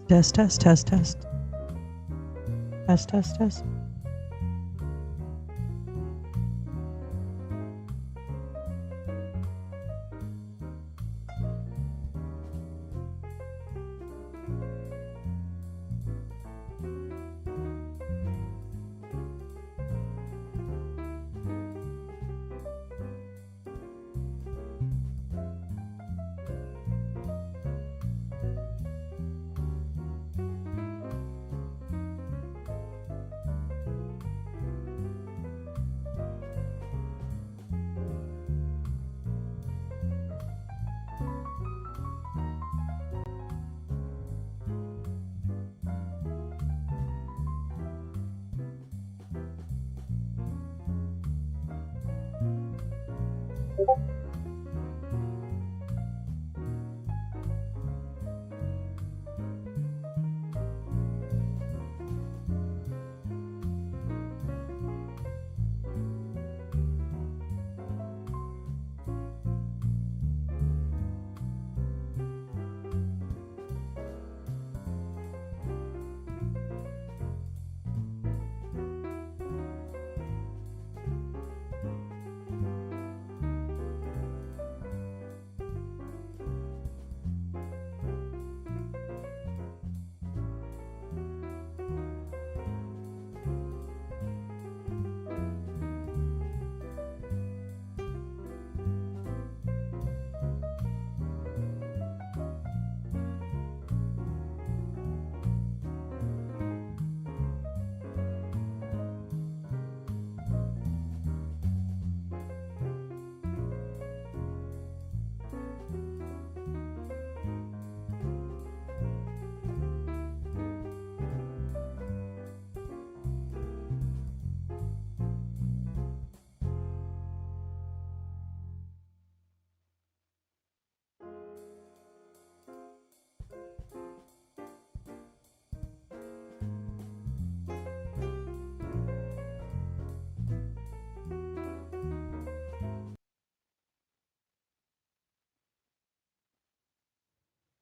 Test, test, test, test. Test, test, test.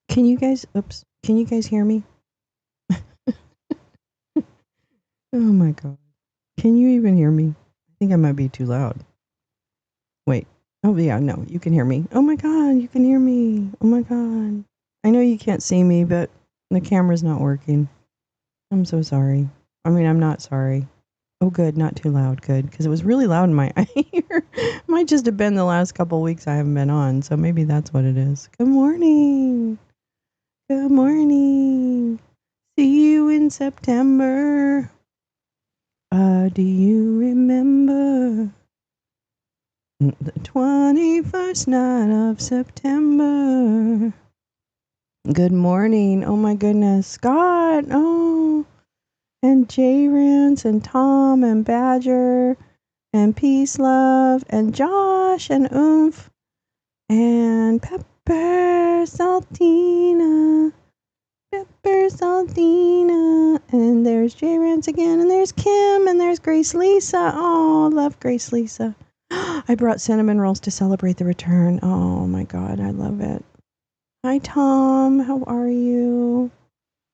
Can you guys, oops, can you guys hear me? Oh my God. Can you even hear me? I think I might be too loud. Wait. Oh yeah, no, you can hear me. Oh my God, you can hear me. Oh my God. I know you can't see me, but the camera's not working. I'm so sorry. I mean, I'm not sorry. Oh good, not too loud, good. Because it was really loud in my ear. Might just have been the last couple weeks I haven't been on, so maybe that's what it is. Good morning. Good morning. See you in September. Do you remember the 21st night of September? Good morning. Oh my goodness. Scott. Oh. And J Rance and Tom and Badger and Peace Love and Josh and Oomph and Pepper Saltina. Pepper Saltina. And there's J Rance again. And there's Kim. And there's Grace Lisa. Oh, love Grace Lisa. I brought cinnamon rolls to celebrate the return. Oh my God, I love it. Hi, Tom. How are you?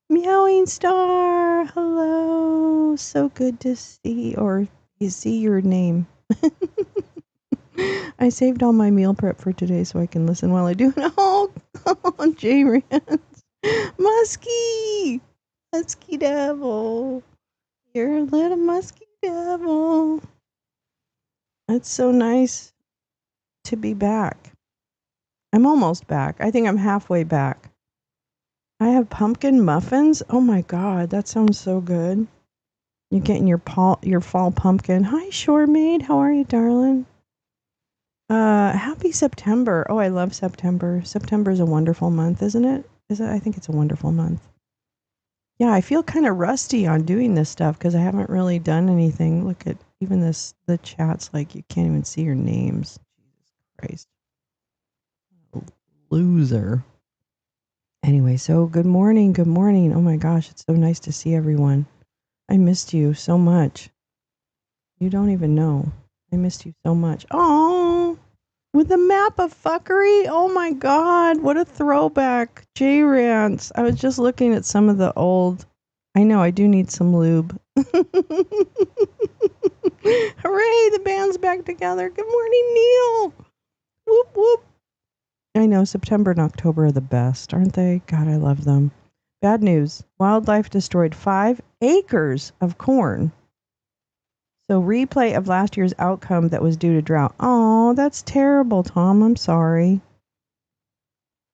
Meowing Star. Hello. So good to see or you see your name. I saved all my meal prep for today so I can listen while I do it. Oh, J Rance. Muskie. Muskie Devil. You're a little musky devil. It's so nice to be back. I'm almost back. I think I'm halfway back. I have pumpkin muffins. Oh my God, that sounds so good. You're getting your fall pumpkin. Hi, Shore Maid. How are you, darling? Happy September. Oh, I love September. September is a wonderful month, isn't it? I think it's a wonderful month. Yeah, I feel kind of rusty on doing this stuff because I haven't really done anything. Look at even the chat's like you can't even see your names. Jesus Christ. Loser. Anyway, so good morning. Good morning. Oh my gosh, it's so nice to see everyone. I missed you so much. You don't even know. I missed you so much. Oh, With the map of fuckery? Oh my god, what a throwback. J-Rants. I was just looking at some of the old... I know, I do need some lube. Hooray, the band's back together. Good morning, Neil. Whoop, whoop. I know, September and October are the best, aren't they? God, I love them. Bad news. Wildlife destroyed 5 acres of corn. So replay of last year's outcome that was due to drought. Oh, that's terrible, Tom. I'm sorry.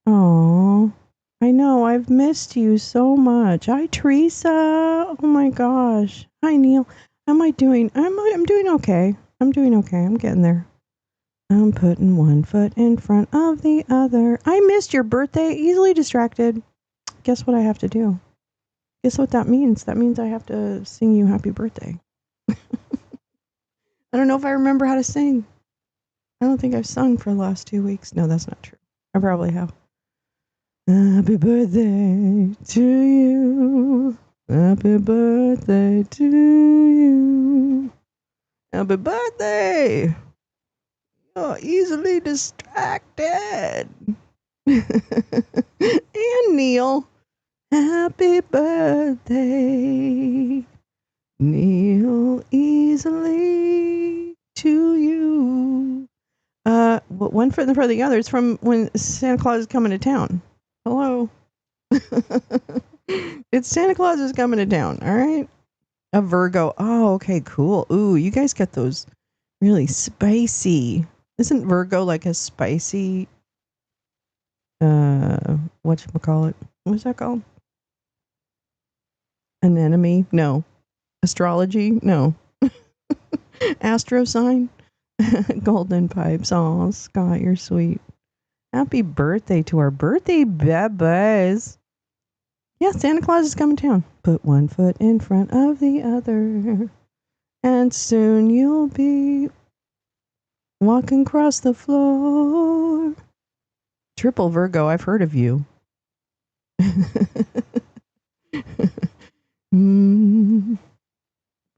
Oh, I know. I've missed you so much. Hi, Teresa. Oh my gosh. Hi, Neil. How am I doing? I'm doing okay. I'm doing okay. I'm getting there. I'm putting one foot in front of the other. I missed your birthday. Easily distracted. Guess what I have to do? Guess what that means? That means I have to sing you happy birthday. I don't know if I remember how to sing. I don't think I've sung for the last 2 weeks. No, that's not true. I probably have. Happy birthday to you. Happy birthday to you. Happy birthday. You're easily distracted. And Neil. Happy birthday. Neil, easily to you. One foot in front of the other. It's from when Santa Claus is coming to town. Hello. It's Santa Claus is coming to town. All right. A Virgo. Oh, okay, cool. Ooh, you guys get those really spicy. Isn't Virgo like a spicy? Whatchamacallit? What's that called? Anemone? No. Astrology? No. Astro sign? Golden pipes. Oh, Scott, you're sweet. Happy birthday to our birthday babies. Yeah, Santa Claus is coming to town. Put one foot in front of the other. And soon you'll be walking across the floor. Triple Virgo, I've heard of you.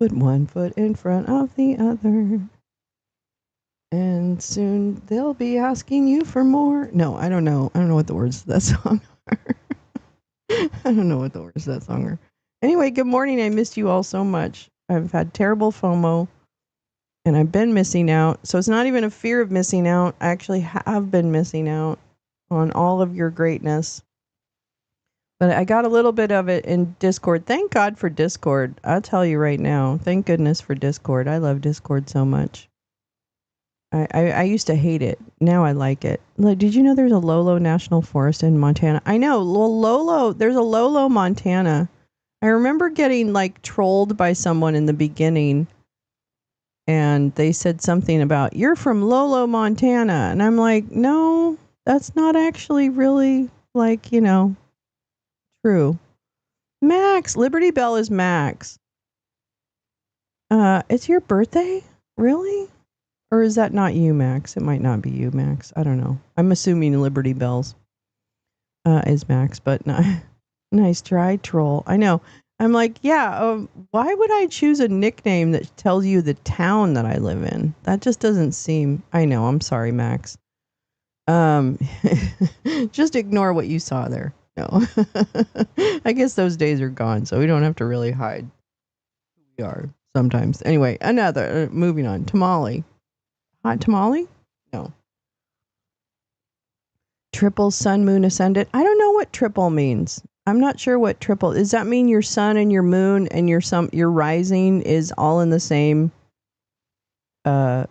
Put one foot in front of the other. And soon they'll be asking you for more. No, I don't know. I don't know what the words of that song are. I don't know what the words of that song are. Anyway, good morning. I missed you all so much. I've had terrible FOMO. And I've been missing out. So it's not even a fear of missing out. I actually have been missing out on all of your greatness. But I got a little bit of it in Discord. Thank God for Discord. I'll tell you right now. Thank goodness for Discord. I love Discord so much. I used to hate it. Now I like it. Like, did you know there's a Lolo National Forest in Montana? I know. Lolo. There's a Lolo, Montana. I remember getting like trolled by someone in the beginning. And they said something about, you're from Lolo, Montana. And I'm like, no, that's not actually really like, true. Max, Liberty Bell is Max. It's your birthday? Really? Or is that not you, Max? It might not be you, Max. I don't know. I'm assuming Liberty Bells is Max, but nice try, troll. I know. I'm like, yeah, why would I choose a nickname that tells you the town that I live in? That just doesn't seem... I know. I'm sorry, Max. Just ignore what you saw there. No. I guess those days are gone, so we don't have to really hide who we are sometimes. Anyway, moving on. Tamale. Hot tamale? No. Triple sun, moon, ascendant. I don't know what triple means. I'm not sure what triple. Does that mean your sun and your moon and your rising is all in the same? I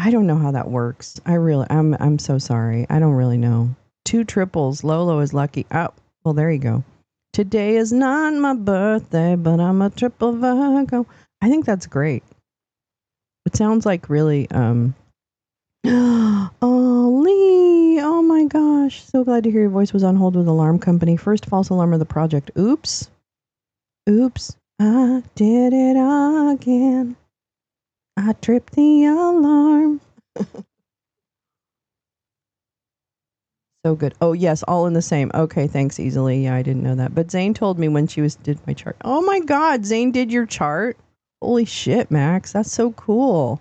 don't know how that works. I'm so sorry. I don't really know. 2 triples. Lolo is lucky. Oh, well, there you go. Today is not my birthday, but I'm a triple Virgo. I think that's great. It sounds like really, oh, Lee, oh my gosh. So glad to hear your voice was on hold with alarm company. First false alarm of the project. Oops. I did it again. I tripped the alarm. So good. Oh, yes, all in the same. Okay, thanks, Easily. Yeah, I didn't know that. But Zane told me when she did my chart. Oh my God, Zane did your chart? Holy shit, Max. That's so cool.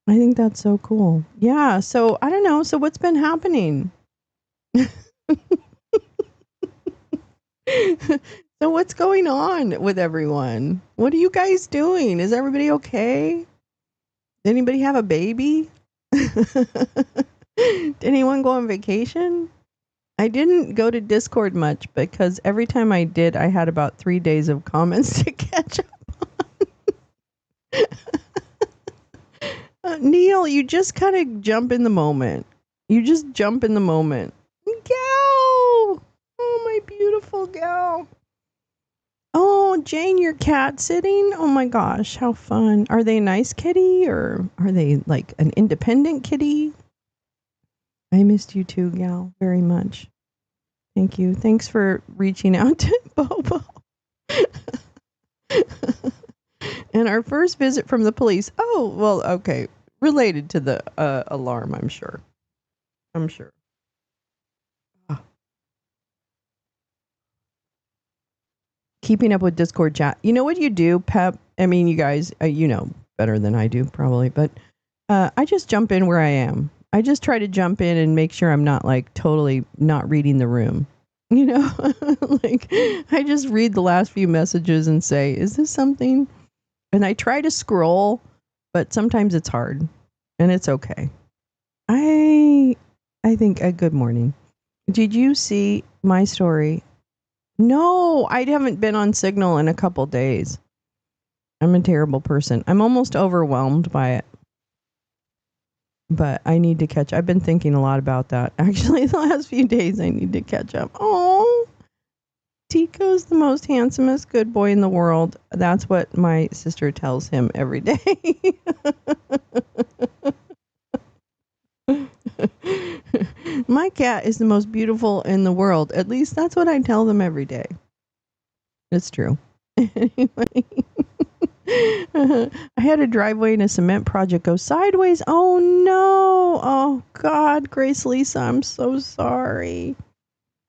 I think that's so cool. Yeah. So I don't know. So what's been happening? So what's going on with everyone? What are you guys doing? Is everybody okay? Did anybody have a baby? Did anyone go on vacation? I didn't go to Discord much because every time I did, I had about 3 days of comments to catch up. Neil, you just kind of jump in the moment. You just jump in the moment. Gal! Oh, my beautiful gal. Oh, Jane, your cat sitting? Oh my gosh, how fun. Are they a nice kitty or are they like an independent kitty? I missed you too, gal, very much. Thank you. Thanks for reaching out to Bobo. And our first visit from the police. Oh, well, okay. Related to the alarm, I'm sure. I'm sure. Oh. Keeping up with Discord chat. You know what you do, Pep? I mean, you guys, you know better than I do, probably, but I just jump in where I am. I just try to jump in and make sure I'm not like totally not reading the room. You know, like I just read the last few messages and say, is this something? And I try to scroll, but sometimes it's hard and it's okay. I think a good morning. Did you see my story? No, I haven't been on Signal in a couple days. I'm a terrible person. I'm almost overwhelmed by it. But I need to catch. I've been thinking a lot about that. Actually, the last few days, I need to catch up. Oh, Tico's the most handsomest good boy in the world. That's what my sister tells him every day. My cat is the most beautiful in the world. At least that's what I tell them every day. It's true. Anyway. I had a driveway in a cement project go sideways. Oh no. Oh God, Grace Lisa, I'm so sorry.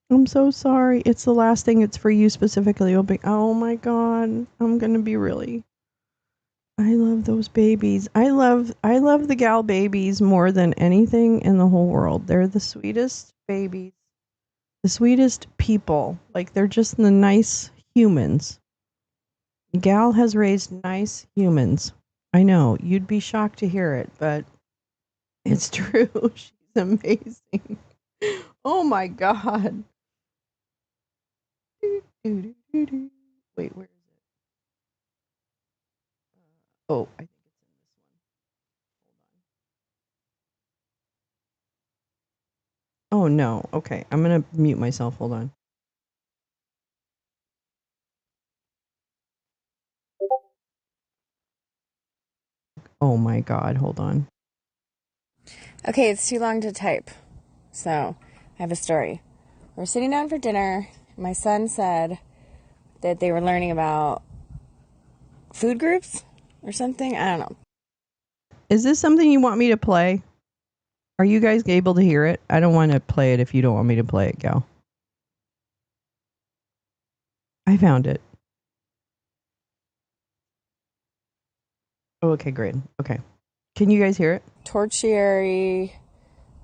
I'm so sorry. It's the last thing. It's for you specifically. Oh my God. I'm gonna be really. I love those babies. I love the gal babies more than anything in the whole world. They're the sweetest babies. The sweetest people. Like they're just the nice humans. Gal has raised nice humans. I know. You'd be shocked to hear it, but it's true. She's amazing. Oh my God. Wait, where is it? Oh, I think it's in this one. Hold on. Oh no. Okay. I'm going to mute myself. Hold on. Oh my God. Hold on. Okay, it's too long to type. So, I have a story. We're sitting down for dinner. My son said that they were learning about food groups or something. I don't know. Is this something you want me to play? Are you guys able to hear it? I don't want to play it if you don't want me to play it, gal. I found it. Oh, okay, great. Okay. Can you guys hear it? Tertiary,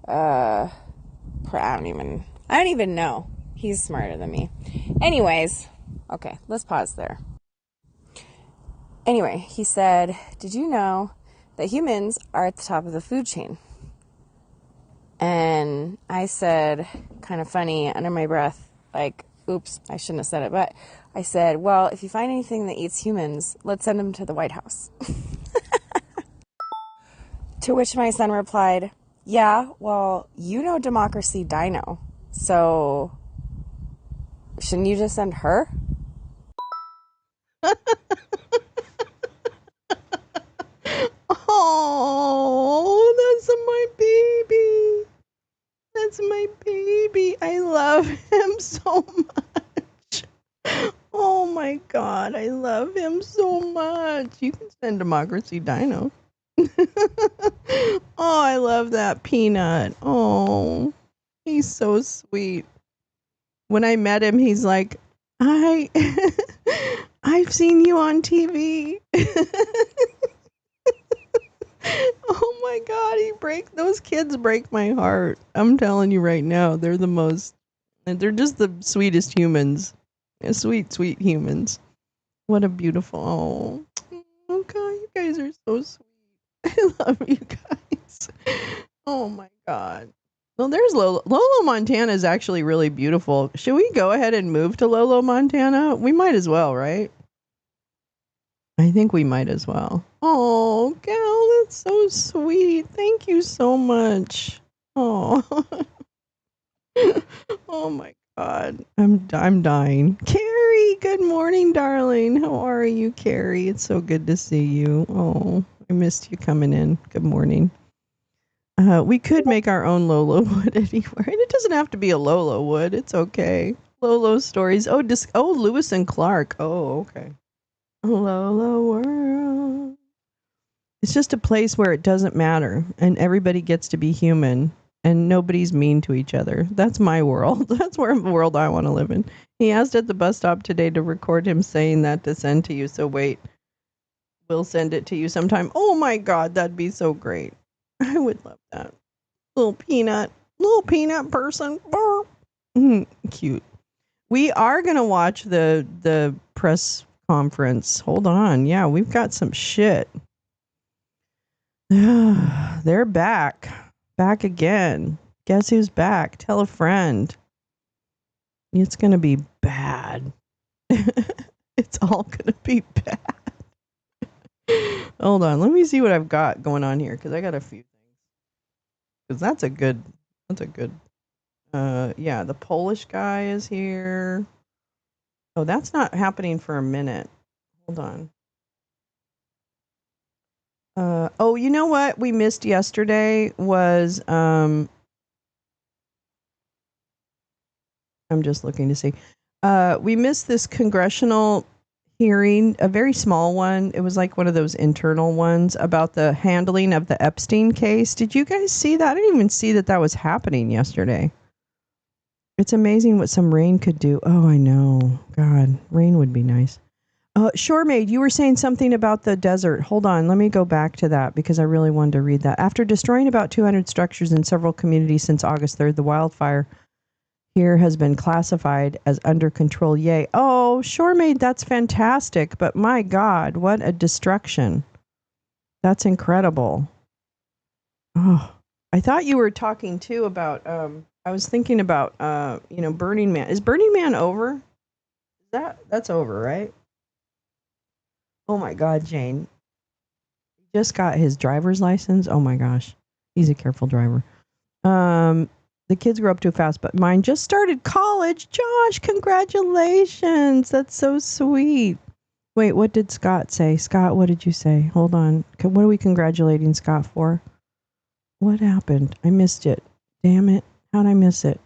I don't even know. He's smarter than me. Anyways, okay, let's pause there. Anyway, he said, did you know that humans are at the top of the food chain? And I said, kind of funny, under my breath, like, oops, I shouldn't have said it, but I said, well, if you find anything that eats humans, let's send them to the White House. To which my son replied, yeah, well, you know Democracy Dino, so shouldn't you just send her? Oh, that's my baby. That's my baby. I love him so much. Oh my God, I love him so much. You can send Democracy Dino. Oh, I love that peanut. Oh, he's so sweet. When I met him, he's like, I've seen you on TV. Oh my God, those kids break my heart. I'm telling you right now, they're just the sweetest humans. Sweet, sweet humans. What a beautiful, oh God, you guys are so sweet. I love you guys. Oh my God. Well, there's Lolo. Lolo, Montana is actually really beautiful. Should we go ahead and move to Lolo, Montana? We might as well, right? I think we might as well. Oh, Gal, that's so sweet. Thank you so much. Oh, oh my God, I'm dying. Carrie, good morning, darling. How are you, Carrie? It's so good to see you. Oh, I missed you coming in. Good morning. We could make our own Lolo wood anywhere, and it doesn't have to be a Lolo wood. It's okay. Lolo stories. Oh, Lewis and Clark. Oh, okay. Lolo world. It's just a place where it doesn't matter and everybody gets to be human and nobody's mean to each other. That's my world. That's where the world I want to live in. He asked at the bus stop today to record him saying that to send to you. So wait, we'll send it to you sometime. Oh my God, that'd be so great. I would love that. Little peanut person. Cute. We are going to watch the press conference. Hold on. Yeah, we've got some shit. They're back. Back again. Guess who's back? Tell a friend. It's going to be bad. It's all going to be bad. Hold on. Let me see what I've got going on here because I got a few things. Because that's a good. Yeah, the Polish guy is here. Oh, that's not happening for a minute. Hold on. Oh, you know what we missed yesterday was I'm just looking to see. We missed this congressional hearing, a very small one. It was like one of those internal ones about the handling of the Epstein case. Did you guys see that? I didn't even see that was happening yesterday. It's amazing what some rain could do. Oh, I know. God, rain would be nice. Shore Maid, you were saying something about the desert. Hold on, let me go back to that because I really wanted to read that. After destroying about 200 structures in several communities since August 3rd, the wildfire here has been classified as under control. Yay. Oh, Shore Maid, that's fantastic. But my God, what a destruction. That's incredible. Oh, I thought you were talking too about, I was thinking about, Burning Man. Is Burning Man over? That's over, right? Oh my God, Jane. He just got his driver's license. Oh my gosh. He's a careful driver. The kids grow up too fast, but mine just started college. Josh, congratulations. That's so sweet. Wait, what did Scott say? Scott, what did you say? Hold on. What are we congratulating Scott for? What happened? I missed it. Damn it. How'd I miss it?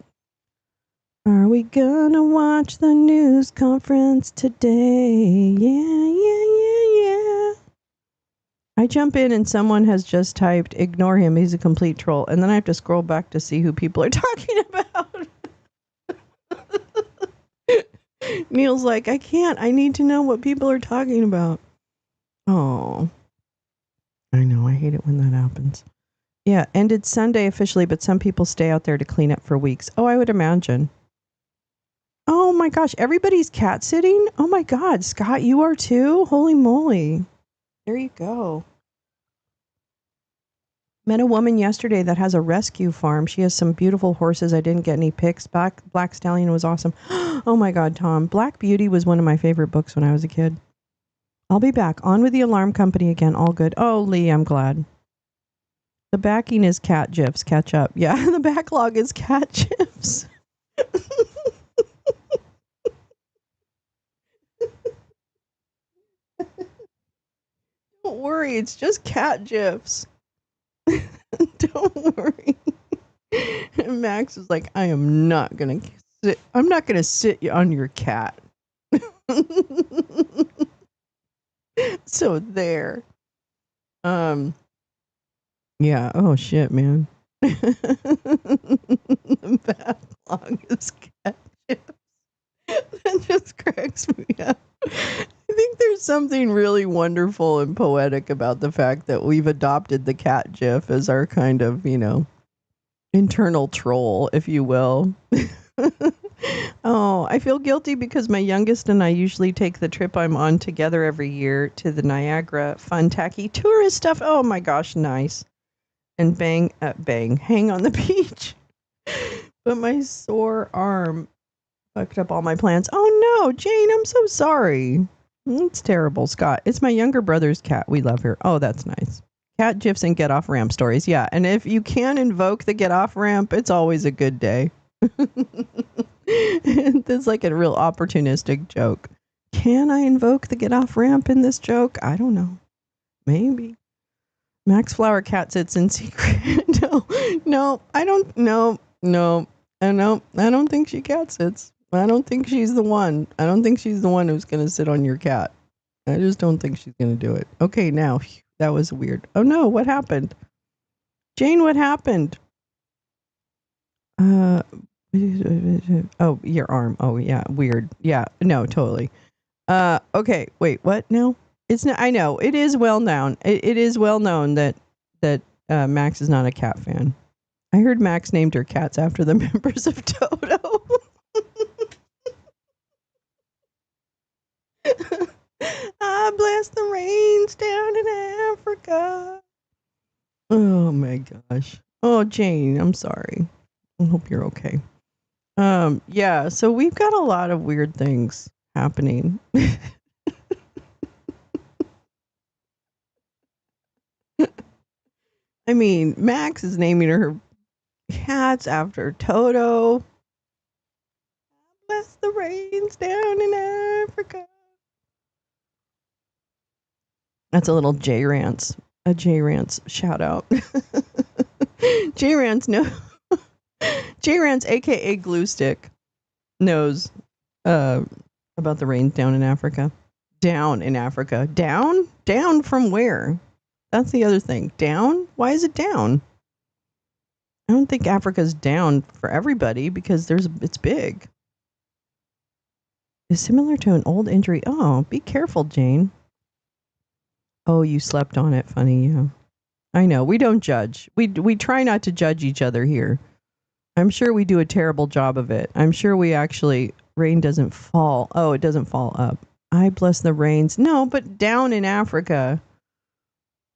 Are we gonna watch the news conference today? Yeah. I jump in and someone has just typed, ignore him, he's a complete troll. And then I have to scroll back to see who people are talking about. Neil's like, I can't. I need to know what people are talking about. Oh, I know. I hate it when that happens. Yeah, ended Sunday officially, but some people stay out there to clean up for weeks. Oh, I would imagine. Oh my gosh, everybody's cat sitting? Oh my God, Scott, you are too? Holy moly. There you go. Met a woman yesterday that has a rescue farm. She has some beautiful horses. I didn't get any pics. Black Stallion was awesome. Oh my God, Tom. Black Beauty was one of my favorite books when I was a kid. I'll be back. On with the alarm company again. All good. Oh, Lee, I'm glad. The backing is cat gifs. Catch up. Yeah, the backlog is cat gifs. Don't worry. It's just cat gifs. Don't worry. And Max is like, I am not going to sit. I'm not going to sit on your cat. So there. Yeah. Oh shit, man. The backlog is cat chips. That just cracks me up. I think There's something really wonderful and poetic about the fact that we've adopted the cat gif as our kind of, internal troll, if you will. Oh, I feel guilty because my youngest and I usually take the trip I'm on together every year to the Niagara fun, tacky tourist stuff. Oh my gosh, nice. And hang on the beach. But my sore arm fucked up all my plans. Oh no, Jane, I'm so sorry. It's terrible, Scott. It's my younger brother's cat. We love her. Oh, that's nice. Cat gifs and get off ramp stories. Yeah, and if you can invoke the get off ramp, it's always a good day. It's like a real opportunistic joke. Can I invoke the get off ramp in this joke? I don't know. Maybe. Max Flower cat sits in secret. No, I don't. No, I don't think she cat sits. I don't think she's the one. I don't think she's the one who's going to sit on your cat. I just don't think she's going to do it. Okay, now, that was weird. Oh no, what happened? Jane, what happened? Oh, your arm. Oh yeah, weird. Yeah, no, totally. Okay, wait, what? No, it's not. I know it is well known. It is well known that Max is not a cat fan. I heard Max named her cats after the members of Toto. I bless the rains down in Africa. Oh my gosh. Oh, Jane, I'm sorry. I hope you're okay. Yeah, so we've got a lot of weird things happening. I mean, Max is naming her cats after Toto. Bless the rains down in Africa. That's a little J Rants. A J Rants shout out. J Rants no J Rants aka Glue Stick knows about the rains down in Africa. Down in Africa. Down? Down from where? That's the other thing. Down? Why is it down? I don't think Africa's down for everybody because it's big. It's similar to an old injury. Oh, be careful, Jane. Oh, you slept on it. Funny, yeah. I know. We don't judge. We try not to judge each other here. I'm sure we do a terrible job of it. I'm sure we actually rain doesn't fall. Oh, it doesn't fall up. I bless the rains. No, but down in Africa.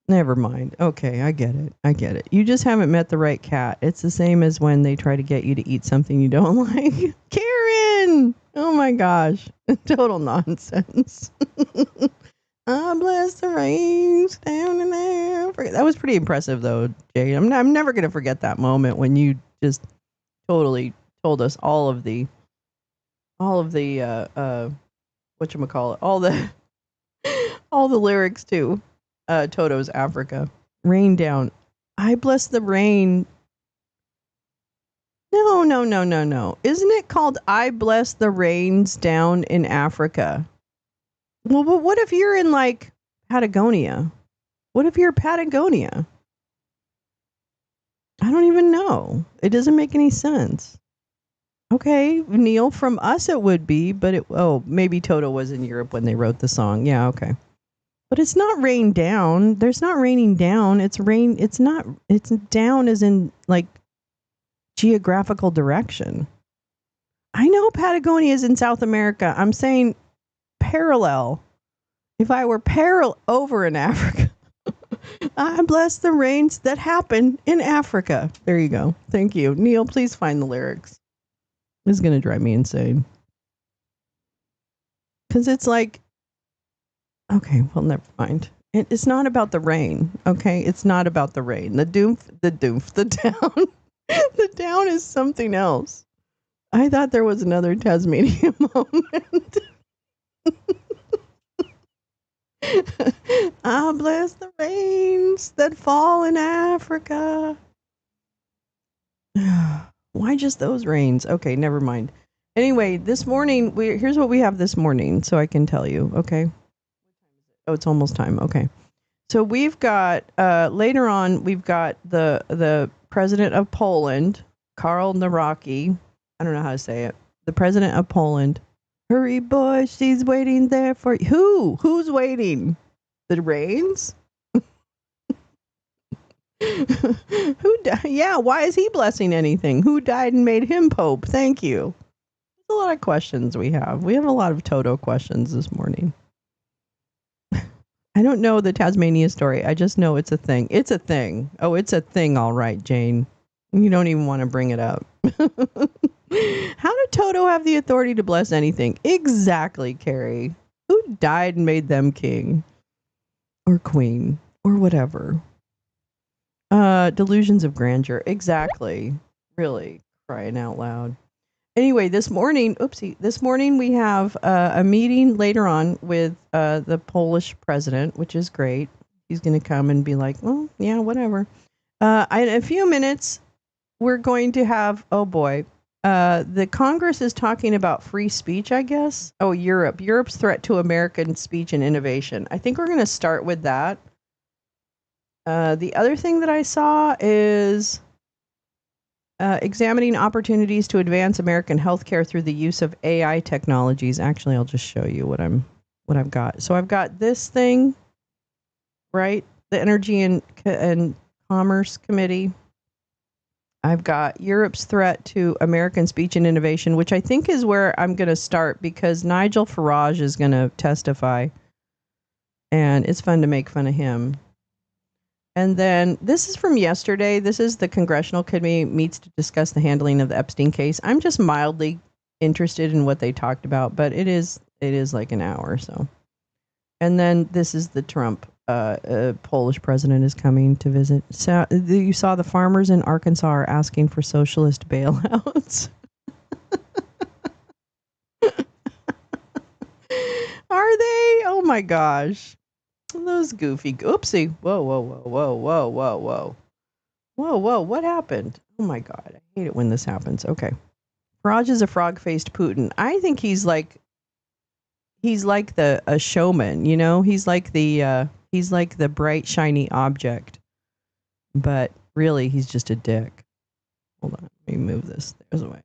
Never mind. Okay, I get it. I get it. You just haven't met the right cat. It's the same as when they try to get you to eat something you don't like. Karen! Oh my gosh. Total nonsense. I bless the rains down in Africa. That was pretty impressive though, Jay. I'm never going to forget that moment when you just totally told us all of the whatchamacallit, all the lyrics to Toto's Africa. Rain down. I bless the rain. No, no, no, no, no. Isn't it called I bless the rains down in Africa? Well, but what if you're in like Patagonia? What if you're Patagonia? I don't even know. It doesn't make any sense. Okay, Neil, from us it would be, but maybe Toto was in Europe when they wrote the song. Yeah, okay. But it's not rain down. There's not raining down. It's rain. It's not. It's down as in like geographical direction. I know Patagonia is in South America. I'm saying parallel. If I were parallel over in Africa, I bless the rains that happen in Africa. There you go. Thank you. Neil, please find the lyrics. This is going to drive me insane. Because it's like, okay, well, never mind. It's not about the rain, okay? It's not about the rain. The doom, the down. The down is something else. I thought there was another Tasmanian moment. I bless the rains that fall in Africa. Why just those rains? Okay, never mind. Anyway, this morning, here's what we have this morning, so I can tell you, okay? Oh, it's almost time. Okay. So we've got, later on, we've got the president of Poland, Karl Nawrocki. I don't know how to say it. The president of Poland. Hurry, boy, she's waiting there for you. Who? Who's waiting? The rains? Who died? Yeah, why is he blessing anything? Who died and made him Pope? Thank you. There's a lot of questions we have. We have a lot of Toto questions this morning. I don't know the Tasmania story. I just know it's a thing. It's a thing. Oh, it's a thing, all right, Jane. You don't even want to bring it up. How did Toto have the authority to bless anything? Exactly, Carrie. Who died and made them king? Or queen? Or whatever. Delusions of grandeur. Exactly. Really, crying out loud. Anyway, this morning we have a meeting later on with the Polish president, which is great. He's going to come and be like, well, yeah, whatever. In a few minutes, we're going to have, oh boy, the Congress is talking about free speech, I guess. Oh, Europe's threat to American speech and innovation. I think we're going to start with that. The other thing that I saw is examining opportunities to advance American healthcare through the use of AI technologies. Actually, I'll just show you what I've got. So I've got this thing, right? The Energy and Commerce Committee. I've got Europe's threat to American speech and innovation, which I think is where I'm going to start because Nigel Farage is going to testify, and it's fun to make fun of him. And then this is from yesterday. This is the Congressional Committee meets to discuss the handling of the Epstein case. I'm just mildly interested in what they talked about, but it is like an hour or so. And then this is the Trump Polish president is coming to visit. So you saw the farmers in Arkansas are asking for socialist bailouts. Are they? Oh my gosh. Those goofy. Oopsie. Whoa, whoa, whoa, whoa, whoa, whoa, whoa. Whoa, whoa, what happened? Oh my God. I hate it when this happens. Okay. Farage is a frog-faced Putin. I think he's like a showman, you know? He's like the bright, shiny object. But really, he's just a dick. Hold on. Let me move this. There's a way.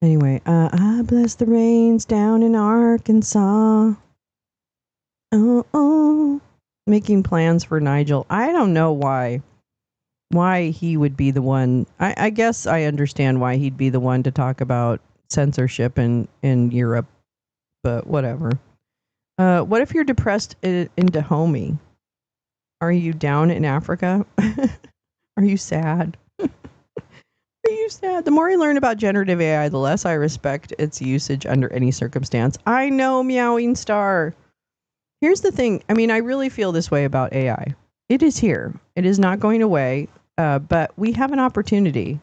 Anyway, I bless the rains down in Arkansas. Oh, making plans for Nigel. I don't know why he would be the one. I guess I understand why he'd be the one to talk about censorship in Europe, but whatever. What if you're depressed in Dahomey? Are you down in Africa? Are you sad? Are you sad? The more I learn about generative AI, the less I respect its usage under any circumstance. I know, Meowing Star. Here's the thing. I mean, I really feel this way about AI. It is here. It is not going away, but we have an opportunity.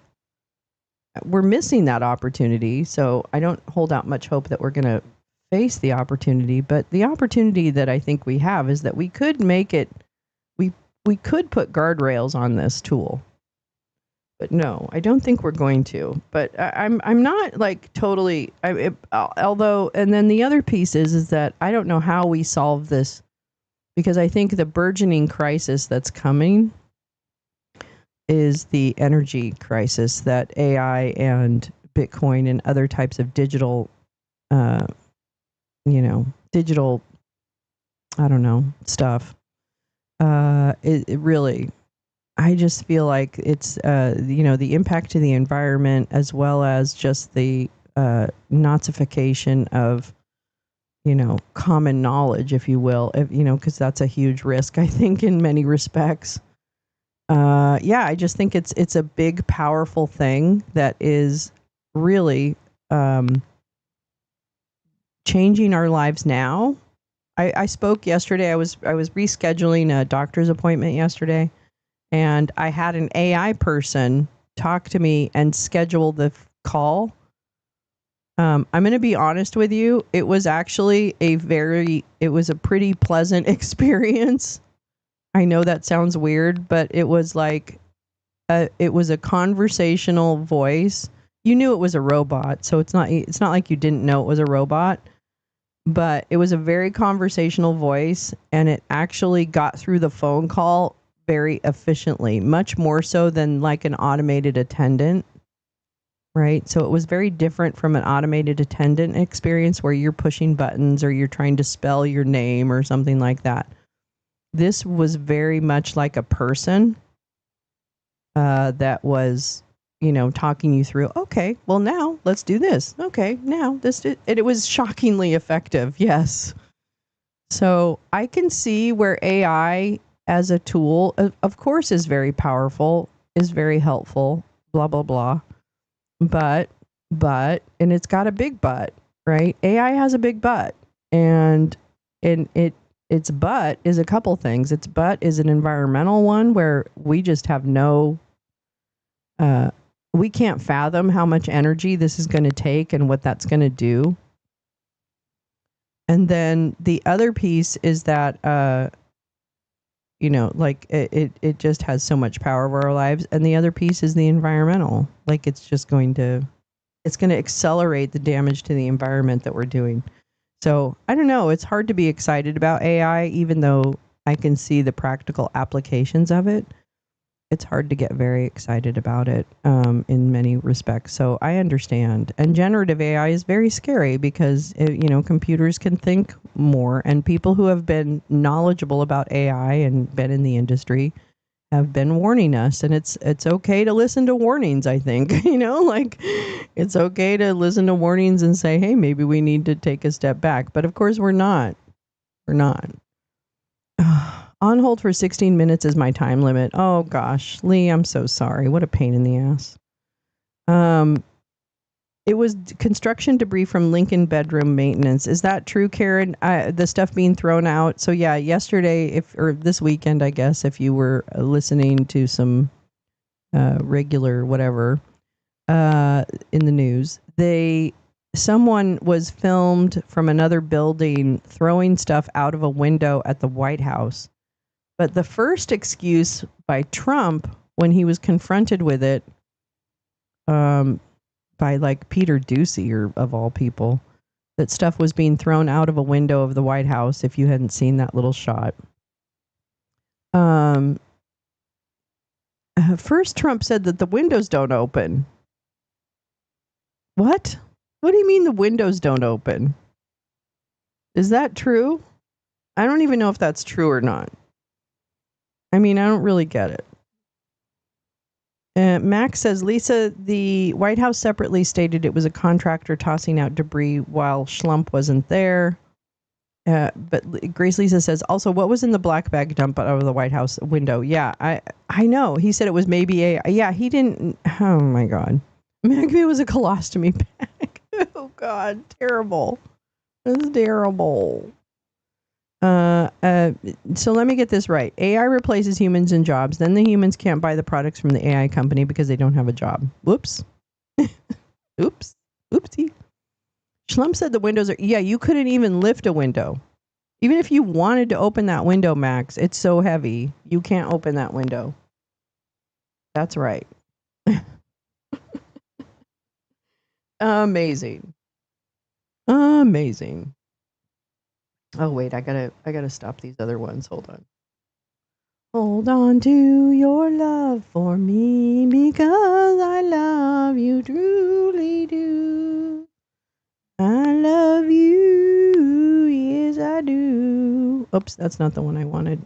We're missing that opportunity, so I don't hold out much hope that we're going to face the opportunity. But the opportunity that I think we have is that we could make it, we could put guardrails on this tool. But no, I don't think we're going to. But I'm not like totally. Although, and then the other piece is that I don't know how we solve this, because I think the burgeoning crisis that's coming is the energy crisis that AI and Bitcoin and other types of digital, digital, I don't know, stuff. It really. I just feel like it's, the impact to the environment as well as just the nazification of, common knowledge, if you will, because that's a huge risk, I think, in many respects. I just think it's a big, powerful thing that is really changing our lives now. I spoke yesterday. I was rescheduling a doctor's appointment yesterday. And I had an AI person talk to me and schedule the call. I'm going to be honest with you. It was actually a pretty pleasant experience. I know that sounds weird, but it was like, it was a conversational voice. You knew it was a robot, so it's not like you didn't know it was a robot. But it was a very conversational voice, and it actually got through the phone call very efficiently, much more so than like an automated attendant. right? So it was very different from an automated attendant experience where you're pushing buttons or you're trying to spell your name or something like that. This was very much like a person that was, talking you through, okay, well, now let's do this. Okay, now this, it was shockingly effective. Yes. So I can see where AI as a tool, of course, is very powerful, is very helpful, blah, blah, blah. And it's got a big but, right? AI has a big but. And its but is a couple things. Its but is an environmental one where we just have we can't fathom how much energy this is going to take and what that's going to do. And then the other piece is that, like it just has so much power over our lives. And the other piece is the environmental. Like it's going to accelerate the damage to the environment that we're doing. So I don't know. It's hard to be excited about AI, even though I can see the practical applications of it. It's hard to get very excited about it in many respects. So I understand. And generative AI is very scary because, computers can think more. And people who have been knowledgeable about AI and been in the industry have been warning us. And it's okay to listen to warnings, I think. Like it's okay to listen to warnings and say, hey, maybe we need to take a step back. But of course, we're not. We're not. On hold for 16 minutes is my time limit. Oh gosh, Lee, I'm so sorry. What a pain in the ass. It was construction debris from Lincoln bedroom maintenance. Is that true, Karen? The stuff being thrown out. So yeah, yesterday, or this weekend, I guess, if you were listening to some regular whatever in the news, someone was filmed from another building throwing stuff out of a window at the White House. But the first excuse by Trump when he was confronted with it by like Peter Doocy, or of all people, that stuff was being thrown out of a window of the White House, if you hadn't seen that little shot. First, Trump said that the windows don't open. What? What do you mean the windows don't open? Is that true? I don't even know if that's true or not. I mean, I don't really get it. Max says, Lisa, the White House separately stated it was a contractor tossing out debris while Schlump wasn't there. But Grace Lisa says, also, what was in the black bag dumped out of the White House window? Yeah, I know. He said it was maybe he didn't. Oh my God. Maybe it was a colostomy bag. Oh God, terrible. This is terrible. So let me get this right. AI replaces humans in jobs. Then the humans can't buy the products from the AI company because they don't have a job. Whoops. Oops. Oopsie. Schlump said the windows are, you couldn't even lift a window. Even if you wanted to open that window, Max, it's so heavy. You can't open that window. That's right. Amazing. Amazing. Oh wait, I gotta stop these other ones. Hold on. Hold on to your love for me because I love you, truly do. I love you, yes I do. Oops, that's not the one I wanted.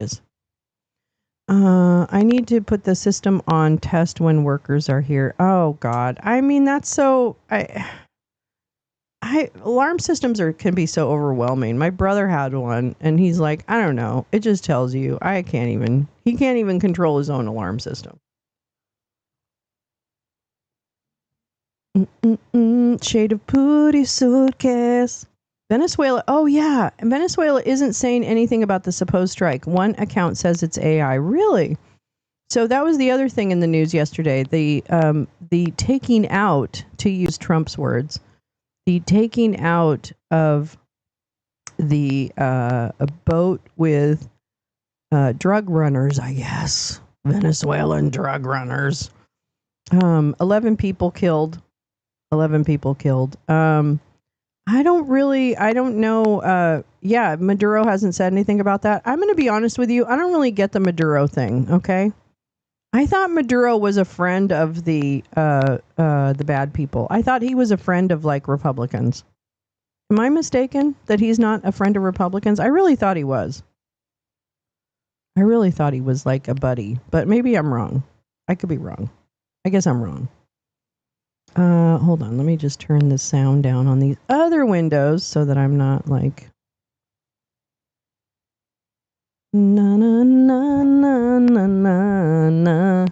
Is. I need to put the system on test when workers are here. Oh God, I mean that's so. Alarm systems can be so overwhelming. My brother had one, and he's like, I don't know. It just tells you he can't even control his own alarm system. Shade of putty suitcase. Venezuela. Oh yeah, Venezuela isn't saying anything about the supposed strike. One account says it's AI. Really? So that was the other thing in the news yesterday. The taking out, to use Trump's words, the taking out of the a boat with drug runners, I guess, Venezuelan drug runners. 11 people killed. 11 people killed. I don't know. Yeah, Maduro hasn't said anything about that. I'm going to be honest with you. I don't really get the Maduro thing. Okay. I thought Maduro was a friend of the bad people. I thought he was a friend of like Republicans. Am I mistaken that he's not a friend of Republicans? I really thought he was. I really thought he was like a buddy, but maybe I'm wrong. I could be wrong. I guess I'm wrong. Hold on. Let me just turn the sound down on these other windows so that I'm not like. Na na na na na na na.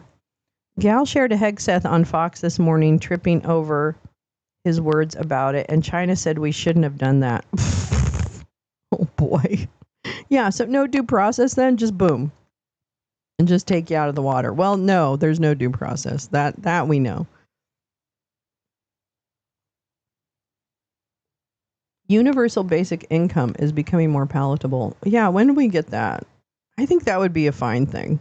Gal shared a Hegseth on Fox this morning, tripping over his words about it, and China said we shouldn't have done that. Oh boy. Yeah, so no due process then, just boom. And just take you out of the water. Well, no, there's no due process. That we know. Universal basic income is becoming more palatable. Yeah, when do we get that? I think that would be a fine thing.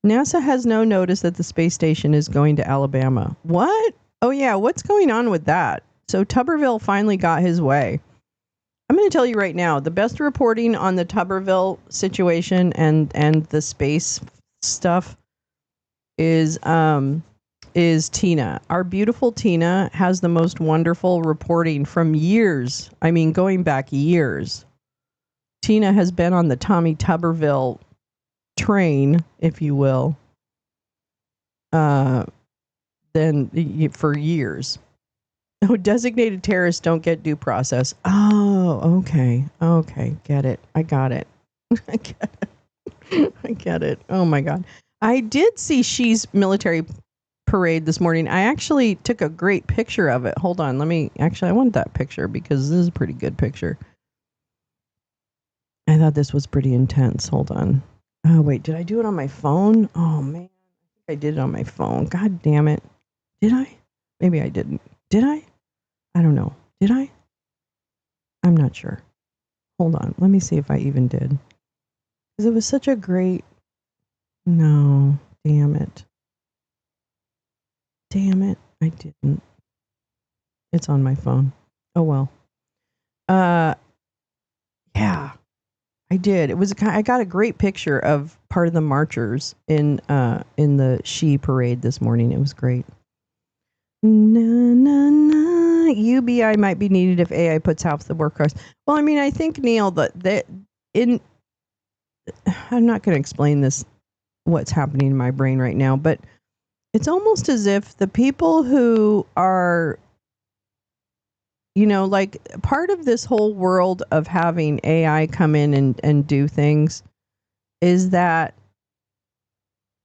NASA has no notice that the space station is going to Alabama. What? Oh yeah, what's going on with that? So Tuberville finally got his way. I'm going to tell you right now, the best reporting on the Tuberville situation and the space stuff is Tina. Our beautiful Tina has the most wonderful reporting from years. I mean, going back years. Tina has been on the Tommy Tuberville train, if you will, then for years. Oh, designated terrorists don't get due process. Oh, okay. Okay. Get it. I got it. I get it. I get it. Oh my God. I did see Xi's military parade this morning. I actually took a great picture of it. Hold on. I want that picture because this is a pretty good picture. I thought this was pretty intense. Hold on. Oh, wait. Did I do it on my phone? Oh, man. I did it on my phone. God damn it. Did I? Maybe I didn't. Did I? I don't know. Did I? I'm not sure. Hold on. Let me see if I even did. Because it was such a great. No. Damn it. Damn it. I didn't. It's on my phone. Oh, well. Yeah. I did. It was. I got a great picture of part of the marchers in the Xi parade this morning. It was great. Na na na. UBI might be needed if AI puts half the workforce. Well, I mean, I think Neil that I'm not going to explain this what's happening in my brain right now, but it's almost as if the people who are, like part of this whole world of having AI come in and do things is that,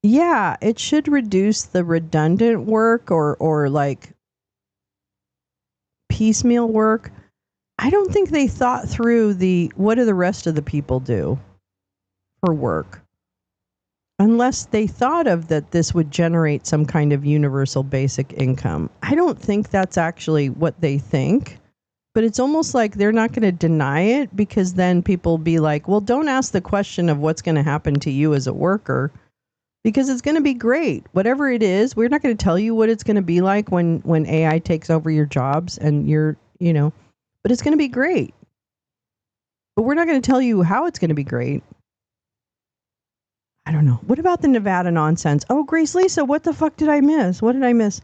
yeah, it should reduce the redundant work or like piecemeal work. I don't think they thought through what do the rest of the people do for work. Unless they thought of that this would generate some kind of universal basic income. I don't think that's actually what they think. But it's almost like they're not going to deny it because then people will be like, well, don't ask the question of what's going to happen to you as a worker because it's going to be great. Whatever it is, we're not going to tell you what it's going to be like when AI takes over your jobs and but it's going to be great. But we're not going to tell you how it's going to be great. I don't know. What about the Nevada nonsense? Oh, Grace Lisa, what the fuck did I miss? What did I miss?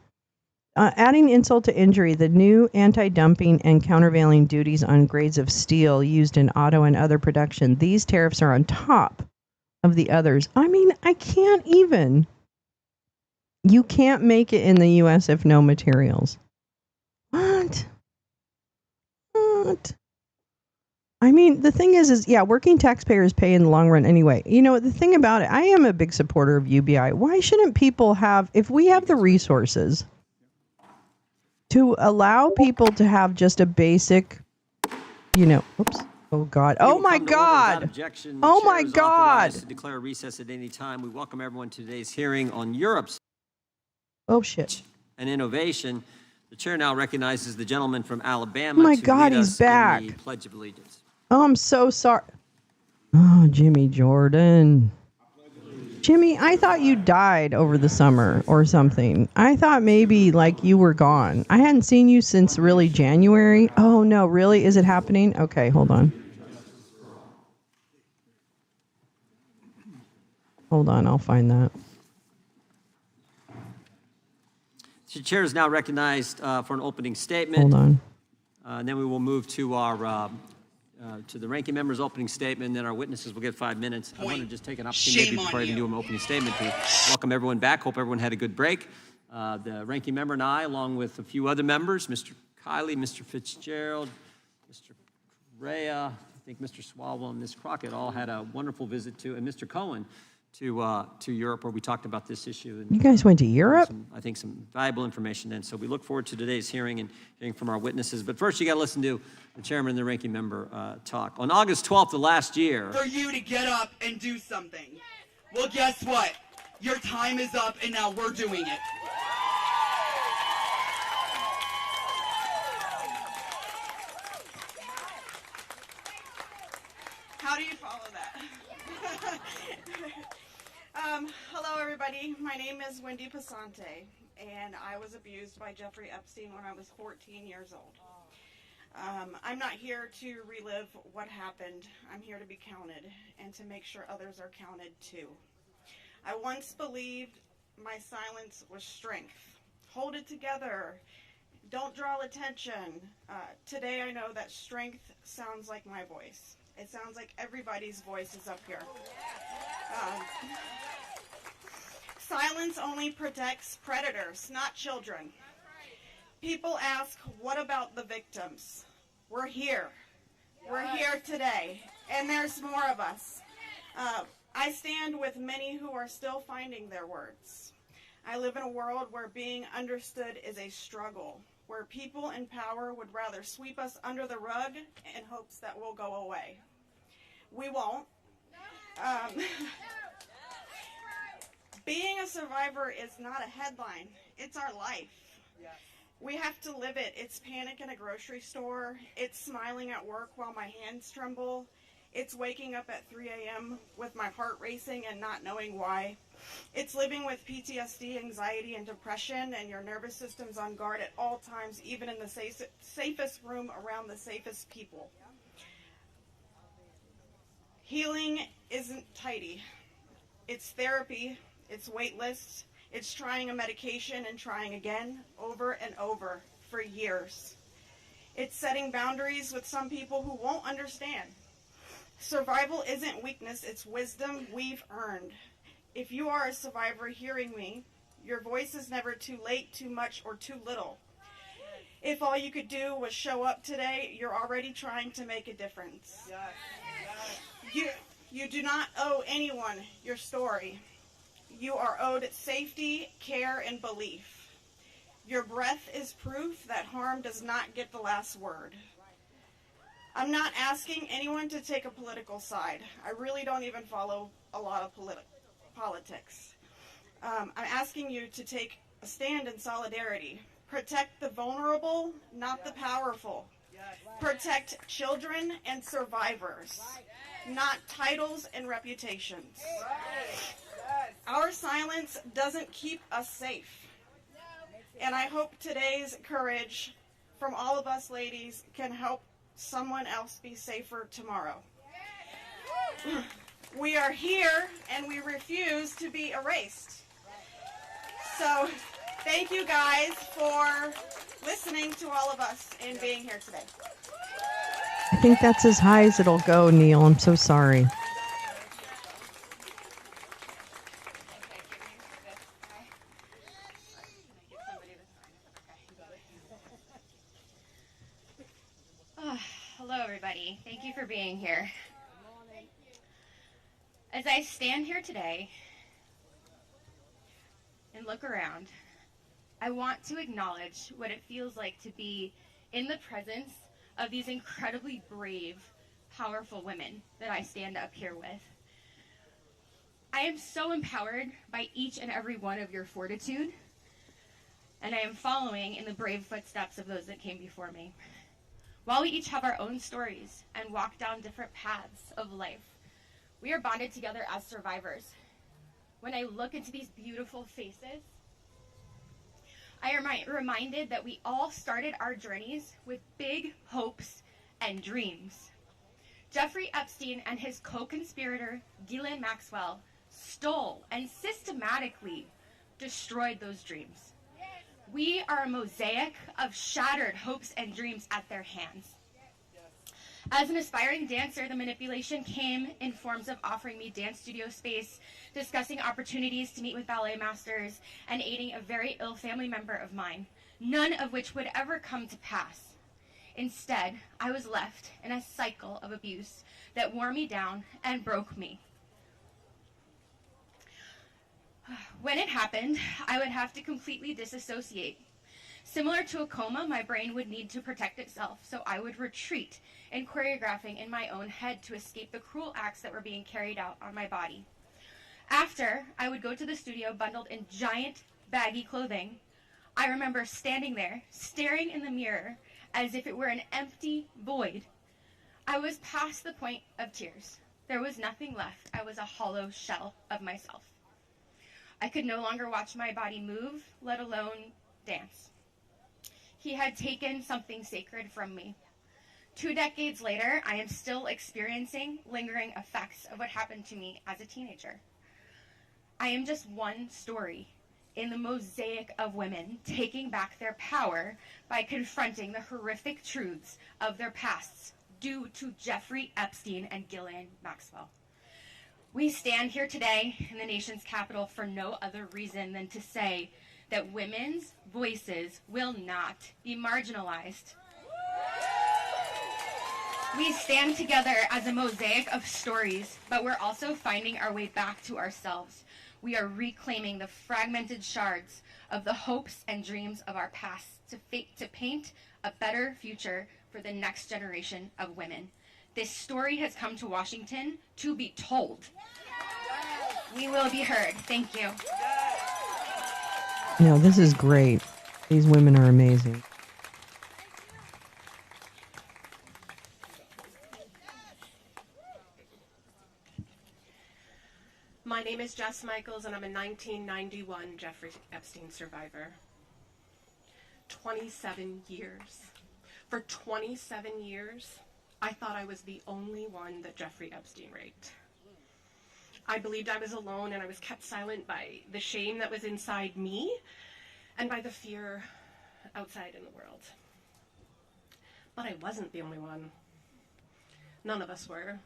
Adding insult to injury, the new anti-dumping and countervailing duties on grades of steel used in auto and other production. These tariffs are on top of the others. I mean, I can't even. You can't make it in the U.S. if no materials. What? I mean, the thing is, yeah, working taxpayers pay in the long run anyway. The thing about it, I am a big supporter of UBI. Why shouldn't people if we have the resources to allow people to have just a basic, oops. Oh God. Oh my God. Oh my God. To declare a recess at any time. We welcome everyone to today's hearing on Europe's and innovation. The chair now recognizes the gentleman from Alabama. Oh my God, he's back. In the Pledge of Allegiance. Oh, I'm so sorry. Oh, Jimmy Jordan. Jimmy, I thought you died over the summer or something. I thought maybe like you were gone. I hadn't seen you since really January. Oh no, really? Is it happening? Okay, hold on. Hold on, I'll find that. The chair is now recognized for an opening statement. Hold on. And then we will move to our to the ranking member's opening statement, and then our witnesses will get 5 minutes. I want to just take an opportunity maybe before I even do an opening statement to welcome everyone back. Hope everyone had a good break. The ranking member and I, along with a few other members, Mr. Kiley, Mr. Fitzgerald, Mr. Correa, I think Mr. Swalwell and Ms. Crockett all had a wonderful visit to, and Mr. Cohen, to Europe, where we talked about this issue. And you guys went to Europe? I think some valuable information then. So we look forward to today's hearing and hearing from our witnesses. But first, you got to listen to the chairman and the ranking member talk. On August 12th of last year, for you to get up and do something. Well, guess what? Your time is up, and now we're doing it. How do you follow that? Hello, everybody. My name is Wendy Pasante, and I was abused by Jeffrey Epstein when I was 14 years old. I'm not here to relive what happened. I'm here to be counted and to make sure others are counted too. I once believed my silence was strength. Hold it together. Don't draw attention. Today I know that strength sounds like my voice. It sounds like everybody's voice is up here. Silence only protects predators, not children. People ask, what about the victims? We're here. We're here today, and there's more of us. I stand with many who are still finding their words. I live in a world where being understood is a struggle, where people in power would rather sweep us under the rug in hopes that we'll go away. We won't. Being a survivor is not a headline. It's our life. We have to live it. It's panic in a grocery store. It's smiling at work while my hands tremble. It's waking up at 3 a.m. with my heart racing and not knowing why. It's living with PTSD, anxiety, and depression, and your nervous system's on guard at all times, even in the safest room around the safest people. Healing isn't tidy. It's therapy. It's wait lists. It's trying a medication and trying again, over and over, for years. It's setting boundaries with some people who won't understand. Survival isn't weakness, it's wisdom we've earned. If you are a survivor hearing me, your voice is never too late, too much, or too little. If all you could do was show up today, you're already trying to make a difference. You do not owe anyone your story. You are owed safety, care, and belief. Your breath is proof that harm does not get the last word. I'm not asking anyone to take a political side. I really don't even follow a lot of politics. I'm asking you to take a stand in solidarity. Protect the vulnerable, not the powerful. Protect children and survivors, not titles and reputations. Our silence doesn't keep us safe. And I hope today's courage from all of us ladies can help someone else be safer tomorrow. We are here and we refuse to be erased. So thank you guys for listening to all of us and being here today. I think that's as high as it'll go, Neil. I'm so sorry. Hello, everybody. Thank you for being here. As I stand here today and look around, I want to acknowledge what it feels like to be in the presence of these incredibly brave, powerful women that I stand up here with. I am so empowered by each and every one of your fortitude, and I am following in the brave footsteps of those that came before me. While we each have our own stories and walk down different paths of life, we are bonded together as survivors. when I look into these beautiful faces, I am reminded that we all started our journeys with big hopes and dreams. Jeffrey Epstein and his co-conspirator, Ghislaine Maxwell, stole and systematically destroyed those dreams. We are a mosaic of shattered hopes and dreams at their hands. As an aspiring dancer, the manipulation came in forms of offering me dance studio space, discussing opportunities to meet with ballet masters, and aiding a very ill family member of mine, none of which would ever come to pass. Instead, I was left in a cycle of abuse that wore me down and broke me. When it happened, I would have to completely disassociate. Similar to a coma, my brain would need to protect itself, so I would retreat in choreographing in my own head to escape the cruel acts that were being carried out on my body. After, I would go to the studio bundled in giant, baggy clothing. I remember standing there, staring in the mirror, as if it were an empty void. I was past the point of tears. There was nothing left. I was a hollow shell of myself. I could no longer watch my body move, let alone dance. He had taken something sacred from me. 2 decades later, I am still experiencing lingering effects of what happened to me as a teenager. I am just one story in the mosaic of women taking back their power by confronting the horrific truths of their pasts due to Jeffrey Epstein and Ghislaine Maxwell. We stand here today in the nation's capital for no other reason than to say that women's voices will not be marginalized. We stand together as a mosaic of stories, but we're also finding our way back to ourselves. We are reclaiming the fragmented shards of the hopes and dreams of our past to paint a better future for the next generation of women. This story has come to Washington to be told. We will be heard. Thank you. No, this is great. These women are amazing. My name is Jess Michaels, and I'm a 1991 Jeffrey Epstein survivor. 27 years. For 27 years, I thought I was the only one that Jeffrey Epstein raped. I believed I was alone, and I was kept silent by the shame that was inside me and by the fear outside in the world. But I wasn't the only one. None of us were.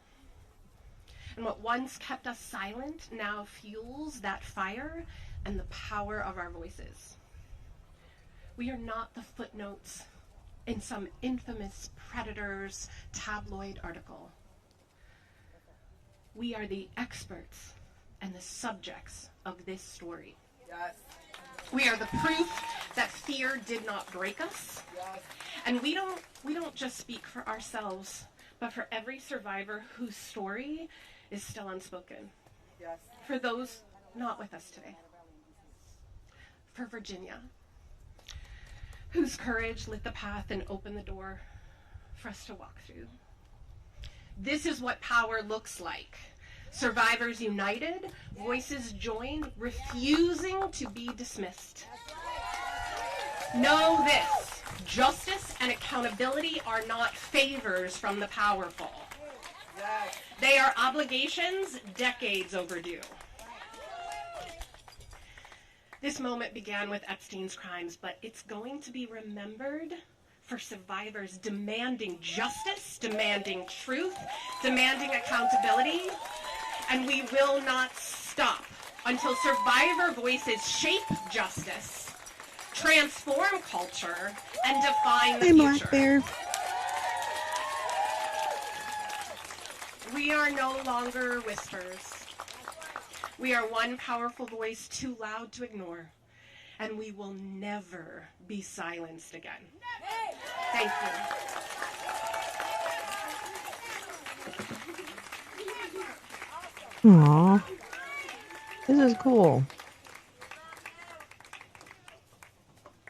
And what once kept us silent now fuels that fire and the power of our voices. We are not the footnotes in some infamous predator's tabloid article. We are the experts and the subjects of this story. Yes. We are the proof that fear did not break us. Yes. And we don't just speak for ourselves, but for every survivor whose story is still unspoken. Yes. For those not with us today. For Virginia, whose courage lit the path and opened the door for us to walk through. This is what power looks like. Survivors united, voices joined, refusing to be dismissed. Know this, justice and accountability are not favors from the powerful. They are obligations decades overdue. This moment began with Epstein's crimes, but it's going to be remembered for survivors demanding justice, demanding truth, demanding accountability, and we will not stop until survivor voices shape justice, transform culture, and define the Hey, future. Black Bear. We are no longer whispers. We are one powerful voice too loud to ignore, and we will never be silenced again. Thank you. Aw. This is cool.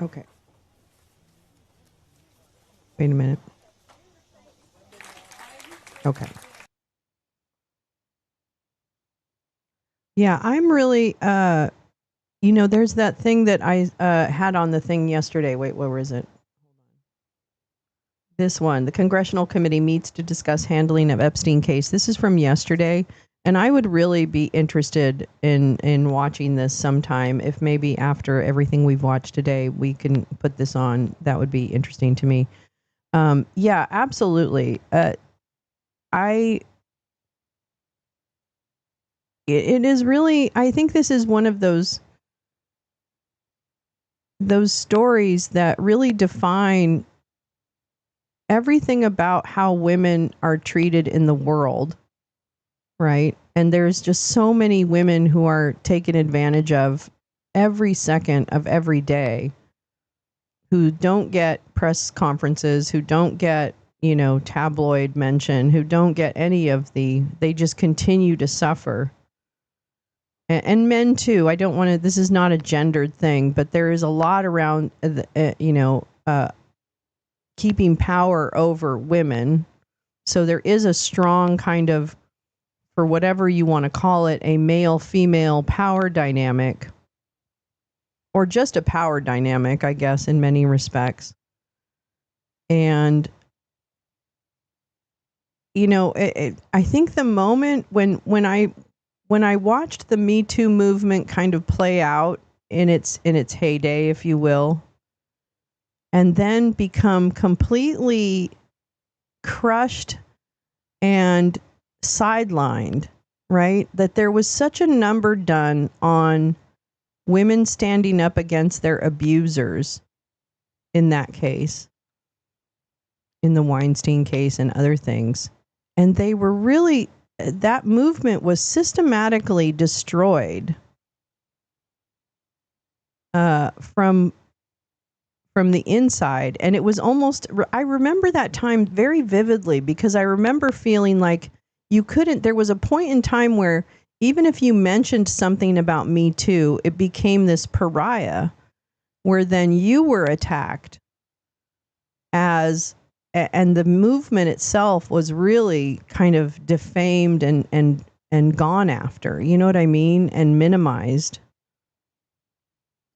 Okay. Wait a minute. Okay. Yeah, I'm really, there's that thing that I had on the thing yesterday. Wait, where is it? This one, the Congressional Committee meets to discuss handling of Epstein case. This is from yesterday, and I would really be interested in watching this sometime. If maybe after everything we've watched today, we can put this on. That would be interesting to me. Yeah, absolutely. I it is really. I think this is one of those stories that really define everything about how women are treated in the world, right? And there's just so many women who are taken advantage of every second of every day, who don't get press conferences, who don't get, tabloid mention, who don't get any of they just continue to suffer. And men too. I don't want to, this is not a gendered thing, but there is a lot around, keeping power over women. So there is a strong kind of, for whatever you want to call it, a male-female power dynamic, or just a power dynamic, I guess, in many respects. And, I think the moment when I watched the Me Too movement kind of play out in its heyday, if you will, and then become completely crushed and sidelined, right? That there was such a number done on women standing up against their abusers in that case, in the Weinstein case and other things. And they were really, that movement was systematically destroyed from the inside. And it was almost, I remember that time very vividly, because I remember feeling like there was a point in time where even if you mentioned something about Me Too, it became this pariah where then you were attacked and the movement itself was really kind of defamed and gone after, you know what I mean? And minimized.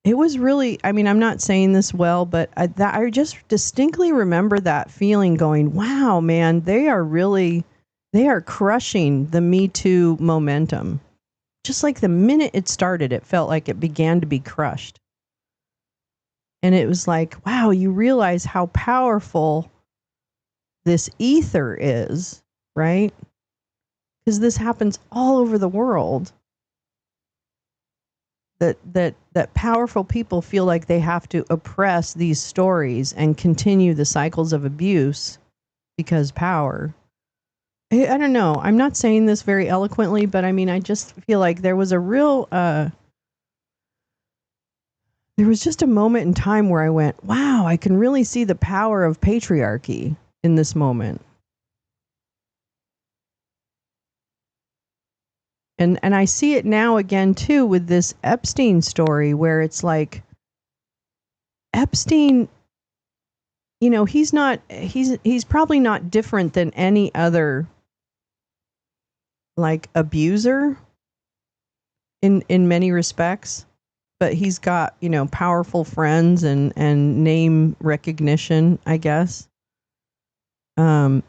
It was really, I mean, I'm not saying this well, but I just distinctly remember that feeling, going, wow, man, they are crushing the Me Too momentum. Just like the minute it started, it felt like it began to be crushed. And it was like, wow, you realize how powerful this ether is, right? Because this happens all over the world. That powerful people feel like they have to oppress these stories and continue the cycles of abuse because power. I don't know. I'm not saying this very eloquently, but I mean, I just feel like there was a real, there was just a moment in time where I went, wow, I can really see the power of patriarchy in this moment. And I see it now again too with this Epstein story, where it's like Epstein, he's probably not different than any other like abuser in many respects, but he's got, powerful friends and name recognition, I guess. But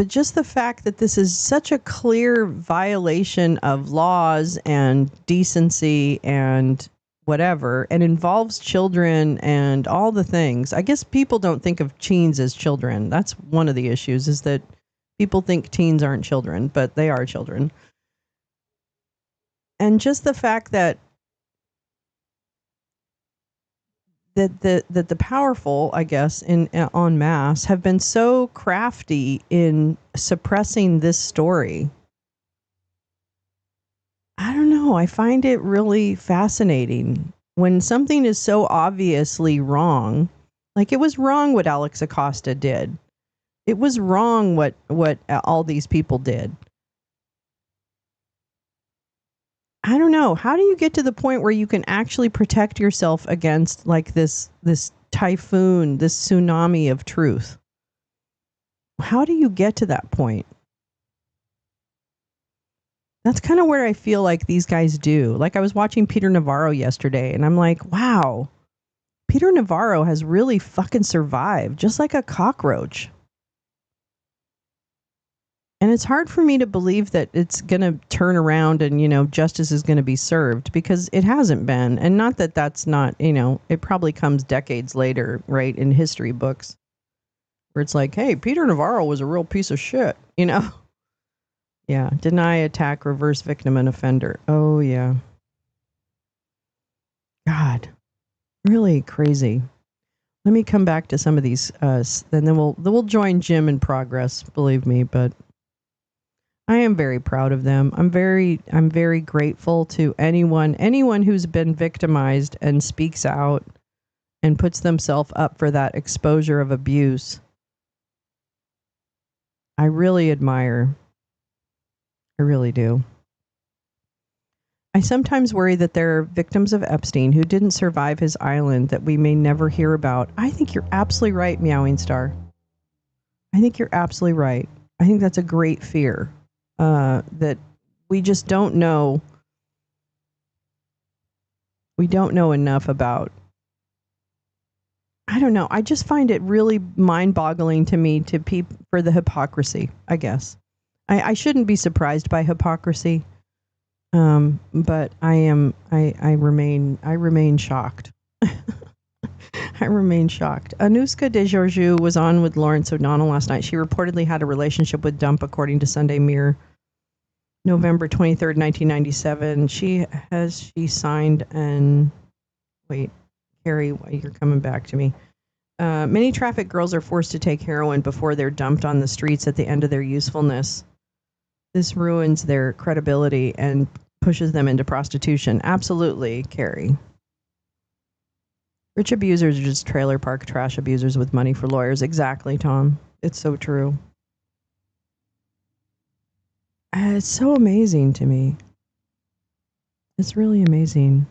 just the fact that this is such a clear violation of laws and decency and whatever, and involves children and all the things. I guess people don't think of teens as children. That's one of the issues, is that people think teens aren't children, but they are children. And just the fact that the powerful, I guess, en masse, have been so crafty in suppressing this story. I don't know. I find it really fascinating when something is so obviously wrong. Like, it was wrong what Alex Acosta did. It was wrong what all these people did. I don't know. How do you get to the point where you can actually protect yourself against like this typhoon, this tsunami of truth? How do you get to that point? That's kind of where I feel like these guys do. Like I was watching Peter Navarro yesterday and I'm like, wow, Peter Navarro has really fucking survived just like a cockroach. And it's hard for me to believe that it's going to turn around and, justice is going to be served because it hasn't been. And not that that's not, it probably comes decades later, right, in history books where it's like, hey, Peter Navarro was a real piece of shit, Yeah. Deny, attack, reverse victim and offender. Oh, yeah. God, really crazy. Let me come back to some of these, and then we'll join Jim in progress, believe me, but I am very proud of them. I'm very grateful to anyone who's been victimized and speaks out and puts themselves up for that exposure of abuse. I really admire. I really do. I sometimes worry that there are victims of Epstein who didn't survive his island that we may never hear about. I think you're absolutely right, Meowing Star. I think you're absolutely right. I think that's a great fear. That we just don't know. We don't know enough about. I don't know. I just find it really mind-boggling to me for the hypocrisy, I guess. I shouldn't be surprised by hypocrisy. But I remain shocked. I remain shocked. Anuska DeGiorgio was on with Lawrence O'Donnell last night. She reportedly had a relationship with Dump, according to Sunday Mirror. November 23rd, 1997. She signed and wait, Carrie, you're coming back to me. Many trafficked girls are forced to take heroin before they're dumped on the streets at the end of their usefulness. This ruins their credibility and pushes them into prostitution. Absolutely, Carrie. Rich abusers are just trailer park trash abusers with money for lawyers. Exactly, Tom. It's so true. It's so amazing to me. It's really amazing.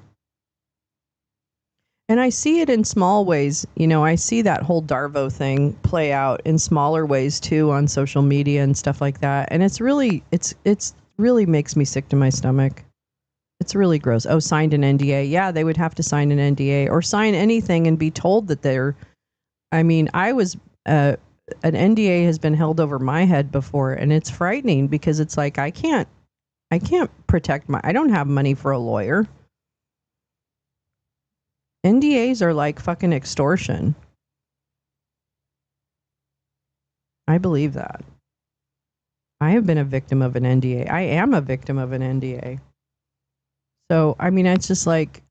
And I see it in small ways. I see that whole Darvo thing play out in smaller ways too on social media and stuff like that. And it's really makes me sick to my stomach. It's really gross. Oh, signed an NDA. Yeah, they would have to sign an NDA or sign anything and be told that an NDA has been held over my head before, and it's frightening because it's like I can't protect I don't have money for a lawyer. NDAs are like fucking extortion. I believe that. I have been a victim of an NDA. I am a victim of an NDA. So, it's just like,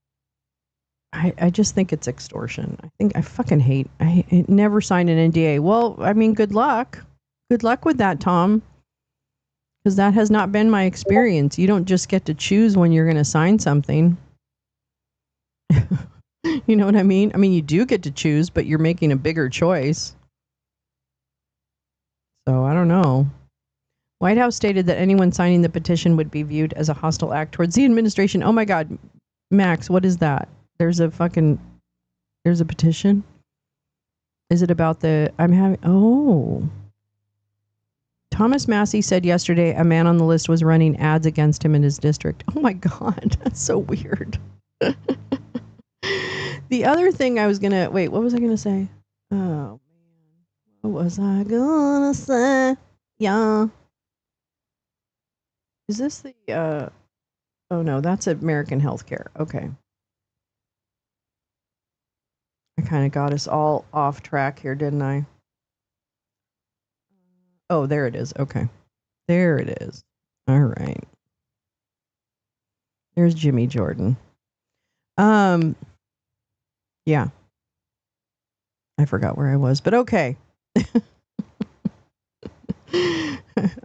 I just think it's extortion. I fucking hate, I never signed an NDA. Well, good luck. Good luck with that, Tom. Because that has not been my experience. You don't just get to choose when you're going to sign something. You know what I mean? You do get to choose, but you're making a bigger choice. So I don't know. White House stated that anyone signing the petition would be viewed as a hostile act towards the administration. Oh my God, Max, what is that? There's a petition? Is it about Thomas Massey said yesterday a man on the list was running ads against him in his district. Oh my God, that's so weird. The other thing what was I gonna say? Oh man, what was I gonna say? Yeah. Is this the, oh no, that's American healthcare. Okay. I kind of got us all off track here, didn't I? Oh, there it is. Okay. There it is. All right. There's Jimmy Jordan. Yeah. I forgot where I was, but okay. I'm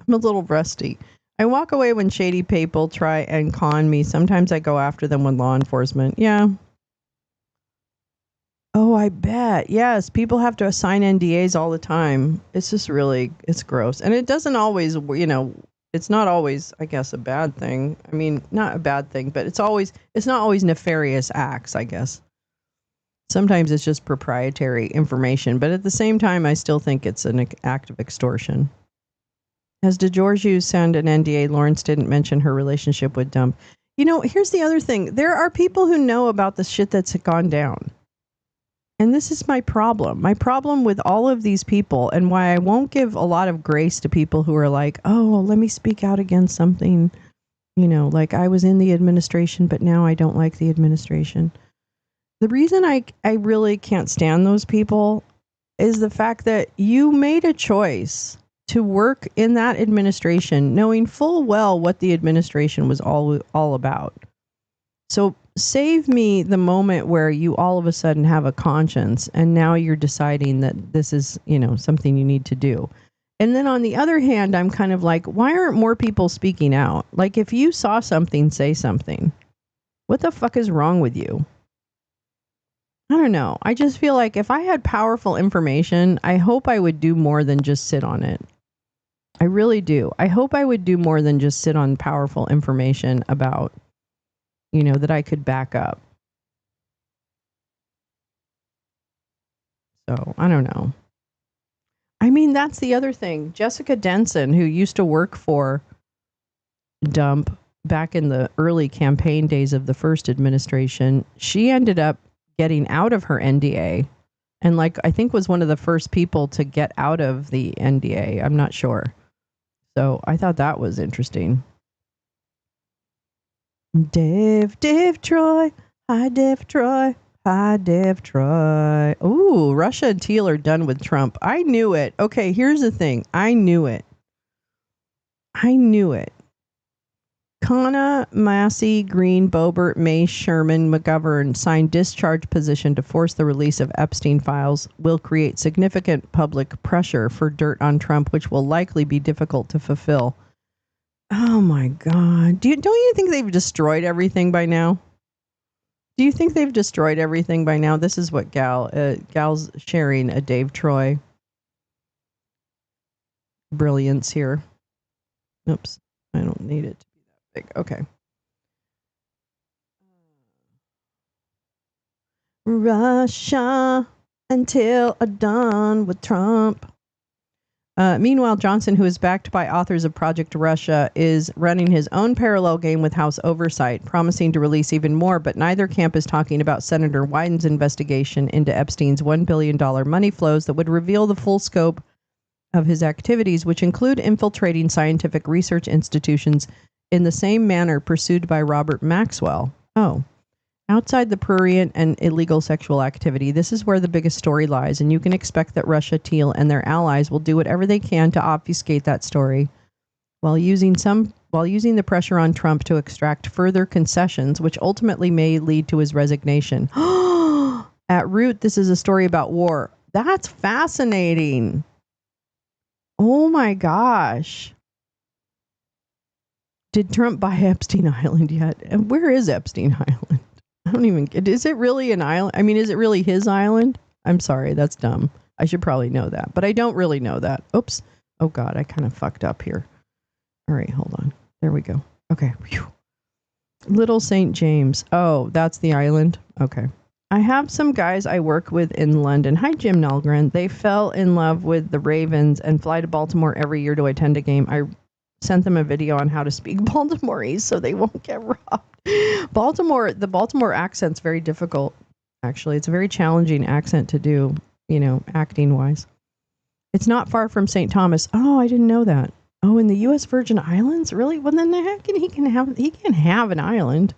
a little rusty. I walk away when shady people try and con me. Sometimes I go after them with law enforcement. Yeah. Oh, I bet. Yes, people have to sign NDAs all the time. It's just it's gross. And it doesn't always, it's not always, I guess, a bad thing. Not a bad thing, but it's not always nefarious acts, I guess. Sometimes it's just proprietary information, but at the same time, I still think it's an act of extortion. Has DeGiorgio signed an NDA? Lawrence didn't mention her relationship with Dump. Here's the other thing. There are people who know about the shit that's gone down. And this is my problem. My problem with all of these people, and why I won't give a lot of grace to people who are like, oh, let me speak out against something. Like I was in the administration, but now I don't like the administration. The reason I really can't stand those people is the fact that you made a choice to work in that administration knowing full well what the administration was all about. So save me the moment where you all of a sudden have a conscience and now you're deciding that this is, something you need to do. And then on the other hand, I'm kind of like, why aren't more people speaking out? Like if you saw something, say something. What the fuck is wrong with you? I don't know. I just feel like if I had powerful information, I hope I would do more than just sit on it. I really do. I hope I would do more than just sit on powerful information about, that I could back up. So, I don't know. I mean, that's the other thing. Jessica Denson, who used to work for Dump back in the early campaign days of the first administration, she ended up getting out of her NDA and I think was one of the first people to get out of the NDA. I'm not sure. So I thought that was interesting. Dave Troy. Hi, Dave Troy. Hi, Dave Troy. Ooh, Russia and Teal are done with Trump. I knew it. Okay, here's the thing. I knew it. Kana, Massey, Green, Boebert, May, Sherman, McGovern signed discharge position to force the release of Epstein files will create significant public pressure for dirt on Trump, which will likely be difficult to fulfill. Oh my God. Don't you think they've destroyed everything by now? Do you think they've destroyed everything by now? This is what Gal's sharing a Dave Troy brilliance here. Oops, I don't need it to be that big. Okay. Russia until done with Trump. Meanwhile, Johnson, who is backed by authors of Project Russia, is running his own parallel game with House oversight, promising to release even more, but neither camp is talking about Senator Wyden's investigation into Epstein's $1 billion money flows that would reveal the full scope of his activities, which include infiltrating scientific research institutions in the same manner pursued by Robert Maxwell. Oh. Outside the prurient and illegal sexual activity, this is where the biggest story lies, and you can expect that Russia, Teal, and their allies will do whatever they can to obfuscate that story, while using the pressure on Trump to extract further concessions, which ultimately may lead to his resignation. At root, this is a story about war. That's fascinating. Oh my gosh. Did Trump buy Epstein Island yet? And where is Epstein Island? I don't even get. Is it really an island? I mean, is it really his island? I'm sorry, that's dumb. I should probably know that, but I don't really know that. Oops. Oh God, I kind of fucked up here. All right, hold on. There we go. Okay. Whew. Little St. James. Oh, that's the island. Okay. I have some guys I work with in London. Hi, Jim Nalgren. They fell in love with the Ravens and fly to Baltimore every year to attend a game. I sent them a video on how to speak Baltimorese so they won't get robbed. The Baltimore accent's very difficult, actually. It's a very challenging accent to do, acting wise. It's not far from St. Thomas. Oh, I didn't know that. Oh, in the U.S. Virgin Islands? Really? Well, then he can have an island.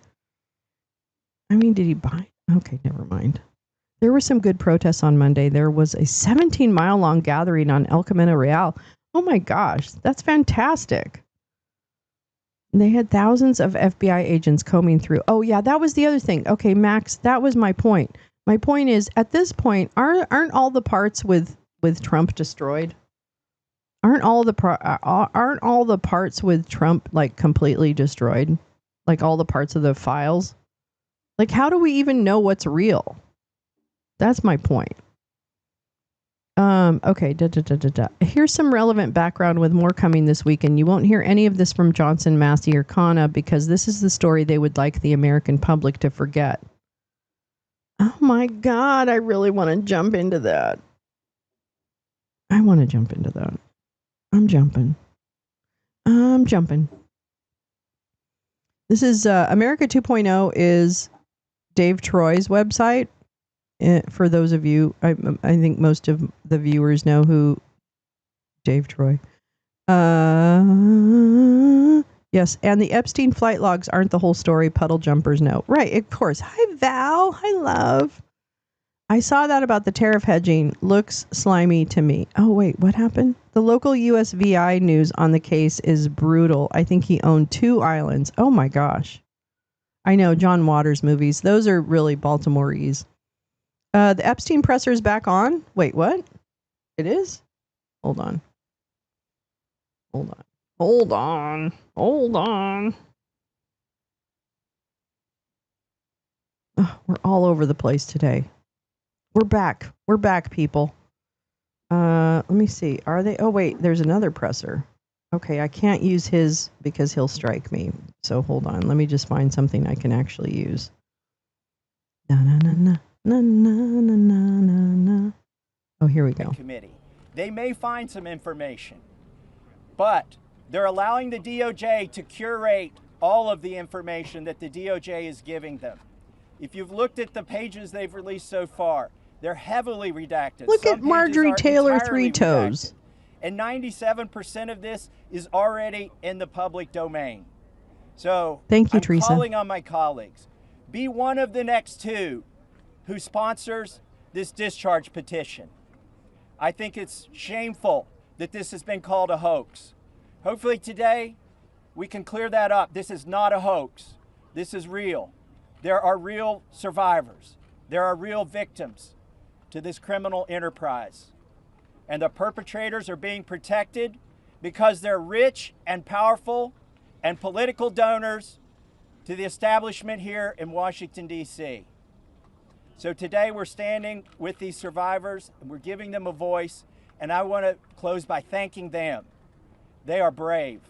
I mean, did he buy? Okay, never mind. There were some good protests on Monday. There was a 17-mile long gathering on El Camino Real. Oh my gosh, that's fantastic. They had thousands of FBI agents combing through. Oh yeah, that was the other thing. Okay, Max, that was my point. My point is, at this point, aren't all the parts with Trump destroyed? Aren't all the parts with Trump completely destroyed? Like all the parts of the files? Like, how do we even know what's real? That's my point. Okay. Here's some relevant background with more coming this week, and you won't hear any of this from Johnson, Massey, or Kana because this is the story they would like the American public to forget. Oh my God, I really want to jump into that. I'm jumping. I'm jumping. This is America 2.0 is Dave Troy's website. For those of you, I think most of the viewers know who Dave Troy. Yes, and the Epstein flight logs aren't the whole story. Puddle jumpers know. Right, of course. Hi, Val. Hi, love. I saw that about the tariff hedging. Looks slimy to me. Oh, wait, what happened? The local USVI news on the case is brutal. I think he owned 2 islands. Oh, my gosh. I know, John Waters movies. Those are really Baltimoreese. The Epstein presser is back on. Wait, what? It is? Hold on. Hold on. Oh, we're all over the place today. We're back, people. Let me see. Are they? Oh, wait, there's another presser. Okay, I can't use his because he'll strike me. So hold on. Let me just find something I can actually use. Na na na na na na na na na. Oh, here we go. Committee. They may find some information, but they're allowing the DOJ to curate all of the information that the DOJ is giving them. If you've looked at the pages they've released so far, they're heavily redacted. Look at Marjorie Taylor Three Toes. And 97% of this is already in the public domain. So thank you, I'm Teresa. calling on my colleagues. Be one of the next 2 who sponsors this discharge petition. I think it's shameful that this has been called a hoax. Hopefully today we can clear that up. This is not a hoax. This is real. There are real survivors. There are real victims to this criminal enterprise. And the perpetrators are being protected because they're rich and powerful and political donors to the establishment here in Washington, D.C. So today we're standing with these survivors and we're giving them a voice. And I want to close by thanking them. They are brave.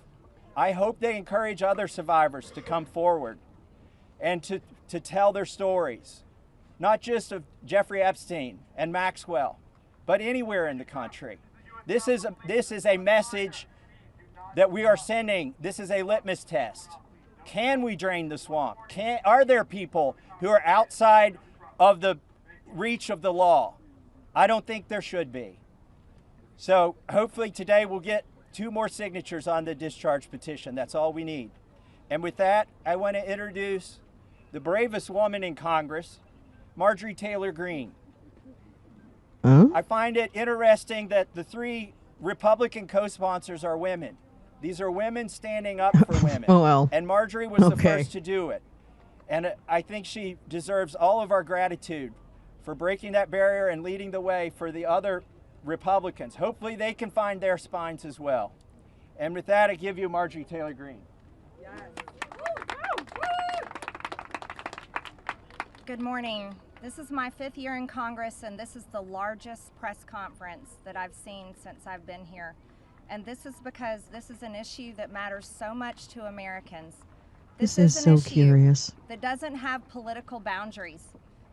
I hope they encourage other survivors to come forward and to tell their stories, not just of Jeffrey Epstein and Maxwell, but anywhere in the country. This is a message that we are sending. This is a litmus test. Can we drain the swamp? Are there people who are outside of the reach of the law? I don't think there should be. So hopefully today we'll get 2 more signatures on the discharge petition. That's all we need. And with that, I want to introduce the bravest woman in Congress, Marjorie Taylor Greene. I find it interesting that the 3 Republican co-sponsors are women. These are women standing up for women. Oh, well. And Marjorie was the first to do it. And I think she deserves all of our gratitude for breaking that barrier and leading the way for the other Republicans. Hopefully they can find their spines as well. And with that, I give you Marjorie Taylor Greene. Yes. Good morning. This is my 5th year in Congress, and this is the largest press conference that I've seen since I've been here. And this is because this is an issue that matters so much to Americans. This is so curious. That doesn't have political boundaries.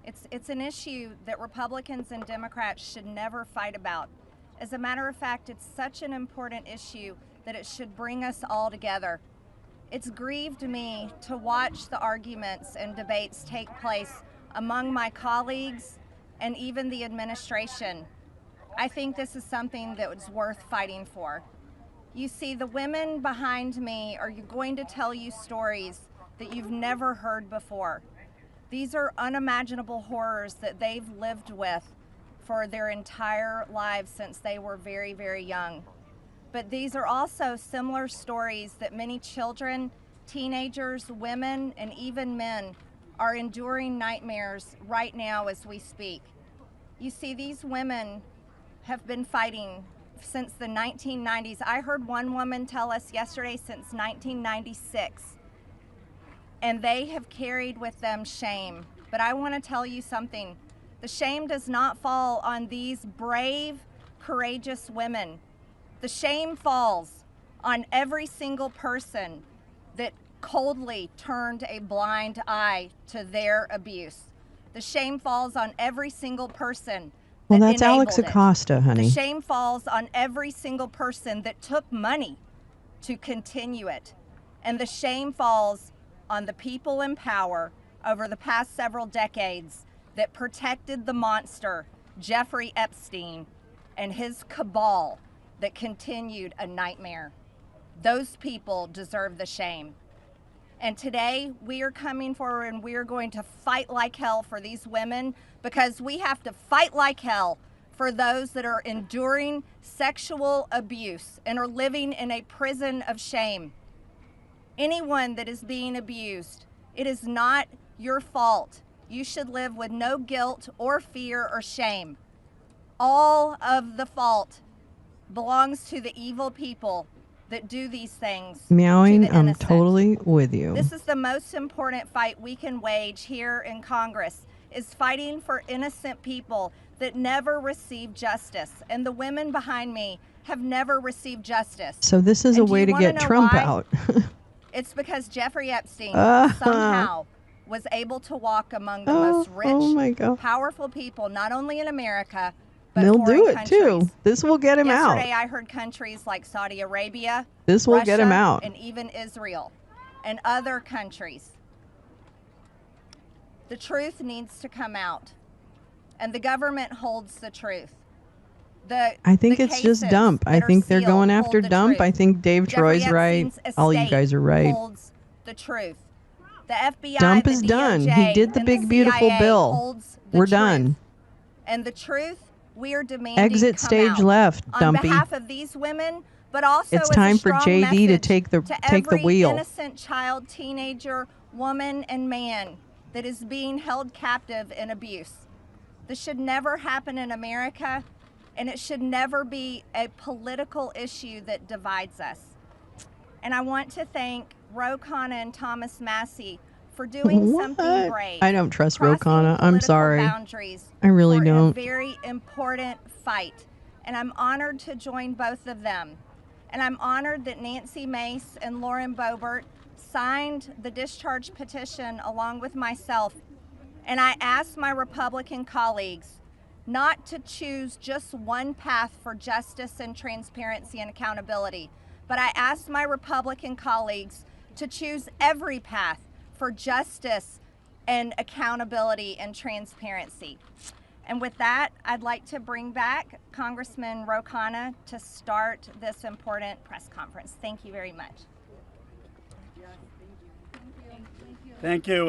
It's an issue that Republicans and Democrats should never fight about. As a matter of fact, it's such an important issue that it should bring us all together. It's grieved me to watch the arguments and debates take place among my colleagues and even the administration. I think this is something that was worth fighting for. You see, the women behind me are going to tell you stories that you've never heard before. These are unimaginable horrors that they've lived with for their entire lives since they were very, very young. But these are also similar stories that many children, teenagers, women, and even men are enduring nightmares right now as we speak. You see, these women have been fighting since the 1990s. I heard one woman tell us yesterday since 1996. And they have carried with them shame. But I want to tell you something. The shame does not fall on these brave, courageous women. The shame falls on every single person that coldly turned a blind eye to their abuse. The shame falls on every single person. Well, that's Alex Acosta, honey. The shame falls on every single person that took money to continue it. And the shame falls on the people in power over the past several decades that protected the monster, Jeffrey Epstein, and his cabal that continued a nightmare. Those people deserve the shame. And today we are coming forward and we are going to fight like hell for these women, because we have to fight like hell for those that are enduring sexual abuse and are living in a prison of shame. Anyone that is being abused, it is not your fault. You should live with no guilt or fear or shame. All of the fault belongs to the evil people that do these things. Meowing, to the I'm innocent. totally with you. This is the most important fight we can wage here in Congress, is fighting for innocent people that never receive justice. And the women behind me have never received justice. So this is And a do way you to wanna get know Trump why? out. It's because Jeffrey Epstein somehow was able to walk among the most rich, oh my God. powerful people, not only in America, but They'll foreign do it countries. too. This will get him out. Yesterday I heard countries like Saudi Arabia, This will Russia, get him out. and even Israel and other countries. The truth needs to come out, and the government holds the truth. I think it's just dump. I think they're going after dump. Truth. I think Dave Jeffrey Troy's right. Epstein's All you estate guys are right. holds the truth. The FBI, Dump the is done. DOJ, He did the and big, the beautiful CIA bill. holds the We're truth. done. And the truth we are demanding Exit come stage out left, on Dumpy. behalf of these women, but also It's as time a for strong JD to message take the every wheel. innocent child, teenager, woman, and man that is being held captive in abuse. This should never happen in America, and it should never be a political issue that divides us. And I want to thank Ro Khanna and Thomas Massey for doing something brave. I don't trust Ro crossing Khanna. I'm political sorry. boundaries I really for don't. a very important fight. And I'm honored to join both of them. And I'm honored that Nancy Mace and Lauren Boebert signed the discharge petition along with myself. And I asked my Republican colleagues not to choose just one path for justice and transparency and accountability, but I asked my Republican colleagues to choose every path for justice and accountability and transparency. And with that, I'd like to bring back Congressman Ro Khanna to start this important press conference. Thank you very much. Thank you,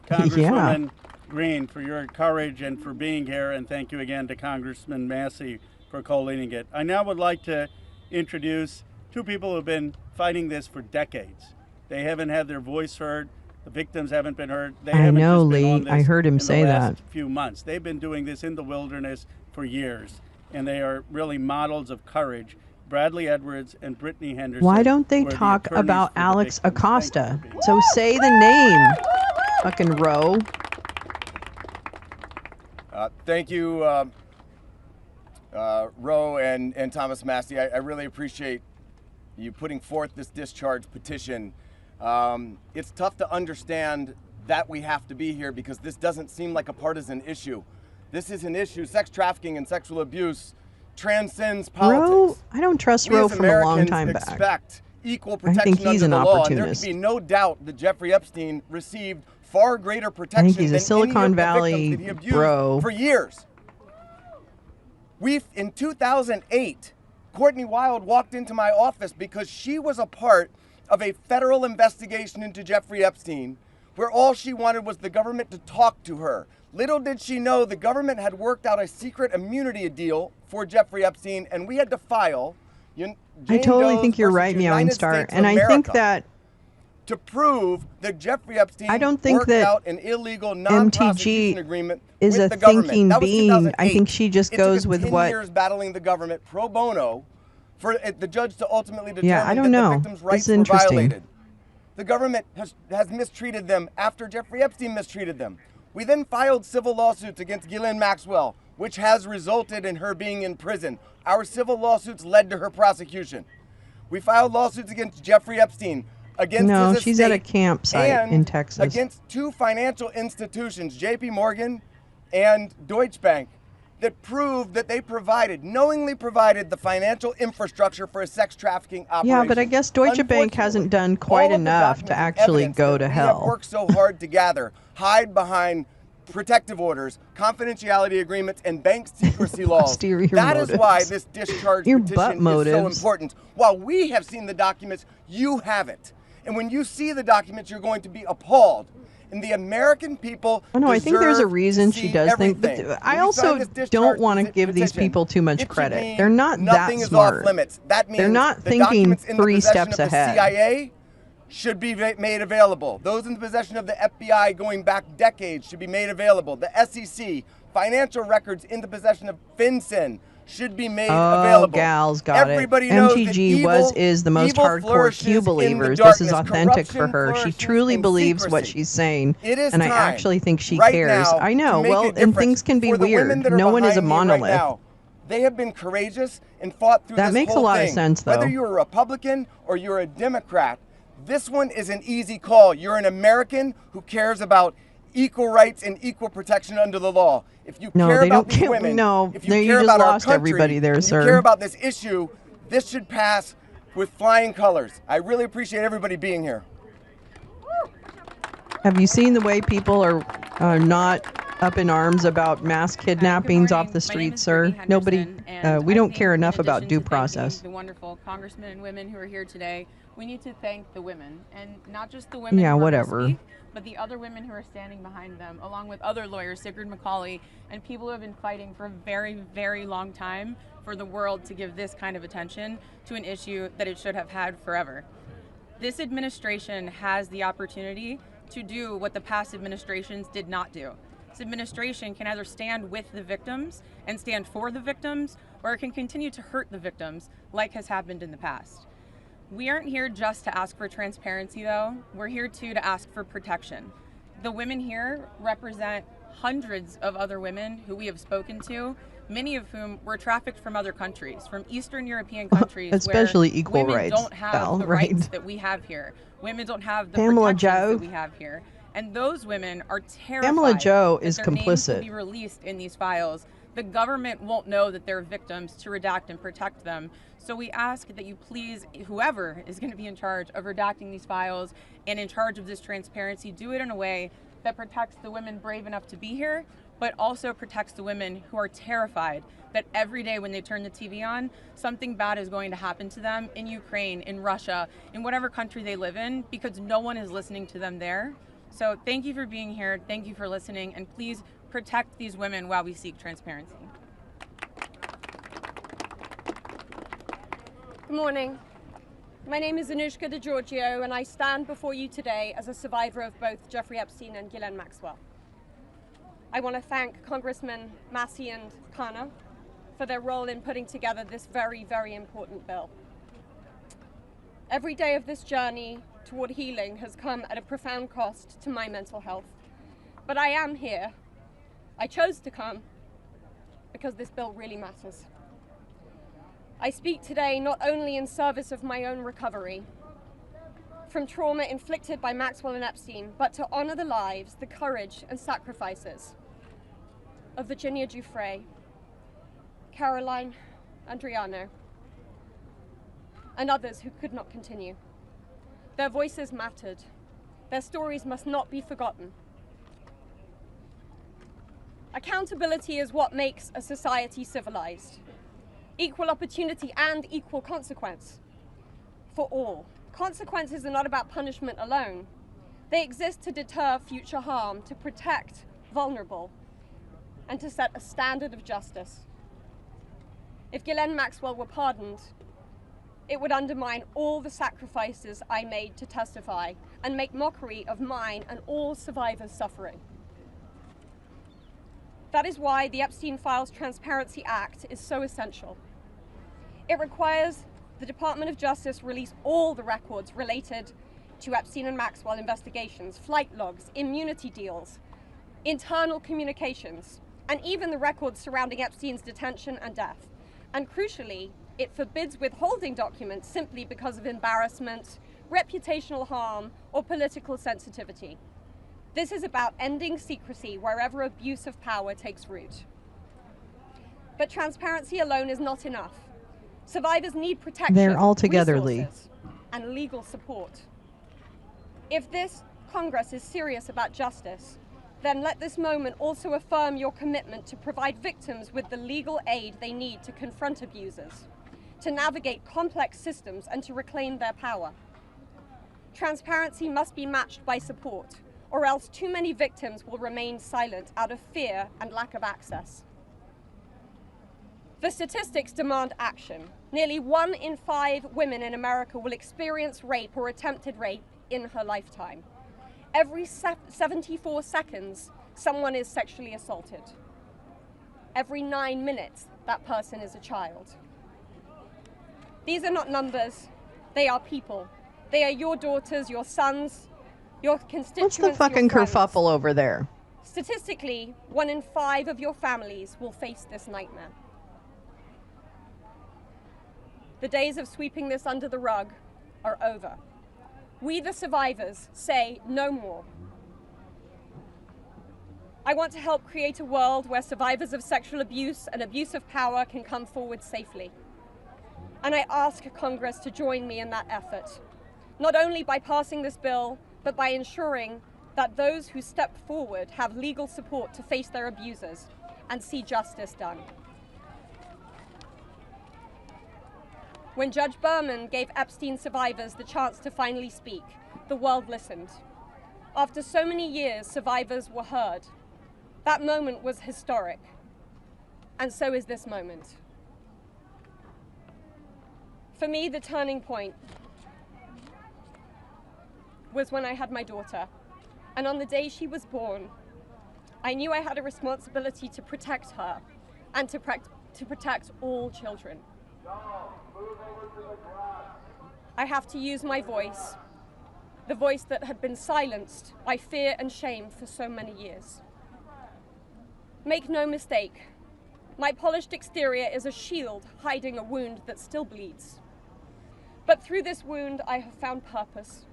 Congresswoman Green, for your courage and for being here, and thank you again to Congressman Massey for co-leading it. I now would like to introduce two people who have been fighting this for decades. They haven't had their voice heard. The victims haven't been heard. They haven't know, just been Lee. on this I heard him in say the last that. few months. They've been doing this in the wilderness for years, and they are really models of courage. Bradley Edwards and Brittany Henderson. Why don't they were the talk attorneys about for the Alex victims. Acosta? Thank you for being So say the name, fucking Ro. Thank you, Ro and Thomas Massey. I really appreciate you putting forth this discharge petition. It's tough to understand that we have to be here because this doesn't seem like a partisan issue. This is an issue. Sex trafficking and sexual abuse transcends politics. Ro, I don't trust We Ro as from a long Americans time back. expect equal I protection think he's under an the law, and there opportunist. can be no doubt that Jeffrey Epstein received far greater I protection think he's than a Silicon any of the Valley victims that he abused bro. for years. In 2008, Courtney Wild walked into my office because she was a part of a federal investigation into Jeffrey Epstein, where all she wanted was the government to talk to her. Little did she know the government had worked out a secret immunity deal for Jeffrey Epstein, and we had to file. I totally think you're right, Meowing Star. And I think that to prove that Jeffrey Epstein I don't think worked that out an illegal non-prosecution MTG agreement is with a the government. thinking That was being. 2008. I think she just It goes took with 10 what. years battling the government pro bono for the judge to ultimately determine Yeah, I don't that know. the victims' This rights is were interesting. violated. The government has mistreated them after Jeffrey Epstein mistreated them. We then filed civil lawsuits against Ghislaine Maxwell, which has resulted in her being in prison. Our civil lawsuits led to her prosecution. We filed lawsuits against Jeffrey Epstein, against No, his she's at a estate, campsite and in Texas. against two financial institutions, JP Morgan and Deutsche Bank, that prove that they knowingly provided the financial infrastructure for a sex trafficking operation. Yeah, but I guess Deutsche Bank hasn't done quite enough to actually go to hell. We have worked so hard to gather, hide behind protective orders, confidentiality agreements, and bank secrecy laws. That is why this discharge petition is so important. While we have seen the documents, you haven't. And when you see the documents, you're going to be appalled. And the American people I think there's a reason she does think, but I also don't want to give these people too much credit. They're not that smart. Off limits. That means they're not the thinking documents in 3 the steps possession of ahead. The CIA should be made available. Those in the possession of the FBI going back decades should be made available. The SEC, financial records in the possession of FinCEN should be made available. Gals got Everybody it. knows MTG that is the most hardcore Q believers. This is authentic for her. She truly believes what she's saying, and I actually think she cares. I know. Well, and things can be weird. No one is a monolith. Right, they have been courageous and fought through this whole thing. That makes a lot of sense, though. Whether you're a Republican or you're a Democrat, this one is an easy call. You're an American who cares about equal rights and equal protection under the law. If you care about these women, if you care about our country, everybody there, if you care about this issue, this should pass with flying colors. I really appreciate everybody being here. Have you seen the way people are not up in arms about mass kidnappings off the street, sir? Nobody, we don't care enough about due process. The wonderful congressmen and women who are here today, we need to thank the women, and not just the women yeah, who whatever. Speak, but the other women who are standing behind them, along with other lawyers, Sigrid McCauley, and people who have been fighting for a very, very long time for the world to give this kind of attention to an issue that it should have had forever. This administration has the opportunity to do what the past administrations did not do. This administration can either stand with the victims and stand for the victims, or it can continue to hurt the victims like has happened in the past. We aren't here just to ask for transparency, though. We're here too to ask for protection. The women here represent hundreds of other women who we have spoken to, many of whom were trafficked from other countries, from Eastern European countries, especially where equal women rights. don't have the rights that we have here. Women don't have the Pamela protections Joe. that we have here. And those women are terrified Pamela Joe that is their complicit. names will be released in these files. The government won't know that they're victims to redact and protect them. So we ask that you please, whoever is going to be in charge of redacting these files and in charge of this transparency, do it in a way that protects the women brave enough to be here, but also protects the women who are terrified that every day when they turn the TV on, something bad is going to happen to them in Ukraine, in Russia, in whatever country they live in, because no one is listening to them there. So thank you for being here. Thank you for listening. And please protect these women while we seek transparency. Good morning. My name is Anushka DeGiorgio, and I stand before you today as a survivor of both Jeffrey Epstein and Ghislaine Maxwell. I want to thank Congressmen Massey and Khanna for their role in putting together this very, very important bill. Every day of this journey toward healing has come at a profound cost to my mental health. But I am here. I chose to come because this bill really matters. I speak today not only in service of my own recovery from trauma inflicted by Maxwell and Epstein, but to honor the lives, the courage and sacrifices of Virginia Giuffre, Caroline Andriano, and others who could not continue. Their voices mattered. Their stories must not be forgotten. Accountability is what makes a society civilized. Equal opportunity and equal consequence for all. Consequences are not about punishment alone. They exist to deter future harm, to protect vulnerable, and to set a standard of justice. If Ghislaine Maxwell were pardoned, it would undermine all the sacrifices I made to testify and make mockery of mine and all survivors' suffering. That is why the Epstein Files Transparency Act is so essential. It requires the Department of Justice release all the records related to Epstein and Maxwell investigations, flight logs, immunity deals, internal communications, and even the records surrounding Epstein's detention and death. And crucially, it forbids withholding documents simply because of embarrassment, reputational harm, or political sensitivity. This is about ending secrecy wherever abuse of power takes root. But transparency alone is not enough. Survivors need protection, They're all together, resources, and legal support. If this Congress is serious about justice, then let this moment also affirm your commitment to provide victims with the legal aid they need to confront abusers, to navigate complex systems, and to reclaim their power. Transparency must be matched by support, or else too many victims will remain silent out of fear and lack of access. The statistics demand action. Nearly 1 in 5 women in America will experience rape or attempted rape in her lifetime. Every 74 seconds, someone is sexually assaulted. Every 9 minutes, that person is a child. These are not numbers, they are people. They are your daughters, your sons, your constituents. What's the fucking your friends. kerfuffle over there? Statistically, 1 in 5 of your families will face this nightmare. The days of sweeping this under the rug are over. We, the survivors, say no more. I want to help create a world where survivors of sexual abuse and abuse of power can come forward safely. And I ask Congress to join me in that effort, not only by passing this bill, but by ensuring that those who step forward have legal support to face their abusers and see justice done. When Judge Berman gave Epstein survivors the chance to finally speak, the world listened. After so many years, survivors were heard. That moment was historic, and so is this moment. For me, the turning point was when I had my daughter, and on the day she was born, I knew I had a responsibility to protect her and to protect all children. I have to use my voice, the voice that had been silenced by fear and shame for so many years. Make no mistake, my polished exterior is a shield hiding a wound that still bleeds. But through this wound, I have found purpose.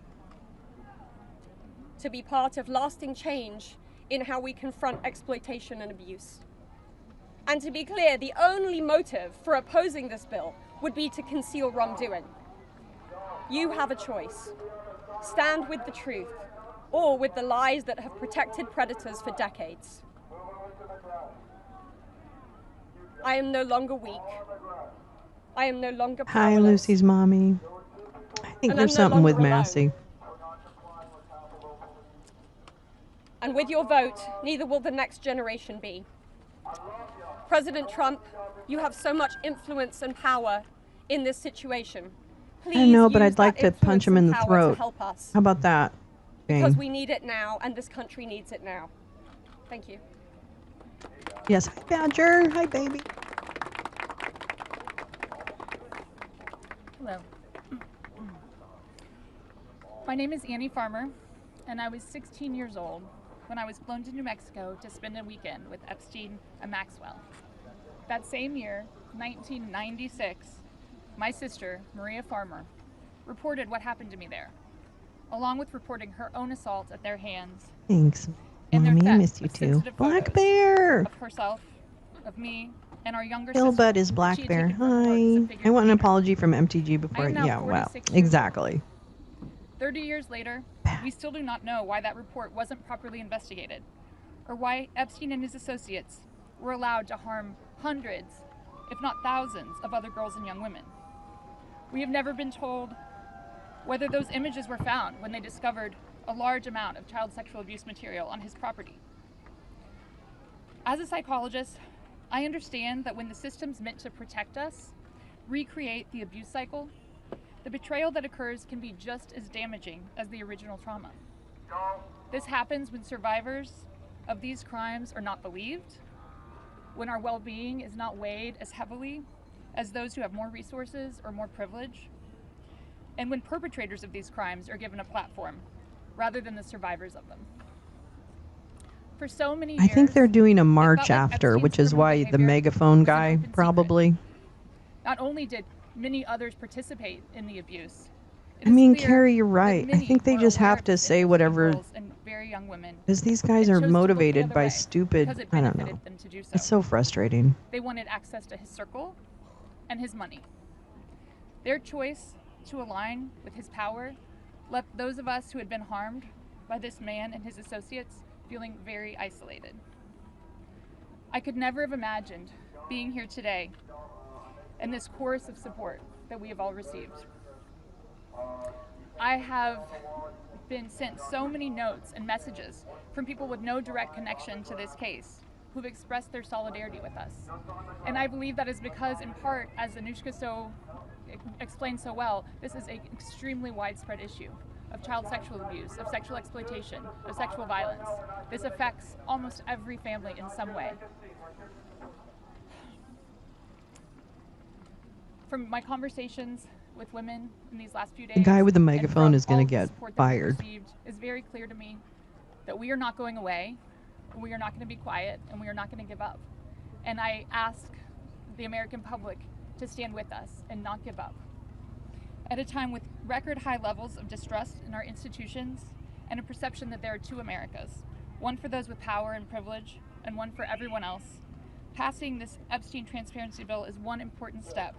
To be part of lasting change in how we confront exploitation and abuse. And to be clear, the only motive for opposing this bill would be to conceal wrongdoing. You have a choice. Stand with the truth, or with the lies that have protected predators for decades. I am no longer weak. I am no longer powerless. Hi, Lucy's mommy. I think And there's I'm no something with longer alone. Massey. And with your vote, neither will the next generation be. President Trump, you have so much influence and power in this situation. Please I know, but use I'd like that to punch him in the influence and power throat. to help us. How about that? Because Jane? we need it now, and this country needs it now. Thank you. Yes. Hi, Badger. Hi, baby. Hello. My name is Annie Farmer, and I was 16 years old when I was flown to New Mexico to spend a weekend with Epstein and Maxwell. That same year, 1996, my sister, Maria Farmer, reported what happened to me there, along with reporting her own assault at their hands. Thanks. And their Mommy, I theft miss you of too. sensitive Black photos Bear. of herself, of me, and our younger Bill sister. Bud is that Black she had Bear. taken from reports of Hi. figure I want an skater. apology from MTG before. I am now Yeah, well, 46 years exactly. 30 years later, we still do not know why that report wasn't properly investigated, or why Epstein and his associates were allowed to harm hundreds, if not thousands, of other girls and young women. We have never been told whether those images were found when they discovered a large amount of child sexual abuse material on his property. As a psychologist, I understand that when the systems meant to protect us recreate the abuse cycle, the betrayal that occurs can be just as damaging as the original trauma. This happens when survivors of these crimes are not believed, when our well-being is not weighed as heavily as those who have more resources or more privilege, and when perpetrators of these crimes are given a platform rather than the survivors of them. For so many years, I think they're doing a it march felt like after, Epstein's which is criminal why the behavior megaphone was an guy open secret. probably. Not only did many others participate in the abuse, It I is mean, clear Carrie, you're that right. I many think they were just aware have of to this say interest in whatever, girls and very young women, because these guys and are chose to look the motivated other by way stupid, because it I don't benefited know. them to do so. It's so frustrating. They wanted access to his circle and his money. Their choice to align with his power left those of us who had been harmed by this man and his associates feeling very isolated. I could never have imagined being here today and this chorus of support that we have all received. I have been sent so many notes and messages from people with no direct connection to this case who've expressed their solidarity with us. And I believe that is because, in part, as Anushka explained so well, this is an extremely widespread issue of child sexual abuse, of sexual exploitation, of sexual violence. This affects almost every family in some way. From my conversations with women in these last few days, The guy with the and megaphone from is going all to of the get support that we've fired. received, it's very clear to me that we are not going away, and we are not going to be quiet, and we are not going to give up. And I ask the American public to stand with us and not give up. At a time with record high levels of distrust in our institutions and a perception that there are two Americas, one for those with power and privilege and one for everyone else, passing this Epstein transparency bill is one important step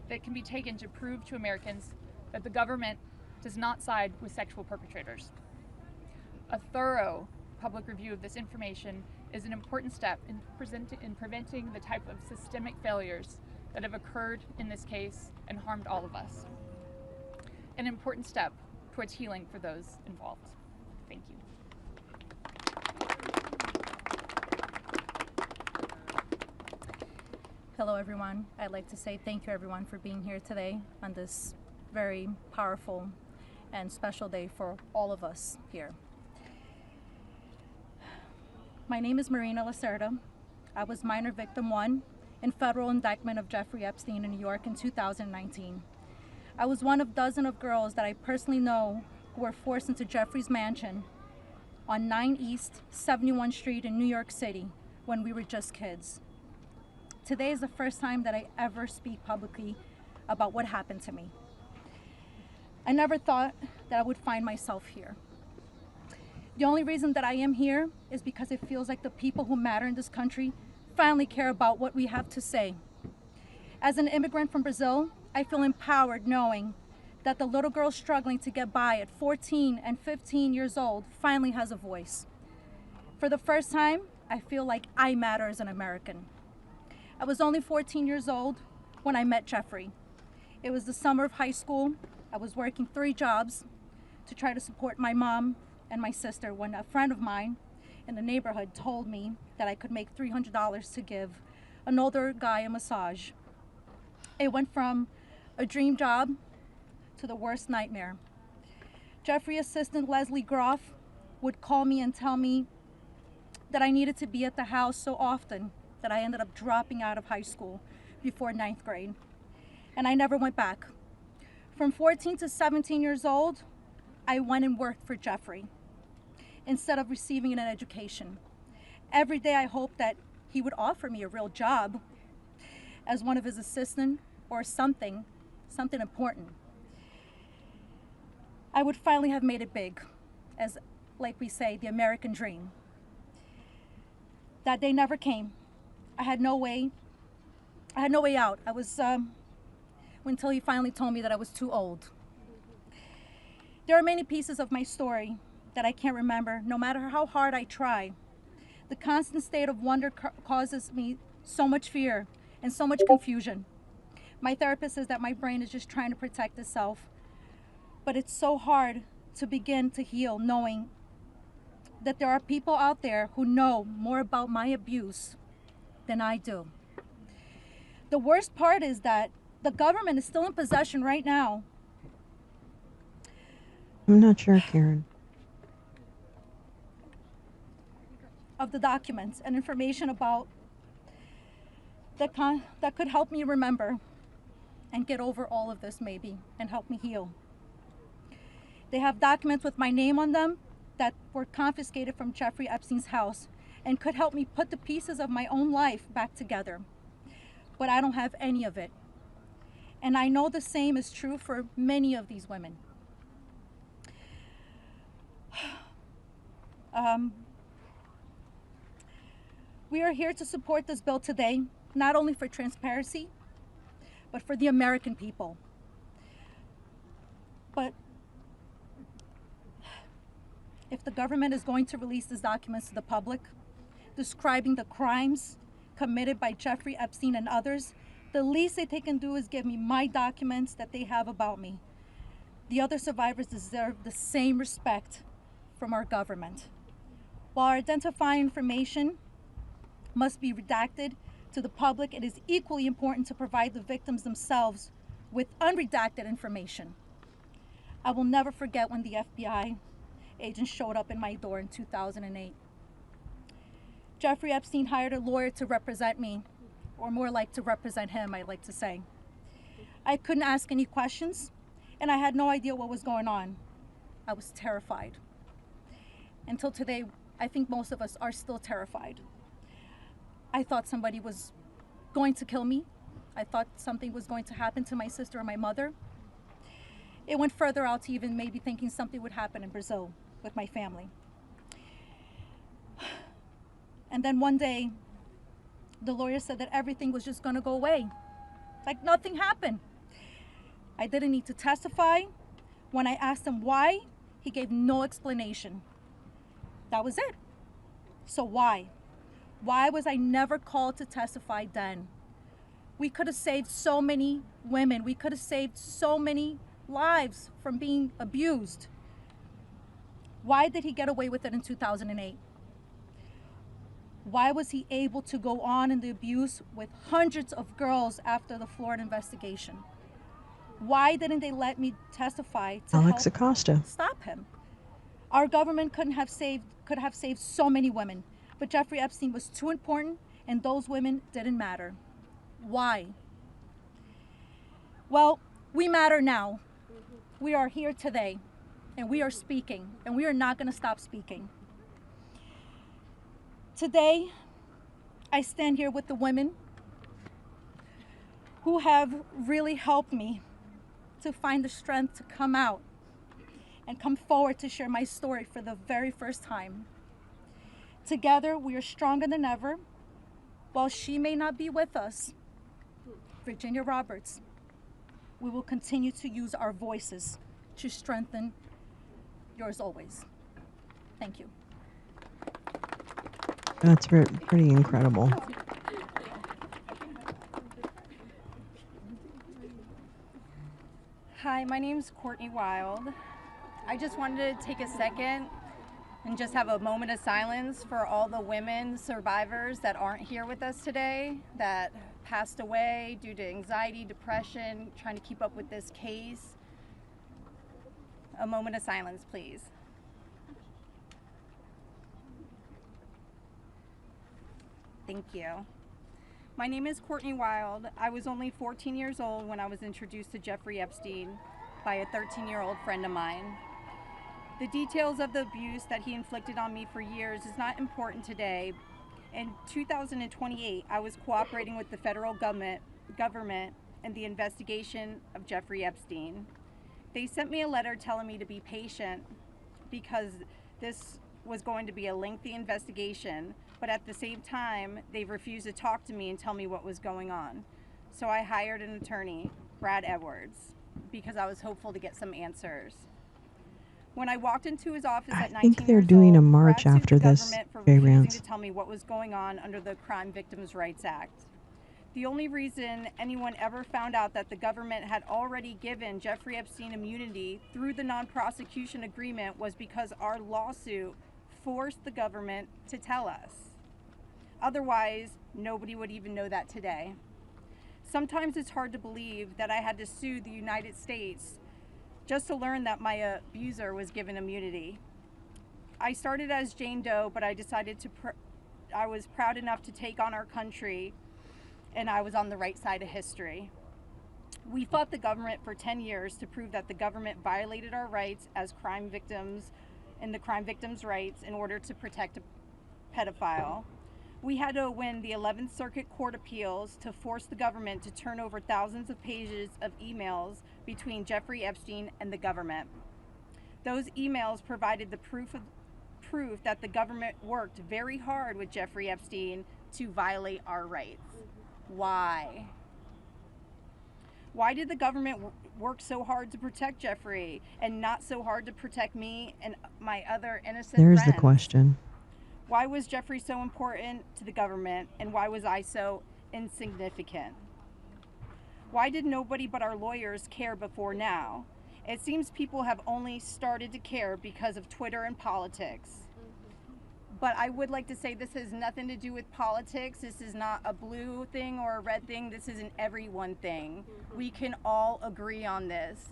that can be taken to prove to Americans that the government does not side with sexual perpetrators. A thorough public review of this information is an important step in preventing the type of systemic failures that have occurred in this case and harmed all of us. An important step towards healing for those involved. Thank you. Hello everyone. I'd like to say thank you everyone for being here today on this very powerful and special day for all of us here. My name is Marina Lacerda. I was minor victim 1 in federal indictment of Jeffrey Epstein in New York in 2019. I was one of dozens of girls that I personally know who were forced into Jeffrey's mansion on 9 East 71 Street in New York City when we were just kids. Today is the first time that I ever speak publicly about what happened to me. I never thought that I would find myself here. The only reason that I am here is because it feels like the people who matter in this country finally care about what we have to say. As an immigrant from Brazil, I feel empowered knowing that the little girl struggling to get by at 14 and 15 years old finally has a voice. For the first time, I feel like I matter as an American. I was only 14 years old when I met Jeffrey. It was the summer of high school. I was working 3 jobs to try to support my mom and my sister when a friend of mine in the neighborhood told me that I could make $300 to give an older guy a massage. It went from a dream job to the worst nightmare. Jeffrey assistant Leslie Groff would call me and tell me that I needed to be at the house so often that I ended up dropping out of high school before 9th grade. And I never went back. From 14 to 17 years old, I went and worked for Jeffrey instead of receiving an education. Every day I hoped that he would offer me a real job as one of his assistants or something important. I would finally have made it big, as like we say, the American dream. That day never came. I had no way out. I was, until he finally told me that I was too old. There are many pieces of my story that I can't remember, no matter how hard I try. The constant state of wonder causes me so much fear and so much confusion. My therapist says that my brain is just trying to protect itself, but it's so hard to begin to heal knowing that there are people out there who know more about my abuse than I do. The worst part is that the government is still in possession right now. I'm not sure, Karen. Of the documents and information about that could help me remember and get over all of this maybe and help me heal. They have documents with my name on them that were confiscated from Jeffrey Epstein's house and could help me put the pieces of my own life back together. But I don't have any of it. And I know the same is true for many of these women. We are here to support this bill today, not only for transparency, but for the American people. But if the government is going to release these documents to the public, describing the crimes committed by Jeffrey Epstein and others, the least that they can do is give me my documents that they have about me. The other survivors deserve the same respect from our government. While our identifying information must be redacted to the public, it is equally important to provide the victims themselves with unredacted information. I will never forget when the FBI agent showed up in my door in 2008. Jeffrey Epstein hired a lawyer to represent me, or more like to represent him, I like to say. I couldn't ask any questions, and I had no idea what was going on. I was terrified. Until today, I think most of us are still terrified. I thought somebody was going to kill me. I thought something was going to happen to my sister or my mother. It went further out to even maybe thinking something would happen in Brazil with my family. And then one day, the lawyer said that everything was just gonna go away. Like nothing happened. I didn't need to testify. When I asked him why, he gave no explanation. That was it. So why? Why was I never called to testify then? We could have saved so many women. We could have saved so many lives from being abused. Why did he get away with it in 2008? Why was he able to go on in the abuse with hundreds of girls after the Florida investigation? Why didn't they let me testify to Alex help Acosta. stop him? Our government could have saved so many women, but Jeffrey Epstein was too important and those women didn't matter. Why? Well, we matter now. We are here today and we are speaking and we are not going to stop speaking. Today, I stand here with the women who have really helped me to find the strength to come out and come forward to share my story for the very first time. Together, we are stronger than ever. While she may not be with us, Virginia Roberts, we will continue to use our voices to strengthen yours always. Thank you. That's pretty incredible. Hi, my name's Courtney Wild. I just wanted to take a second and just have a moment of silence for all the women survivors that aren't here with us today, that passed away due to anxiety, depression, trying to keep up with this case. A moment of silence, please. Thank you. My name is Courtney Wild. I was only 14 years old when I was introduced to Jeffrey Epstein by a 13-year-old friend of mine. The details of the abuse that he inflicted on me for years is not important today. In 2028, I was cooperating with the federal government in the investigation of Jeffrey Epstein. They sent me a letter telling me to be patient because this was going to be a lengthy investigation, but at the same time, they refused to talk to me and tell me what was going on. So I hired an attorney, Brad Edwards, because I was hopeful to get some answers. When I walked into his office at 19 I think they're years doing old, a march Brad sued after the this, government for Jay refusing Rance. to tell me what was going on under the Crime Victims' Rights Act. The only reason anyone ever found out that the government had already given Jeffrey Epstein immunity through the non-prosecution agreement was because our lawsuit forced the government to tell us. Otherwise, nobody would even know that today. Sometimes it's hard to believe that I had to sue the United States just to learn that my abuser was given immunity. I started as Jane Doe, but I decided I was proud enough to take on our country, and I was on the right side of history. We fought the government for 10 years to prove that the government violated our rights as crime victims and the crime victims' rights in order to protect a pedophile. We had to win the 11th Circuit Court Appeals to force the government to turn over thousands of pages of emails between Jeffrey Epstein and the government. Those emails provided the proof that the government worked very hard with Jeffrey Epstein to violate our rights. Why? Why did the government work so hard to protect Jeffrey and not so hard to protect me and my other innocent There's friends? the question. Why was Jeffrey so important to the government, and why was I so insignificant? Why did nobody but our lawyers care before now? It seems people have only started to care because of Twitter and politics. But I would like to say this has nothing to do with politics. This is not a blue thing or a red thing. This is an everyone thing. We can all agree on this.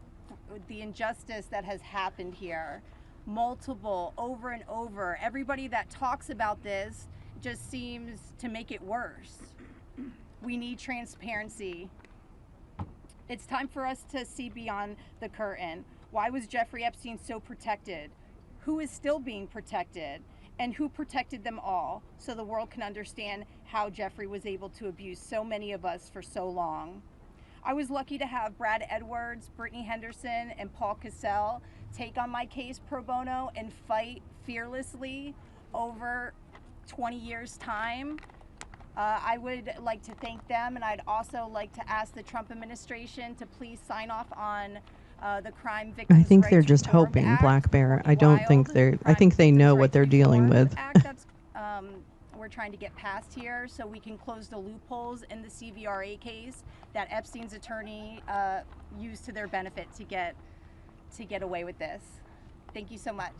The injustice that has happened here. Multiple, over and over. Everybody that talks about this just seems to make it worse. We need transparency. It's time for us to see beyond the curtain. Why was Jeffrey Epstein so protected? Who is still being protected? And who protected them all, so the world can understand how Jeffrey was able to abuse so many of us for so long. I was lucky to have Brad Edwards, Brittany Henderson, and Paul Cassell take on my case pro bono and fight fearlessly over 20 years' time. I would like to thank them, and I'd also like to ask the Trump administration to please sign off on the Crime Victims' I think Rights they're just Reform hoping, Act, Black Bear. Courtney I don't Wild, think they're, I think they know what they're dealing with. Act that's we're trying to get passed here so we can close the loopholes in the CVRA case that Epstein's attorney used to their benefit to get away with this. Thank you so much.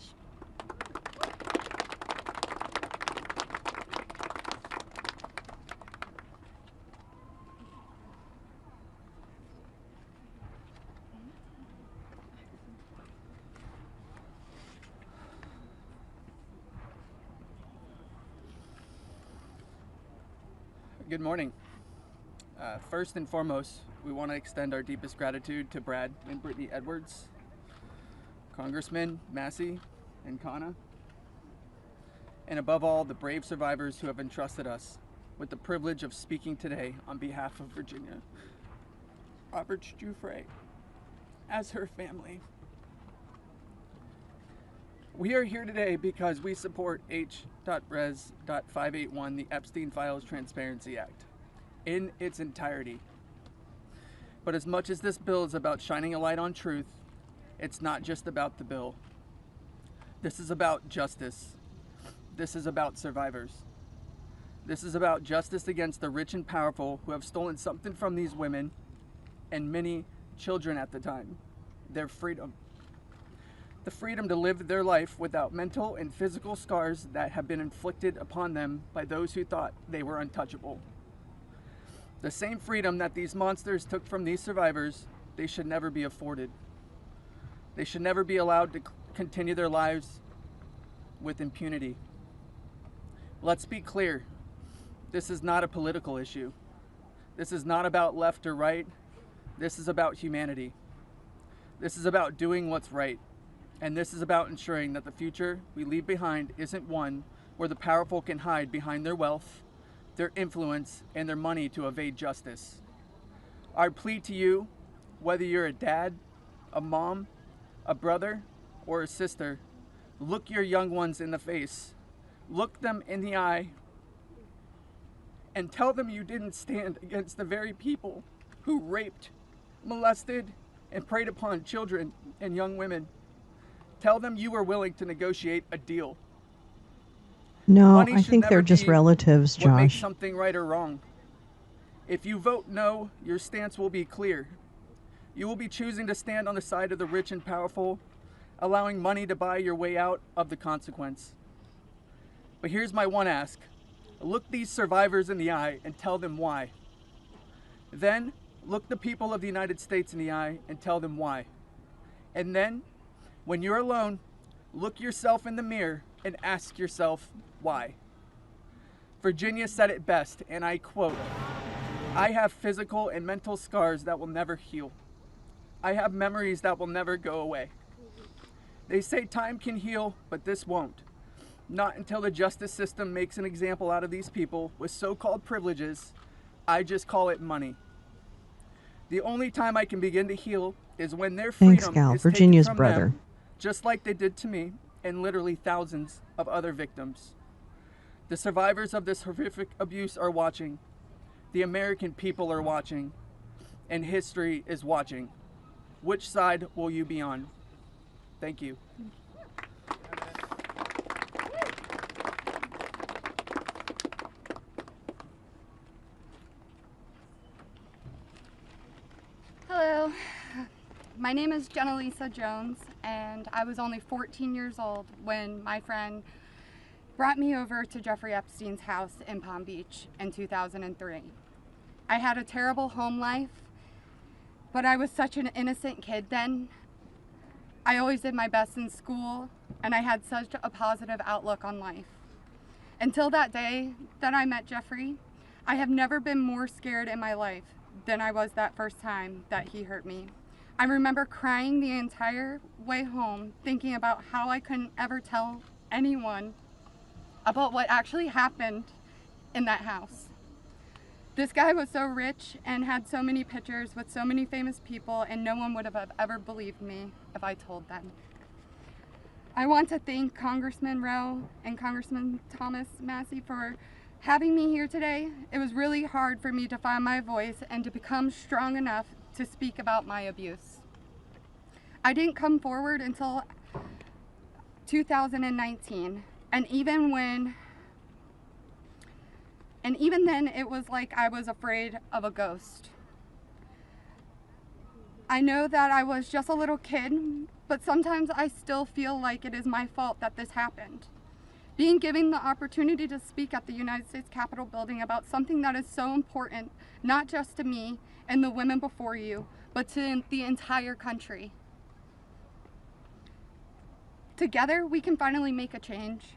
Good morning. First and foremost, we want to extend our deepest gratitude to Brad and Brittany Edwards, Congressman Massey and Kana, and above all, the brave survivors who have entrusted us with the privilege of speaking today on behalf of Virginia Roberts Giuffre as her family. We are here today because we support H.Res.581, the Epstein Files Transparency Act, in its entirety. But as much as this bill is about shining a light on truth, it's not just about the bill. This is about justice. This is about survivors. This is about justice against the rich and powerful who have stolen something from these women and many children at the time, their freedom. The freedom to live their life without mental and physical scars that have been inflicted upon them by those who thought they were untouchable. The same freedom that these monsters took from these survivors, they should never be afforded. They should never be allowed to continue their lives with impunity. Let's be clear, this is not a political issue. This is not about left or right. This is about humanity. This is about doing what's right. And this is about ensuring that the future we leave behind isn't one where the powerful can hide behind their wealth, their influence, and their money to evade justice. Our plea to you, whether you're a dad, a mom, a brother, or a sister, look your young ones in the face, look them in the eye, and tell them you didn't stand against the very people who raped, molested, and preyed upon children and young women. Tell them you were willing to negotiate a deal. No, Money I should think they're never just be relatives, what makes Josh. something right or wrong. If you vote no, your stance will be clear. You will be choosing to stand on the side of the rich and powerful, allowing money to buy your way out of the consequence. But here's my one ask. Look these survivors in the eye and tell them why. Then, look the people of the United States in the eye and tell them why. And then, when you're alone, look yourself in the mirror and ask yourself why. Virginia said it best, and I quote, "I have physical and mental scars that will never heal. I have memories that will never go away. They say time can heal, but this won't. Not until the justice system makes an example out of these people with so-called privileges. I just call it money. The only time I can begin to heal is when their Thanks, freedom Gal. is Virginia's taken from brother. them just like they did to me and literally thousands of other victims. The survivors of this horrific abuse are watching. The American people are watching. And history is watching. Which side will you be on? Thank you. Hello, my name is Jenna Lisa Jones, and I was only 14 years old when my friend brought me over to Jeffrey Epstein's house in Palm Beach in 2003. I had a terrible home life, but I was such an innocent kid then. I always did my best in school, and I had such a positive outlook on life. Until that day that I met Jeffrey, I have never been more scared in my life than I was that first time that he hurt me. I remember crying the entire way home, thinking about how I couldn't ever tell anyone about what actually happened in that house. This guy was so rich and had so many pictures with so many famous people, and no one would have ever believed me if I told them. I want to thank Congressman Rowe and Congressman Thomas Massey for having me here today. It was really hard for me to find my voice and to become strong enough to speak about my abuse. I didn't come forward until 2019, and even then it was like I was afraid of a ghost. I know that I was just a little kid, but sometimes I still feel like it is my fault that this happened. Being given the opportunity to speak at the United States Capitol building about something that is so important, not just to me and the women before you, but to the entire country. Together, we can finally make a change.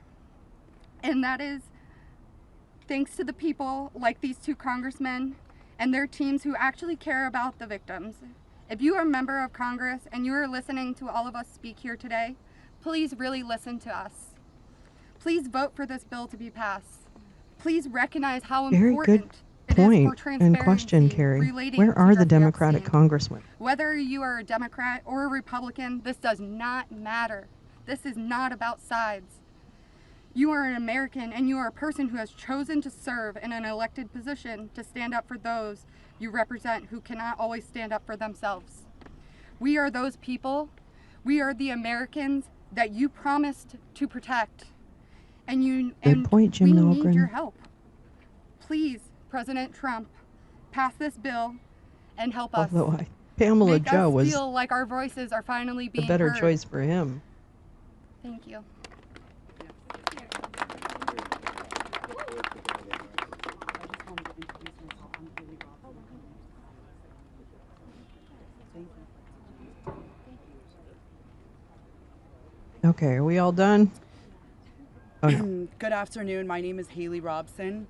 And that is thanks to the people like these two congressmen and their teams who actually care about the victims. If you are a member of Congress and you are listening to all of us speak here today, please really listen to us. Please vote for this bill to be passed. Please recognize how important it is for transparency and question, Carrie. relating Where to are the Jeffrey Democratic Epstein. congressmen? Whether you are a Democrat or a Republican, this does not matter. This is not about sides. You are an American, and you are a person who has chosen to serve in an elected position to stand up for those you represent who cannot always stand up for themselves. We are those people. We are the Americans that you promised to protect. And Good point, Jim we Milgren. need your help. Please, President Trump, pass this bill and help us. Although Pamela Make Joe us was feel like our voices are finally the being better heard. choice for him. Thank you. Okay, are we all done? Oh, no. Good afternoon. My name is Haley Robson.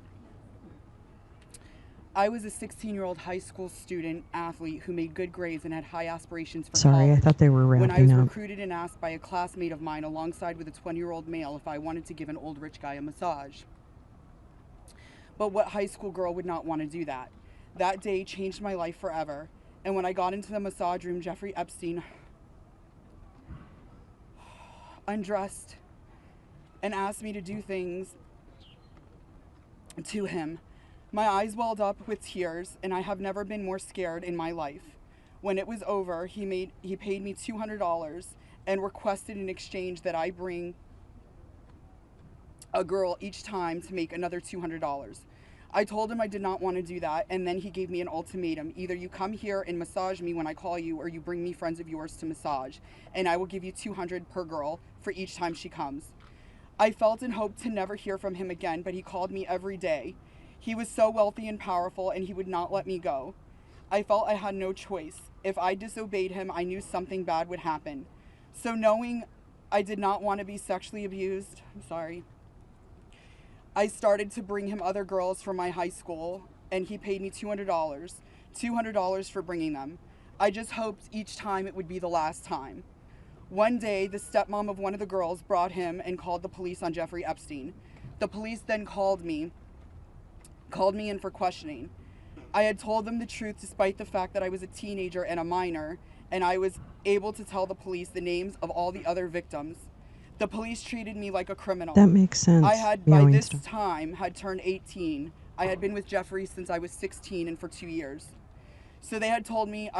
I was a 16-year-old high school student athlete who made good grades and had high aspirations for Sorry, college. I thought they were When I wrapping was up. recruited and asked by a classmate of mine alongside with a 20-year-old male if I wanted to give an old rich guy a massage. But what high school girl would not want to do that? That day changed my life forever. And when I got into the massage room, Jeffrey Epstein undressed and asked me to do things to him. My eyes welled up with tears, and I have never been more scared in my life. When it was over, he paid me $200 and requested in exchange that I bring a girl each time to make another $200. I told him I did not want to do that, and then he gave me an ultimatum. Either you come here and massage me when I call you, or you bring me friends of yours to massage, and I will give you $200 per girl for each time she comes. I felt and hoped to never hear from him again, but he called me every day. He was so wealthy and powerful, and he would not let me go. I felt I had no choice. If I disobeyed him, I knew something bad would happen. So knowing I did not want to be sexually abused, I started to bring him other girls from my high school, and he paid me $200 for bringing them. I just hoped each time it would be the last time. One day, the stepmom of one of the girls brought him and called the police on Jeffrey Epstein. The police then called me in for questioning. I had told them the truth despite the fact that I was a teenager and a minor, and I was able to tell the police the names of all the other victims. The police treated me like a criminal. That makes sense. I had, by meowing this stuff. time, had turned 18. I had been with Jeffrey since I was 16 and for 2 years. So they had told me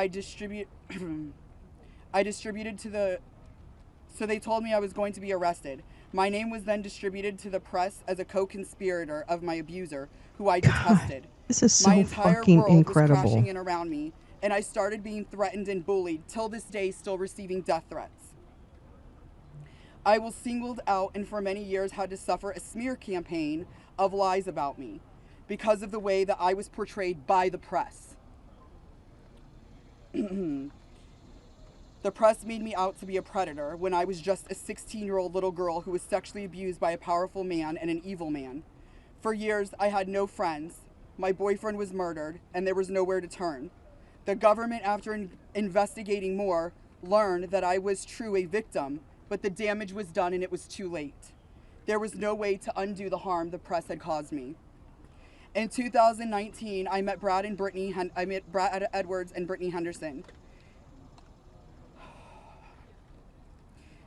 so they told me I was going to be arrested. My name was then distributed to the press as a co-conspirator of my abuser, who I detested. This is so my entire fucking world incredible. was crashing in around me, and I started being threatened and bullied, till this day still receiving death threats. I was singled out and for many years had to suffer a smear campaign of lies about me because of the way that I was portrayed by the press. The press made me out to be a predator when I was just a 16-year-old little girl who was sexually abused by a powerful man and an evil man. For years, I had no friends. My boyfriend was murdered, and there was nowhere to turn. The government, after investigating more, learned that I was true a victim, but the damage was done and it was too late. There was no way to undo the harm the press had caused me. In 2019, I met Brad Edwards and Brittany Henderson.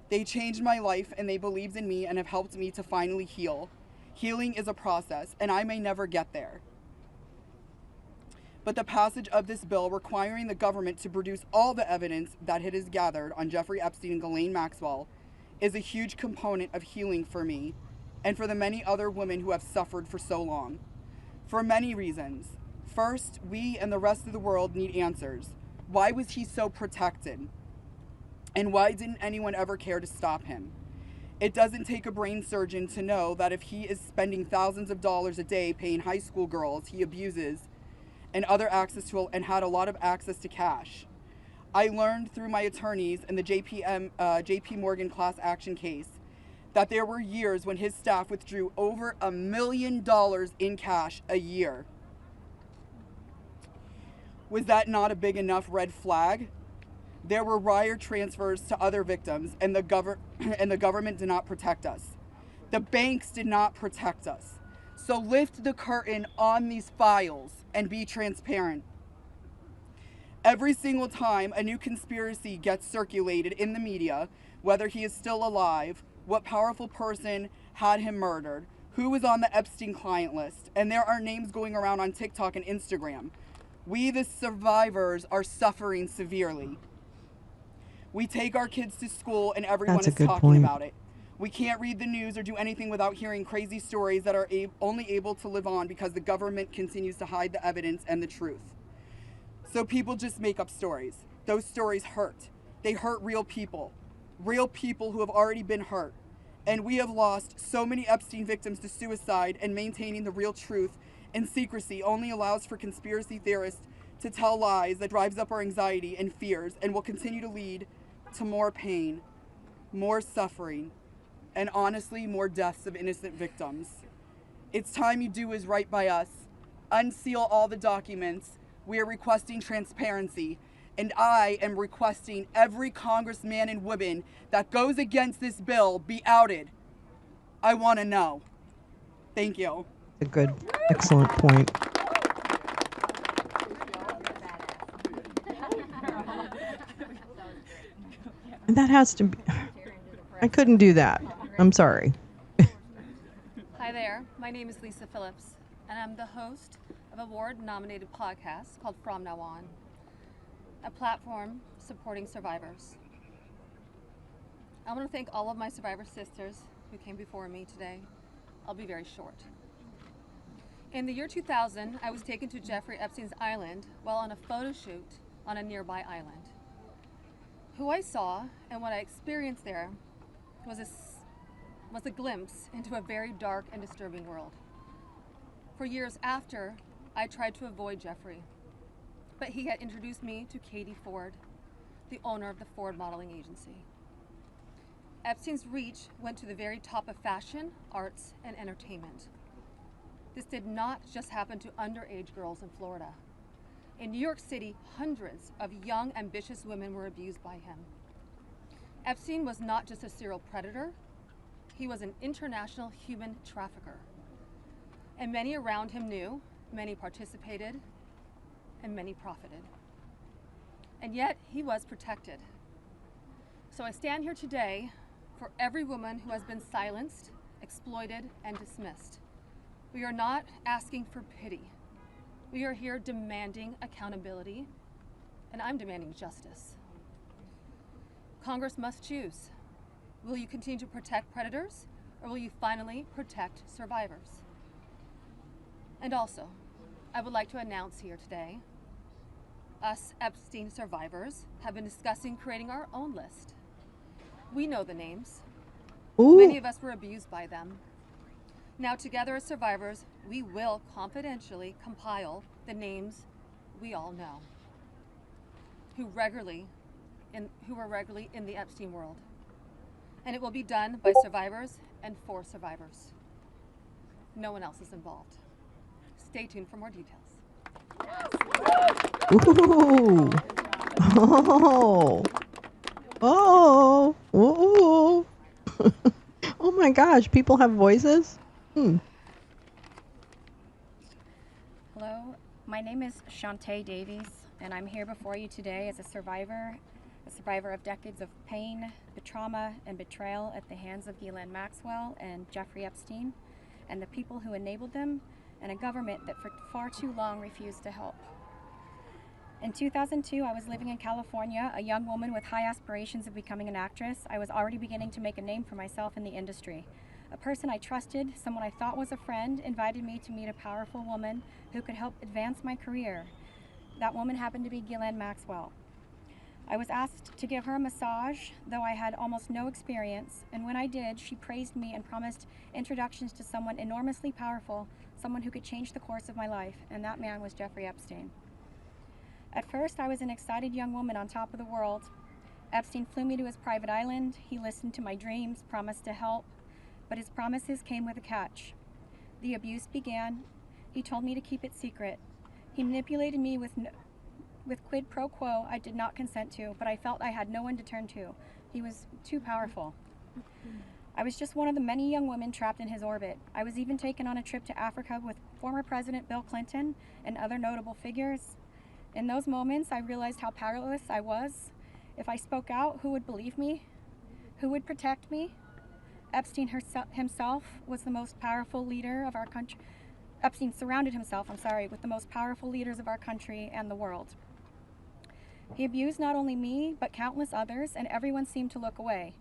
They changed my life and they believed in me and have helped me to finally heal. Healing is a process, and I may never get there. But the passage of this bill requiring the government to produce all the evidence that it has gathered on Jeffrey Epstein and Ghislaine Maxwell is a huge component of healing for me and for the many other women who have suffered for so long. For many reasons. First, we and the rest of the world need answers. Why was he so protected? And why didn't anyone ever care to stop him? It doesn't take a brain surgeon to know that if he is spending thousands of dollars a day paying high school girls he abuses and had a lot of access to cash. I learned through my attorneys in the JP Morgan class action case that there were years when his staff withdrew over $1 million in cash a year. Was that not a big enough red flag? There were wire transfers to other victims, and the government did not protect us. The banks did not protect us. So lift the curtain on these files and be transparent. Every single time a new conspiracy gets circulated in the media, whether he is still alive, what powerful person had him murdered, who was on the Epstein client list, and there are names going around on TikTok and Instagram, we, the survivors, are suffering severely. We take our kids to school and everyone is talking about it. We can't read the news or do anything without hearing crazy stories that are only able to live on because the government continues to hide the evidence and the truth. So people just make up stories. Those stories hurt. They hurt real people who have already been hurt. And we have lost so many Epstein victims to suicide, and maintaining the real truth and secrecy only allows for conspiracy theorists to tell lies that drives up our anxiety and fears and will continue to lead to more pain, more suffering, and honestly, more deaths of innocent victims. It's time you do is right by us. Unseal all the documents. We are requesting transparency, and I am requesting every congressman and woman that goes against this bill be outed. I want to know. Thank you. A good, excellent point. And that has to be... I couldn't do that. I'm sorry. Hi there. My name is Lisa Phillips, and I'm the host of a award-nominated podcast called From Now On, a platform supporting survivors. I want to thank all of my survivor sisters who came before me today. I'll be very short. In the year 2000, I was taken to Jeffrey Epstein's island while on a photo shoot on a nearby island. Who I saw and what I experienced there was a glimpse into a very dark and disturbing world. For years after, I tried to avoid Jeffrey, but he had introduced me to Katie Ford, the owner of the Ford Modeling Agency. Epstein's reach went to the very top of fashion, arts, and entertainment. This did not just happen to underage girls in Florida. In New York City, hundreds of young, ambitious women were abused by him. Epstein was not just a serial predator, he was an international human trafficker. And many around him knew, many participated, and many profited. and yet he was protected. So I stand here today for every woman who has been silenced, exploited, and dismissed. We are not asking for pity. We are here demanding accountability, and I'm demanding justice. Congress must choose. Will you continue to protect predators, or will you finally protect survivors? And also, I would like to announce here today, us Epstein survivors have been discussing creating our own list. We know the names. Ooh. Many of us were abused by them. Now together as survivors, we will confidentially compile the names we all know who were regularly in the Epstein world. And it will be done by survivors and for survivors. No one else is involved. Stay tuned for more details. Ooh. Oh. Oh. Oh. Oh my gosh, people have voices? Hello, my name is Shantae Davies, and I'm here before you today as a survivor of decades of pain, trauma, and betrayal at the hands of Ghislaine Maxwell and Jeffrey Epstein, and the people who enabled them, and a government that for far too long refused to help. In 2002, I was living in California, a young woman with high aspirations of becoming an actress. I was already beginning to make a name for myself in the industry. A person I trusted, someone I thought was a friend, invited me to meet a powerful woman who could help advance my career. That woman happened to be Ghislaine Maxwell. I was asked to give her a massage, though I had almost no experience, and when I did, she praised me and promised introductions to someone enormously powerful, someone who could change the course of my life, and that man was Jeffrey Epstein. At first, I was an excited young woman on top of the world. Epstein flew me to his private island. He listened to my dreams, promised to help, but his promises came with a catch. The abuse began. He told me to keep it secret. He manipulated me with quid pro quo I did not consent to, but I felt I had no one to turn to. He was too powerful. I was just one of the many young women trapped in his orbit. I was even taken on a trip to Africa with former President Bill Clinton and other notable figures. In those moments, I realized how powerless I was. If I spoke out, who would believe me? Who would protect me? Epstein himself was the most powerful leader of our country. Epstein surrounded himself, with the most powerful leaders of our country and the world. He abused not only me, but countless others, and everyone seemed to look away.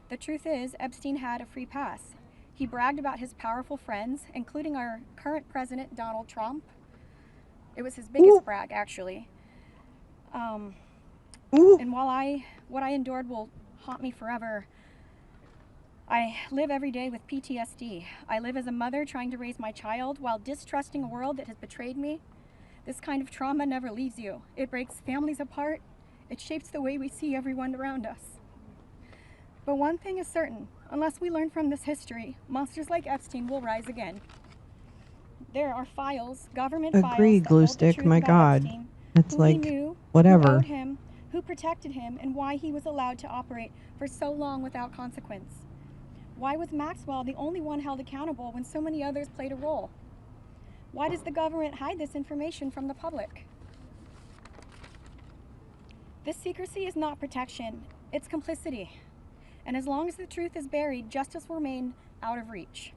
The truth is, Epstein had a free pass. He bragged about his powerful friends, including our current president, Donald Trump. It was his biggest brag, actually. And while what I endured will haunt me forever, I live every day with PTSD. I live as a mother trying to raise my child while distrusting a world that has betrayed me. This kind of trauma never leaves you. It breaks families apart. It shapes the way we see everyone around us. But one thing is certain, unless we learn from this history, monsters like Epstein will rise again. There are files, government files, Agreed, that glue hold the stick, truth my about God. Epstein, It's who he like, knew, whatever. who owed him, who protected him, and why he was allowed to operate for so long without consequence. Why was Maxwell the only one held accountable when so many others played a role? Why does the government hide this information from the public? This secrecy is not protection, it's complicity. And as long as the truth is buried, justice will remain out of reach.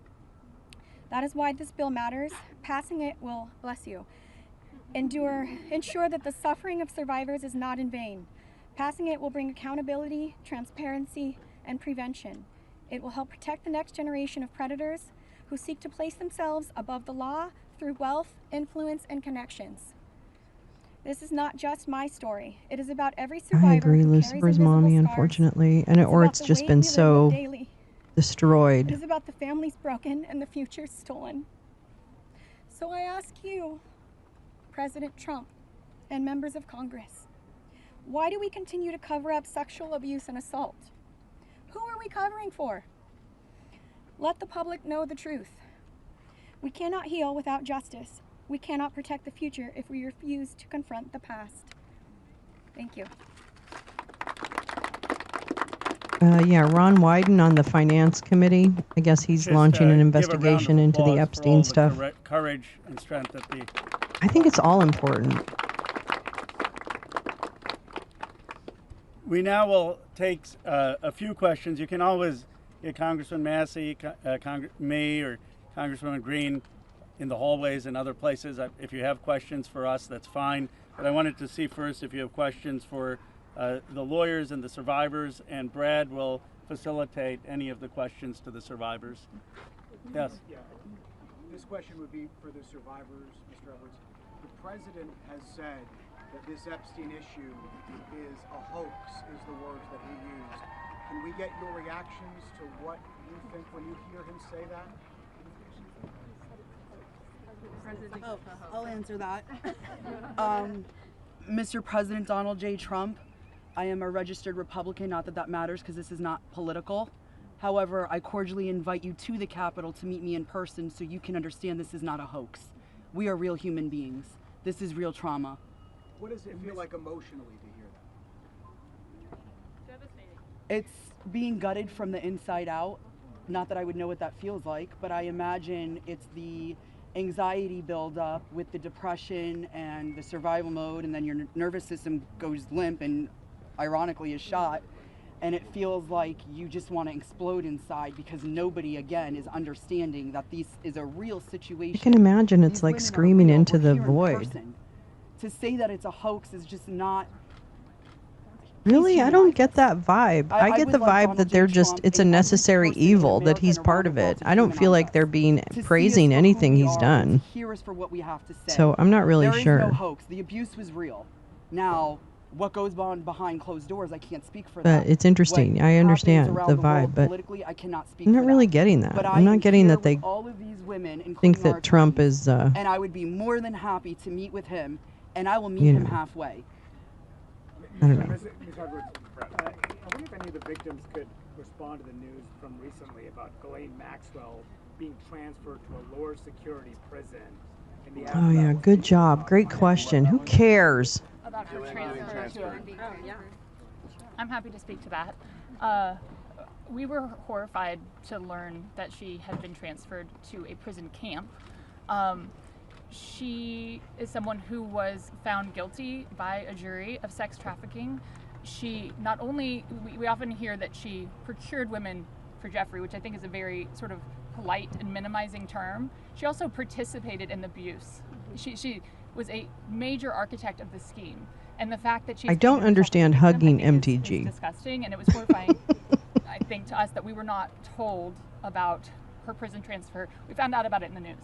That is why this bill matters. Passing it will, bless you, ensure that the suffering of survivors is not in vain. Passing it will bring accountability, transparency, and prevention. It will help protect the next generation of predators who seek to place themselves above the law through wealth, influence, and connections. This is not just my story. It is about every survivor I agree, who carries Lucifer's invisible mommy, scars. unfortunately, It's just about the been weight we live with so daily. It destroyed. is about the families broken and the future stolen. So I ask you, President Trump and members of Congress, why do we continue to cover up sexual abuse and assault? Who are we covering for? Let the public know the truth. We cannot heal without justice. We cannot protect the future if we refuse to confront the past. Thank you. Ron Wyden on the Finance Committee. I guess he's launching an investigation into the Epstein stuff. Courage and strength that the I think it's all important. We now will take a few questions. You can always get Congressman Massey, me, or Congresswoman Green in the hallways and other places. If you have questions for us, that's fine. But I wanted to see first if you have questions for the lawyers and the survivors, and Brad will facilitate any of the questions to the survivors. Yes? Yeah. This question would be for the survivors, Mr. Edwards. The president has said that this Epstein issue is a hoax, is the words that he used. Can we get your reactions to what you think when you hear him say that? Oh, I'll answer that. Mr. President Donald J. Trump, I am a registered Republican, not that that matters because this is not political. However, I cordially invite you to the Capitol to meet me in person so you can understand this is not a hoax. We are real human beings. This is real trauma. What does it feel like emotionally to hear that? Devastating. It's being gutted from the inside out. Not that I would know what that feels like, but I imagine it's the anxiety buildup with the depression and the survival mode, and then your nervous system goes limp and ironically is shot. And it feels like you just want to explode inside because nobody, again, is understanding that this is a real situation. I can imagine it's These like women are screaming real. into We're the here in void. person. To say that it's a hoax is just not. Really? I don't get that vibe. I get the vibe that they're just, it's a necessary evil, that he's part of it. I don't feel like they're being praising anything he's done. Hear us for what we have to say. So I'm not really There is no sure. hoax. The abuse was real. Now, what goes on behind closed doors, I can't speak for that. But it's interesting. What I understand happens around the the world vibe, but politically, I cannot speak I'm not for really that. getting that. But I'm not getting that they all of these women, think including our that Trump attorneys, is, and I would be more than happy to meet with him, and I will meet You him know. halfway. I don't know. Ms. Edwards, I wonder if any of the victims could respond to the news from recently about Ghislaine Maxwell being transferred to a lower security prison. In the Oh yeah, good job. Great question. Who cares? About her transfer to I'm happy to speak to that. We were horrified to learn that she had been transferred to a prison camp. She is someone who was found guilty by a jury of sex trafficking. She not only, we often hear that she procured women for Jeffrey, which I think is a very sort of polite and minimizing term. She also participated in the abuse. She was a major architect of the scheme. And the fact that she's I don't understand hugging MTG. is disgusting, and it was horrifying, I think, to us that we were not told about her prison transfer. We found out about it in the news.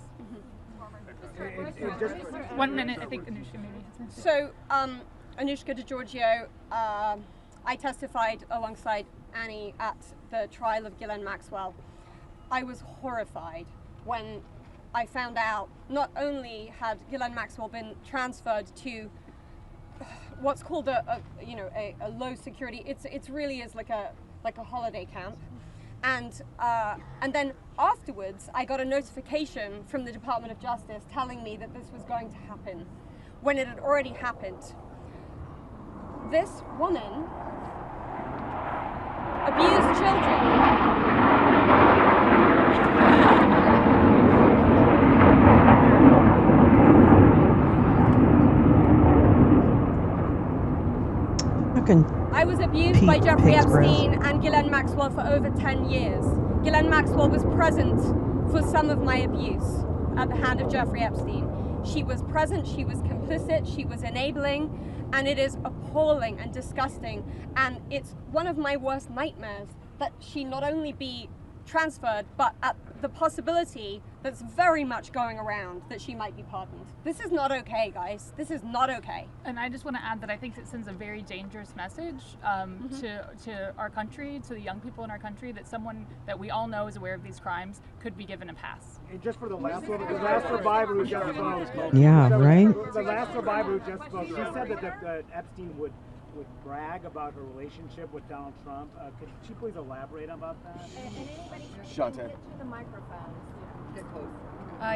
1 minute, I think Anushka maybe. So, Anushka DeGiorgio, I testified alongside Annie at the trial of Ghislaine Maxwell. I was horrified when I found out not only had Ghislaine Maxwell been transferred to what's called a low security. It's really is like a holiday camp, and then afterwards I got a notification from the Department of Justice telling me that this was going to happen when it had already happened. This woman abused children. I was abused by Jeffrey Epstein and Ghislaine Maxwell for over 10 years. Ghislaine Maxwell was present for some of my abuse at the hand of Jeffrey Epstein. She was present, she was complicit, she was enabling, and it is appalling and disgusting. And it's one of my worst nightmares that she not only be transferred, but at the possibility that's very much going around that she might be pardoned. This is not okay, guys. This is not okay. And I just want to add that I think it sends a very dangerous message to our country, to the young people in our country, that someone that we all know is aware of these crimes could be given a pass. And just for the last survivor who just spoke. Yeah, right? The last survivor who just spoke, she said that Epstein would brag about her relationship with Donald Trump. Could she please elaborate about that? Shante. The microphone. Get close.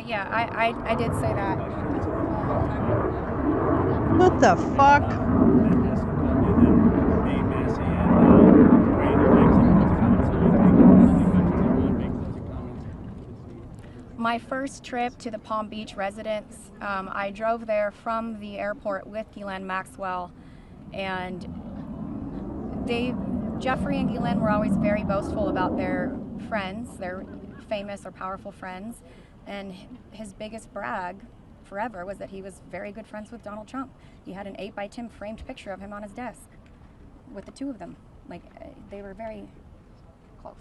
Yeah, I did say that. What the fuck? My first trip to the Palm Beach residence, I drove there from the airport with Ghislaine Maxwell, and Jeffrey and Ghislaine were always very boastful about their friends, their famous or powerful friends, and his biggest brag forever was that he was very good friends with Donald Trump. He had an 8x10 framed picture of him on his desk with the two of them. Like, they were very close.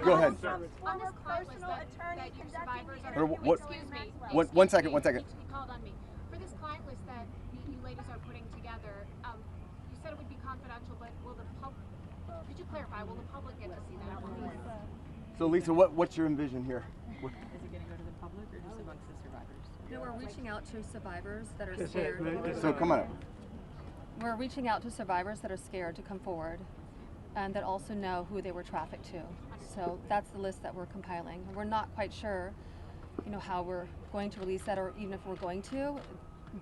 Go ahead. On this personal attorney that your survivors are. Excuse me. One second. He called on me. For this client list that you ladies are putting together, you said it would be confidential, but will the public? Could you clarify? Will the public get to see that? So Lisa, what's your envision here? Is it going to go to the public or just amongst the survivors? No, we're reaching out to survivors that are scared. So come on up. We're reaching out to survivors that are scared to come forward and that also know who they were trafficked to. So that's the list that we're compiling. We're not quite sure, how we're going to release that, or even if we're going to.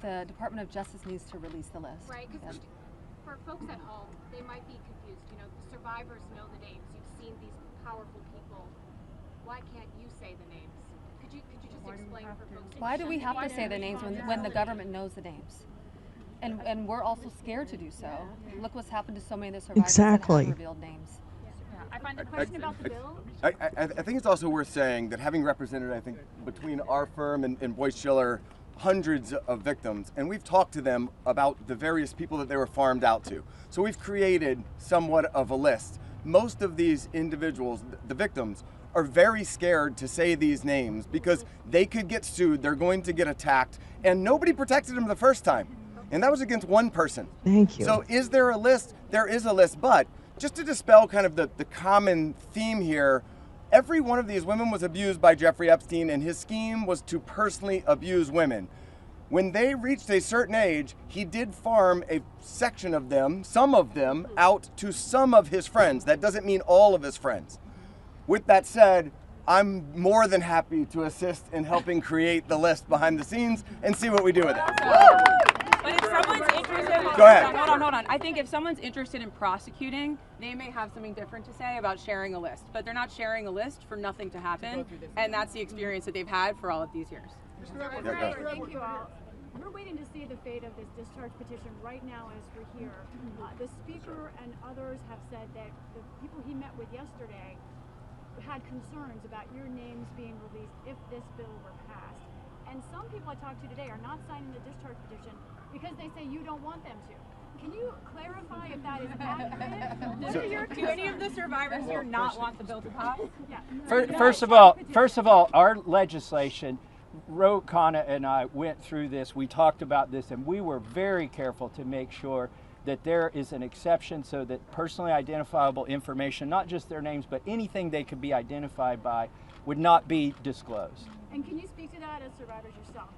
The Department of Justice needs to release the list. Right, because for folks at home, they might be confused. The survivors know the names. You've seen these powerful people. Why can't you say the names? Could you just explain for folks? Why do we have to say the names when the government knows the names? And we're also scared to do so. Look what's happened to so many of the survivors Exactly. that have revealed names. I find the question about the bill. I think it's also worth saying that having represented, I think, between our firm and Boyce Schiller, hundreds of victims, and we've talked to them about the various people that they were farmed out to. So we've created somewhat of a list. Most of these individuals, the victims, are very scared to say these names because they could get sued, they're going to get attacked, and nobody protected them the first time. And that was against one person. Thank you. So is there a list? There is a list, but just to dispel kind of the common theme here, every one of these women was abused by Jeffrey Epstein, and his scheme was to personally abuse women. When they reached a certain age, he did farm a section of them, some of them, out to some of his friends. That doesn't mean all of his friends. With that said, I'm more than happy to assist in helping create the list behind the scenes and see what we do with it. But if someone's interested, Go ahead. Hold on. I think if someone's interested in prosecuting, they may have something different to say about sharing a list. But they're not sharing a list for nothing to happen, and that's the experience that they've had for all of these years. Thank you all. We're waiting to see the fate of this discharge petition right now as we're here. The speaker and others have said that the people he met with yesterday had concerns about your names being released if this bill were passed. And some people I talked to today are not signing the discharge petition because they say you don't want them to. Can you clarify if that is accurate? Do any of the survivors here not want the bill to pass? Yeah. First of all, our legislation, Ro Khanna and I went through this, we talked about this, and we were very careful to make sure that there is an exception so that personally identifiable information, not just their names, but anything they could be identified by, would not be disclosed. And can you speak to that as survivors yourself?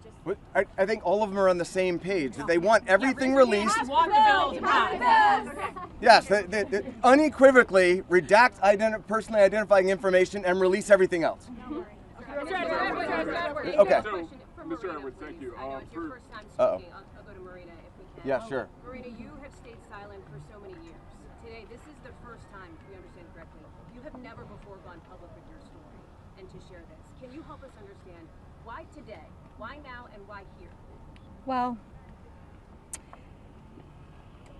I think all of them are on the same page, that they want everything released. Want the bill to pass. Yes, they unequivocally redact personally identifying information and release everything else. Okay. So, Mr. Edwards, thank you. I know it's your first time Uh-oh. speaking. I'll go to Marina if we can. Yeah, sure. Marina, you have stayed silent for so many years. Today, this is the first time, if we understand correctly, you have never before gone public with your story and to share this. Can you help us understand why today, why now, and why here? Well,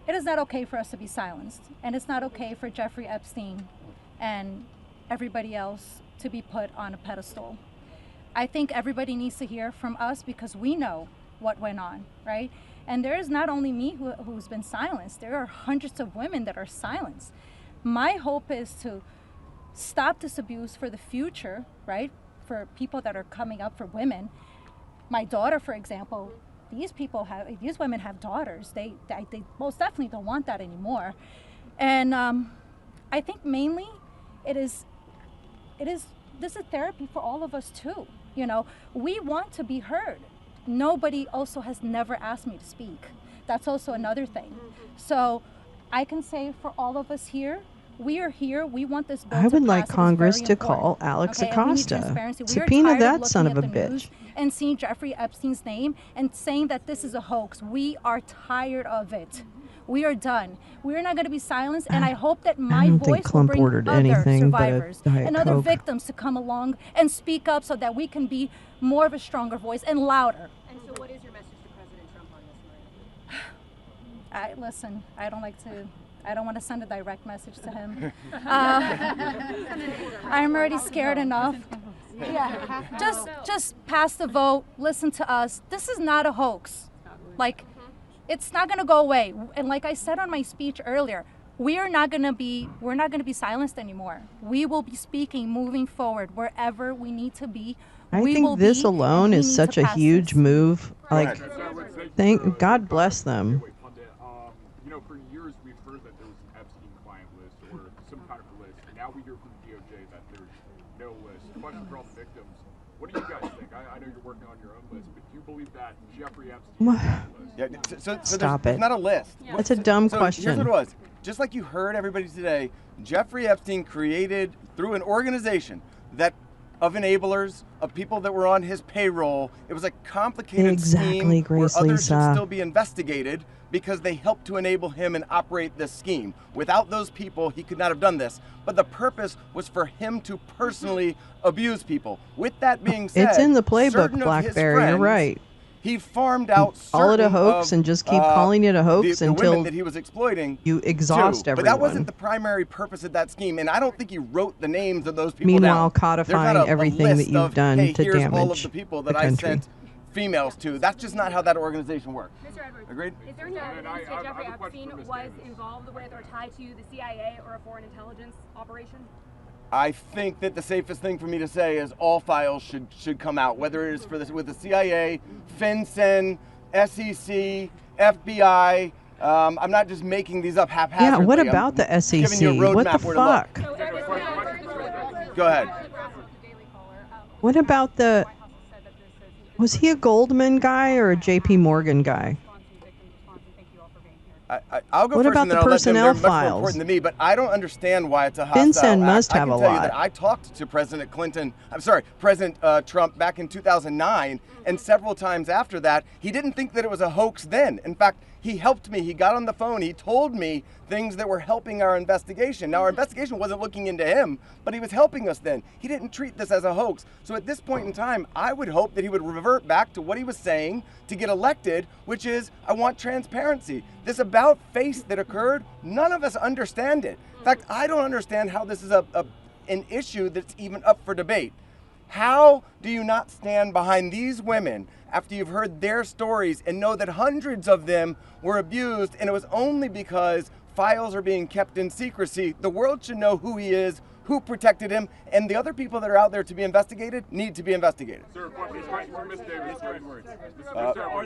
it is not okay for us to be silenced, and it's not okay for Jeffrey Epstein and everybody else to be put on a pedestal. I think everybody needs to hear from us because we know what went on, right? And there is not only me who's been silenced, there are hundreds of women that are silenced. My hope is to stop this abuse for the future, right? For people that are coming up, for women. My daughter, for example, these women have daughters. They most definitely don't want that anymore. And I think mainly this is therapy for all of us too. You know, we want to be heard. Nobody also has never asked me to speak. That's also another thing. So I can say for all of us here, we are here. We want this bill I would like pass. Congress to important. call Alex Okay, and we need Acosta. transparency. We are Subpoena tired that of son of looking a at the bitch. news and seeing Jeffrey Epstein's name and saying that this is a hoax. We are tired of it. We are done. We're not going to be silenced, and I hope that my don't think voice will Clump bring ordered other anything but a survivors Diet and other Coke. victims to come along and speak up so that we can be more of a stronger voice and louder. And so what is your message to President Trump on this, Marina? Listen, I don't want to send a direct message to him. I'm already scared enough. Yeah, just pass the vote, listen to us. This is not a hoax. Like, it's not gonna go away. And like I said on my speech earlier, we're not gonna be silenced anymore. We will be speaking moving forward wherever we need to be. I think this alone is such a huge move. Like, thank God bless them. You know, for years we've heard that there was an Epstein client list or some kind of list. Now we hear from the DOJ that there's no list. Question for all the victims. What do you guys think? I know you're working on your own list, but do you believe that Jeffrey Epstein is on the list? So Stop there's it. not a list. That's a dumb So question. Here's what it was. Just like you heard everybody today, Jeffrey Epstein created through an organization of enablers, of people that were on his payroll. It was a complicated scheme where others should still be investigated because they helped to enable him and operate this scheme. Without those people, he could not have done this. But the purpose was for him to personally abuse people. With that being said, It's in the playbook, certain of his Blackberry. You're friends, right. He farmed out Call it a certain hoax of, and just keep calling it a hoax the until women that he was exploiting you exhaust too. everyone. But that wasn't the primary purpose of that scheme, and I don't think he wrote the names of those people Meanwhile, down. codifying There's not a everything that list you've of, done hey, to here's all of damage the people the that I country. sent females to. That's just not how that organization works. Mr. Edwards, Agreed? is there any evidence that Jeffrey Epstein was involved with or tied to the CIA or a foreign intelligence operation? I think that the safest thing for me to say is all files should come out, whether it is with the CIA, FinCEN, SEC, FBI. I'm not just making these up haphazardly. Yeah, what about the SEC? Giving you a What roadmap the where to look. fuck? Go ahead. What about the... Was he a Goldman guy or a JP Morgan guy? I'll go What first about and then the I'll let them. personnel They're much more files? important than me, but I don't understand why it's a hostile FinCEN act. must I have can a tell you lot. that I talked to President Trump back in 2009, and several times after that, he didn't think that it was a hoax then. In fact, he helped me. He got on the phone. He told me things that were helping our investigation. Now, our investigation wasn't looking into him, but he was helping us then. He didn't treat this as a hoax. So at this point in time, I would hope that he would revert back to what he was saying to get elected, which is, I want transparency. This about face that occurred, none of us understand it. In fact, I don't understand how this is an issue that's even up for debate. How do you not stand behind these women after you've heard their stories and know that hundreds of them were abused, and it was only because files are being kept in secrecy? The world should know who he is, who protected him, and the other people that are out there to be investigated need to be investigated. Sir, question for Ms. Davis.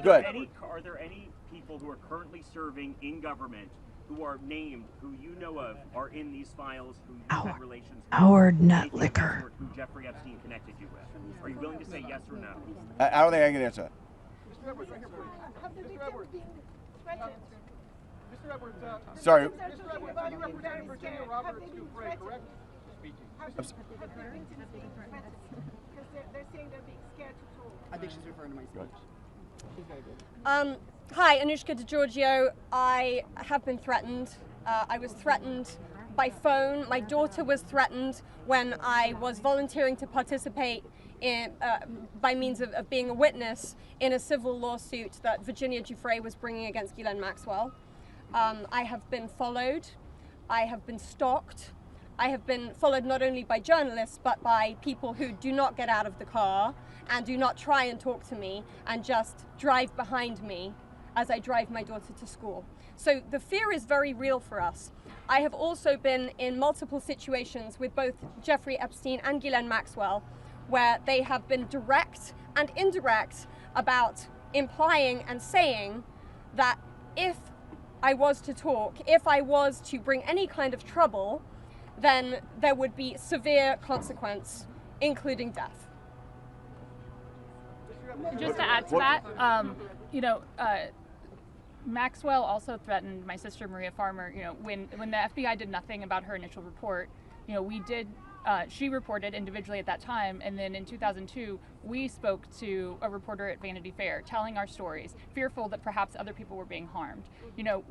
Good. Are there any people who are currently serving in government who are named, who you know of, are in these files, who you had relations with? Our nut liquor. Who Jeffrey Epstein connected you with? Are you willing to say yes or no? I don't think I can answer that. Mr. Edwards, Sorry. you represented Virginia Roberts Dufresne, correct? Because they're saying they're being scared to talk. I think she's referring to my speech. She's very good. Hi, Anushka DeGiorgio. I have been threatened. I was threatened by phone. My daughter was threatened when I was volunteering to participate in, by means of being a witness in a civil lawsuit that Virginia Dufresne was bringing against Ghislaine Maxwell. I have been followed. I have been stalked. I have been followed not only by journalists, but by people who do not get out of the car and do not try and talk to me and just drive behind me as I drive my daughter to school. So the fear is very real for us. I have also been in multiple situations with both Jeffrey Epstein and Ghislaine Maxwell, where they have been direct and indirect about implying and saying that if I was to talk, if I was to bring any kind of trouble, then there would be severe consequence, including death. Just to add to that, Maxwell also threatened my sister Maria Farmer. When the FBI did nothing about her initial report, we did. She reported individually at that time, and then in 2002, we spoke to a reporter at Vanity Fair, telling our stories, fearful that perhaps other people were being harmed.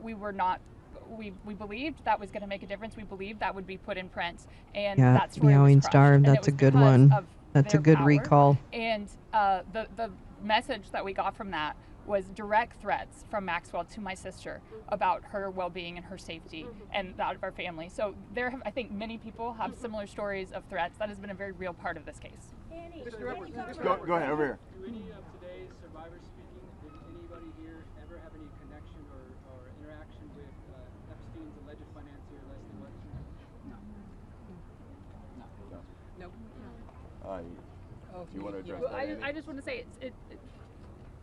We were not. We believed that was going to make a difference. We believed that would be put in print, and Yeah, that story Meowing was crushed. Star, And it that's a was good because one. of That's a their good power. recall. And the message that we got from that was direct threats from Maxwell to my sister about her well-being and her safety and that of our family. So there have, I think many people have similar stories of threats. That has been a very real part of this case. Go ahead, over here. Do any of today's survivors speaking, did anybody here ever have any connection or interaction with Epstein's alleged financier, Leslie Wexner? No. Do you want to address Well, that? I just want to say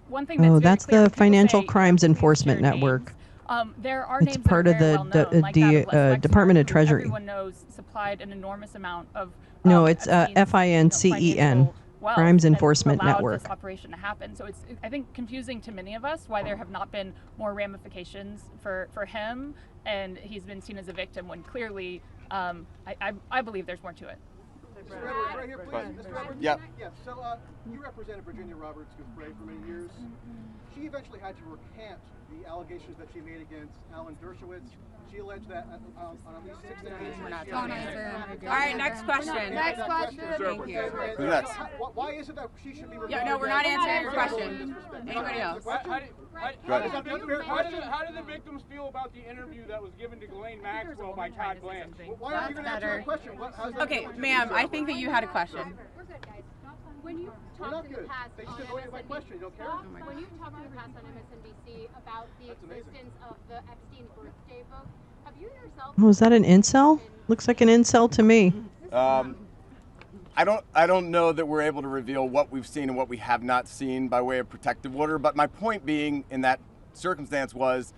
one thing that's Oh, very that's clear, the people Financial say, Crimes Enforcement share Network. there are It's names that part are of very the well known, like that of Les Wexner, Department of who Treasury. Everyone knows supplied an enormous amount of No, it's Epstein's, FINCEN, financial wealth Crimes and Enforcement allowed Network. this operation to happen. So it's, I think, confusing to many of us why there have not been more ramifications for him, and he's been seen as a victim when clearly, I believe there's more to it. Mr. Edwards, right here, please. Mr. Edwards? Yeah. Yeah, so you represented Virginia Roberts Giuffre for many years. She eventually had to recant the allegations that she made against Alan Dershowitz. She alleged that on at least 6 occasions. All right, next question. Next question. Thank you. Who's next? Why is it that she should be Yeah, no, we're not answering your question. Anybody else? Go ahead. How do the victims feel about the interview that was given to Ghislaine Maxwell by Todd Blanche? Why aren't you going to answer the question? Okay, ma'am, I think that you had a question. When you talked in the past They on just avoided my question. You don't care? when you talked in the past on MSNBC about the existence of the Epstein birthday book, have you yourself? Oh, is that an incel? Looks like an incel to me. I don't know that we're able to reveal what we've seen and what we have not seen by way of protective order, but my point being in that circumstance was,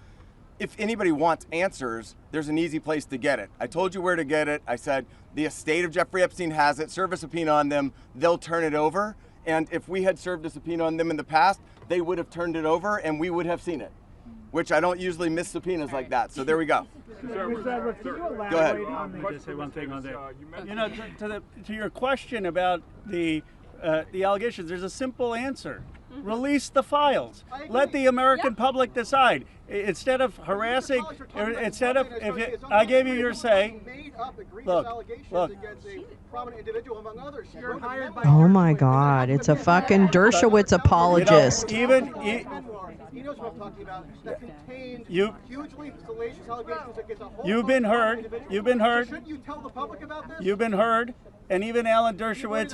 if anybody wants answers, there's an easy place to get it. I told you where to get it. I said the estate of Jeffrey Epstein has it. Serve a subpoena on them. They'll turn it over. And if we had served a subpoena on them in the past, they would have turned it over and we would have seen it, which I don't usually miss subpoenas like that. So there we go. Go ahead. Just say one thing on there. You know, to your question about the allegations, there's a simple answer. Release the files. Let the American public decide. Instead of harassing, instead of, I gave you your say. Look. Oh my God, it's a fucking Dershowitz apologist. He knows what I'm talking about. That contains hugely salacious allegations against a whole You've been heard. You've been heard. Shouldn't you tell the public about this? You've been heard. And even Alan Dershowitz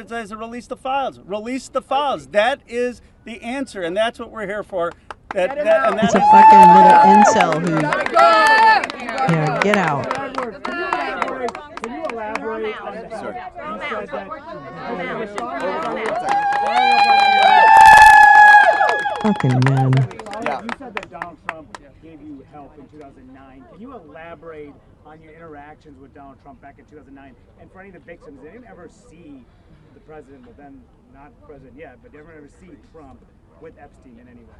says, release the files. Release the files. That is the answer, and that's what we're here for. It's a fucking little incel who. Yeah, get out. Can you elaborate on Fucking man. You said that Donald Trump gave you help in 2009. Can you elaborate on your interactions with Donald Trump back in 2009? And for any of the victims, did anyone ever see the president, but then not president yet, but did anyone ever see Trump with Epstein in any way?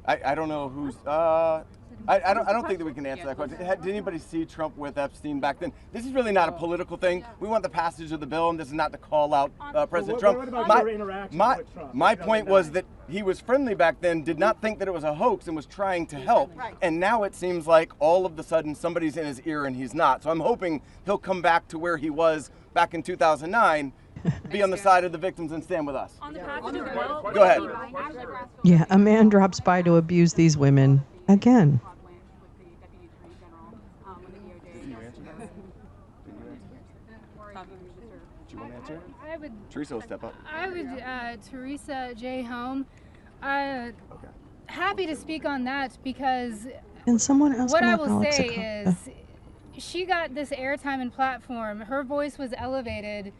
I don't know who's. I don't think that we can answer that question. Did anybody see Trump with Epstein back then? This is really not a political thing. We want the passage of the bill, and this is not to call out President Trump. What about your interaction with Trump? My point was that he was friendly back then, did not think that it was a hoax, and was trying to help. And now it seems like all of a sudden somebody's in his ear and he's not. So I'm hoping he'll come back to where he was back in 2009. Be on the side of the victims and stand with us. Go ahead. Yeah, a man drops by to abuse these women again. I would. Teresa will step up. I would. Teresa J. Home. Happy to speak on that because. And someone else. What I will say is, she got this airtime and platform. Her voice was elevated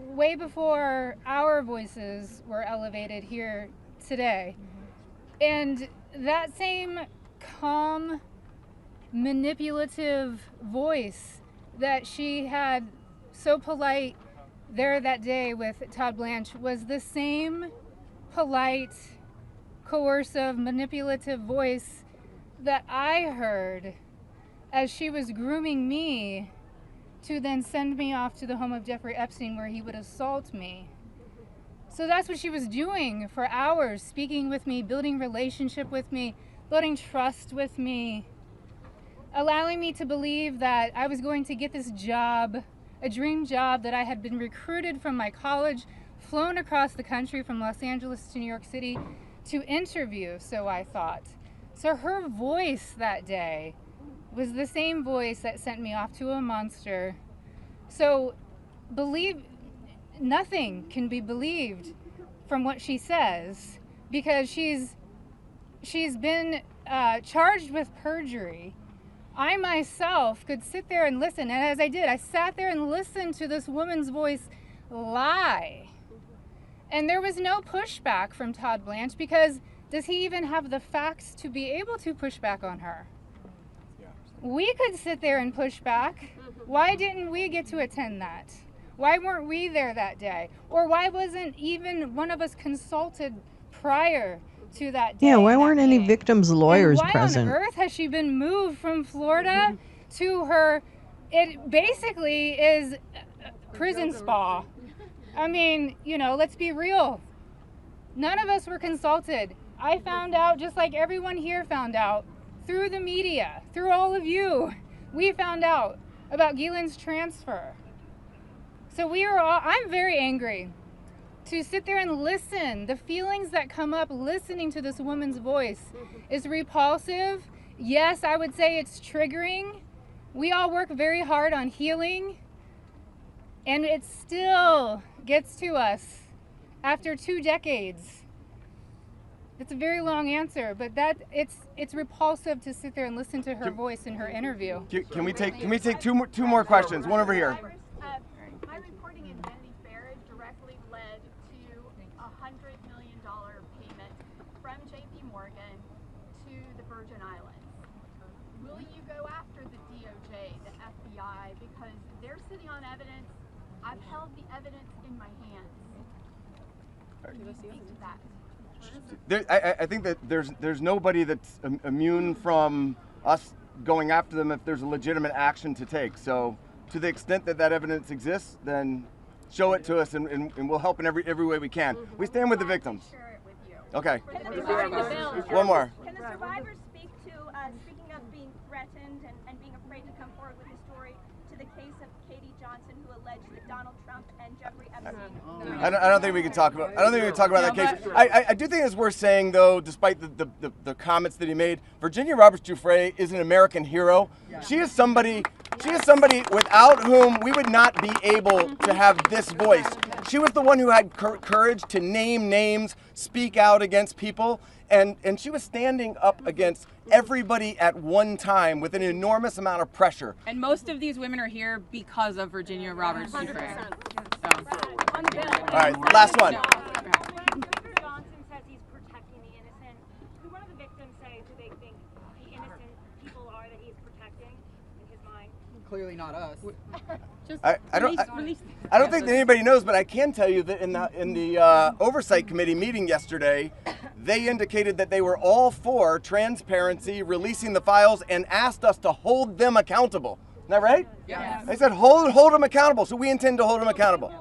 way before our voices were elevated here today. And that same calm, manipulative voice that she had so polite there that day with Todd Blanche was the same polite, coercive, manipulative voice that I heard as she was grooming me to then send me off to the home of Jeffrey Epstein where he would assault me. So that's what she was doing for hours, speaking with me, building relationship with me, building trust with me, allowing me to believe that I was going to get this job, a dream job that I had been recruited from my college, flown across the country from Los Angeles to New York City to interview, so I thought. So her voice that day was the same voice that sent me off to a monster. So nothing can be believed from what she says, because she's been charged with perjury. I myself could sit there and listen, and as I did, I sat there and listened to this woman's voice lie. And there was no pushback from Todd Blanche, because does he even have the facts to be able to push back on her? We could sit there and push back. Why didn't we get to attend that? Why weren't we there that day? Or why wasn't even one of us consulted prior to that day? Yeah, why weren't any victims' lawyers and present? Why on earth has she been moved from Florida to her? It basically is prison spa. I mean, you know, let's be real. None of us were consulted. I found out, just like everyone here found out, through the media, through all of you. We found out about Gilan's transfer. So I'm very angry to sit there and listen. The feelings that come up listening to this woman's voice is repulsive. Yes, I would say it's triggering. We all work very hard on healing, and it still gets to us after 2 decades. It's a very long answer, but it's repulsive to sit there and listen to her voice in her interview. Can we take two more questions? One over here. My reporting in Vanity Fair directly led to a $100 million payment from J.P. Morgan to the Virgin Islands. Will you go after the DOJ, the FBI, because they're sitting on evidence? I've held the evidence in my hands. Can you speak to that? I think that there's nobody that's immune from us going after them if there's a legitimate action to take. So to the extent that that evidence exists, then show it to us, and we'll help in every way we can. We stand with the victims. Okay. One more. Can the survivors speak to, speaking of being threatened and being afraid to come forward with the story, to the case of Katie Johnson, who alleged that Donald Trump and Jeffrey Epstein? I don't think we can talk about. I don't think we can talk about that case. I do think it's worth saying, though, despite the comments that he made, Virginia Roberts Giuffre is an American hero. She is somebody without whom we would not be able to have this voice. She was the one who had courage to name names, speak out against people, and she was standing up against everybody at one time with an enormous amount of pressure. And most of these women are here because of Virginia Roberts Giuffre. All right, last one. Johnson says he's protecting the innocent. Could one of the victims say who they think the innocent people are that he's protecting in his mind? Clearly not us. I don't think that anybody knows, but I can tell you that in the oversight committee meeting yesterday, they indicated that they were all for transparency, releasing the files, and asked us to hold them accountable. Isn't that right? Yeah. They said hold them accountable, so we intend to hold them accountable.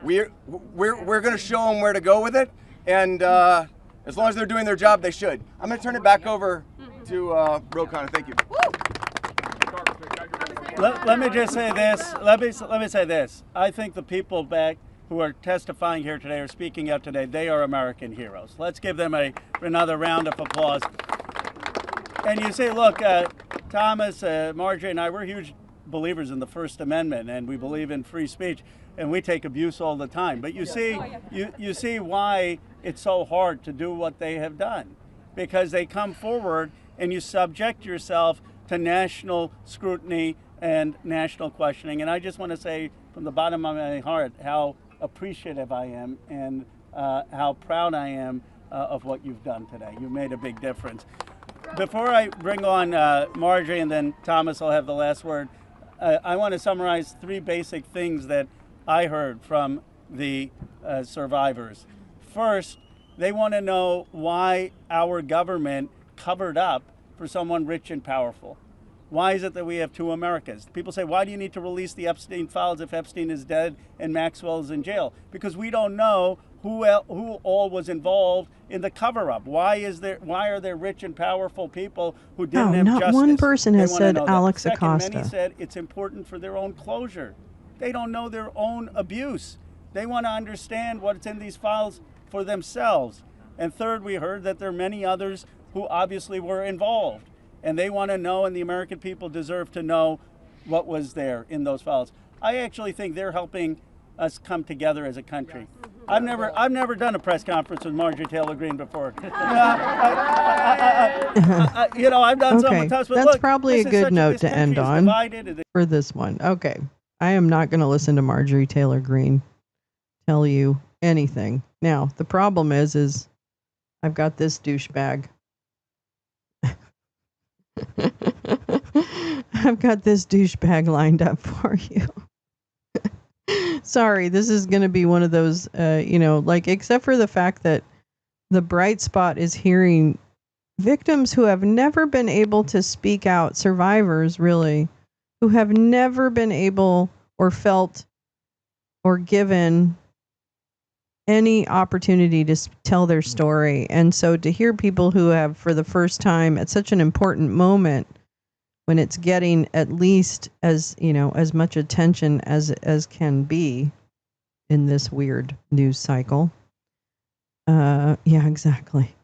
We're going to show them where to go with it, and as long as they're doing their job, they should. I'm going to turn it back over to Ro Khanna. Thank you. Let me just say this. Let me say this. I think the people back who are testifying here today or speaking out today, they are American heroes. Let's give them another round of applause. And you say, look, Thomas, Marjorie, and I, we're huge believers in the First Amendment, and we believe in free speech, and we take abuse all the time. But you see, you see why it's so hard to do what they have done, because they come forward and you subject yourself to national scrutiny and national questioning. And I just want to say from the bottom of my heart how appreciative I am and how proud I am of what you've done today. You made a big difference. Before I bring on Marjorie and then Thomas will have the last word, I want to summarize 3 basic things that I heard from the survivors. First, they want to know why our government covered up for someone rich and powerful. Why is it that we have 2 Americas? People say, why do you need to release the Epstein files if Epstein is dead and Maxwell is in jail? Because we don't know who all was involved in the cover-up. Why are there rich and powerful people who didn't have justice? Not one person has said Alex Second, Acosta. many said it's important for their own closure. They don't know their own abuse. They want to understand what's in these files for themselves. And third, we heard that there are many others who obviously were involved. And they want to know, and the American people deserve to know what was there in those files. I actually think they're helping us come together as a country. I've never done a press conference with Marjorie Taylor Greene before. I've done some with us, but that's look, probably a good note to end on divided. for this one. Okay, I am not going to listen to Marjorie Taylor Greene tell you anything. Now, the problem is I've got this douchebag. I've got this douchebag lined up for you. Sorry, this is going to be one of those, except for the fact that the bright spot is hearing victims who have never been able to speak out, survivors really, who have never been able or felt or given any opportunity to tell their story. And so to hear people who have, for the first time at such an important moment, when it's getting at least as much attention as can be in this weird news cycle. Yeah, exactly.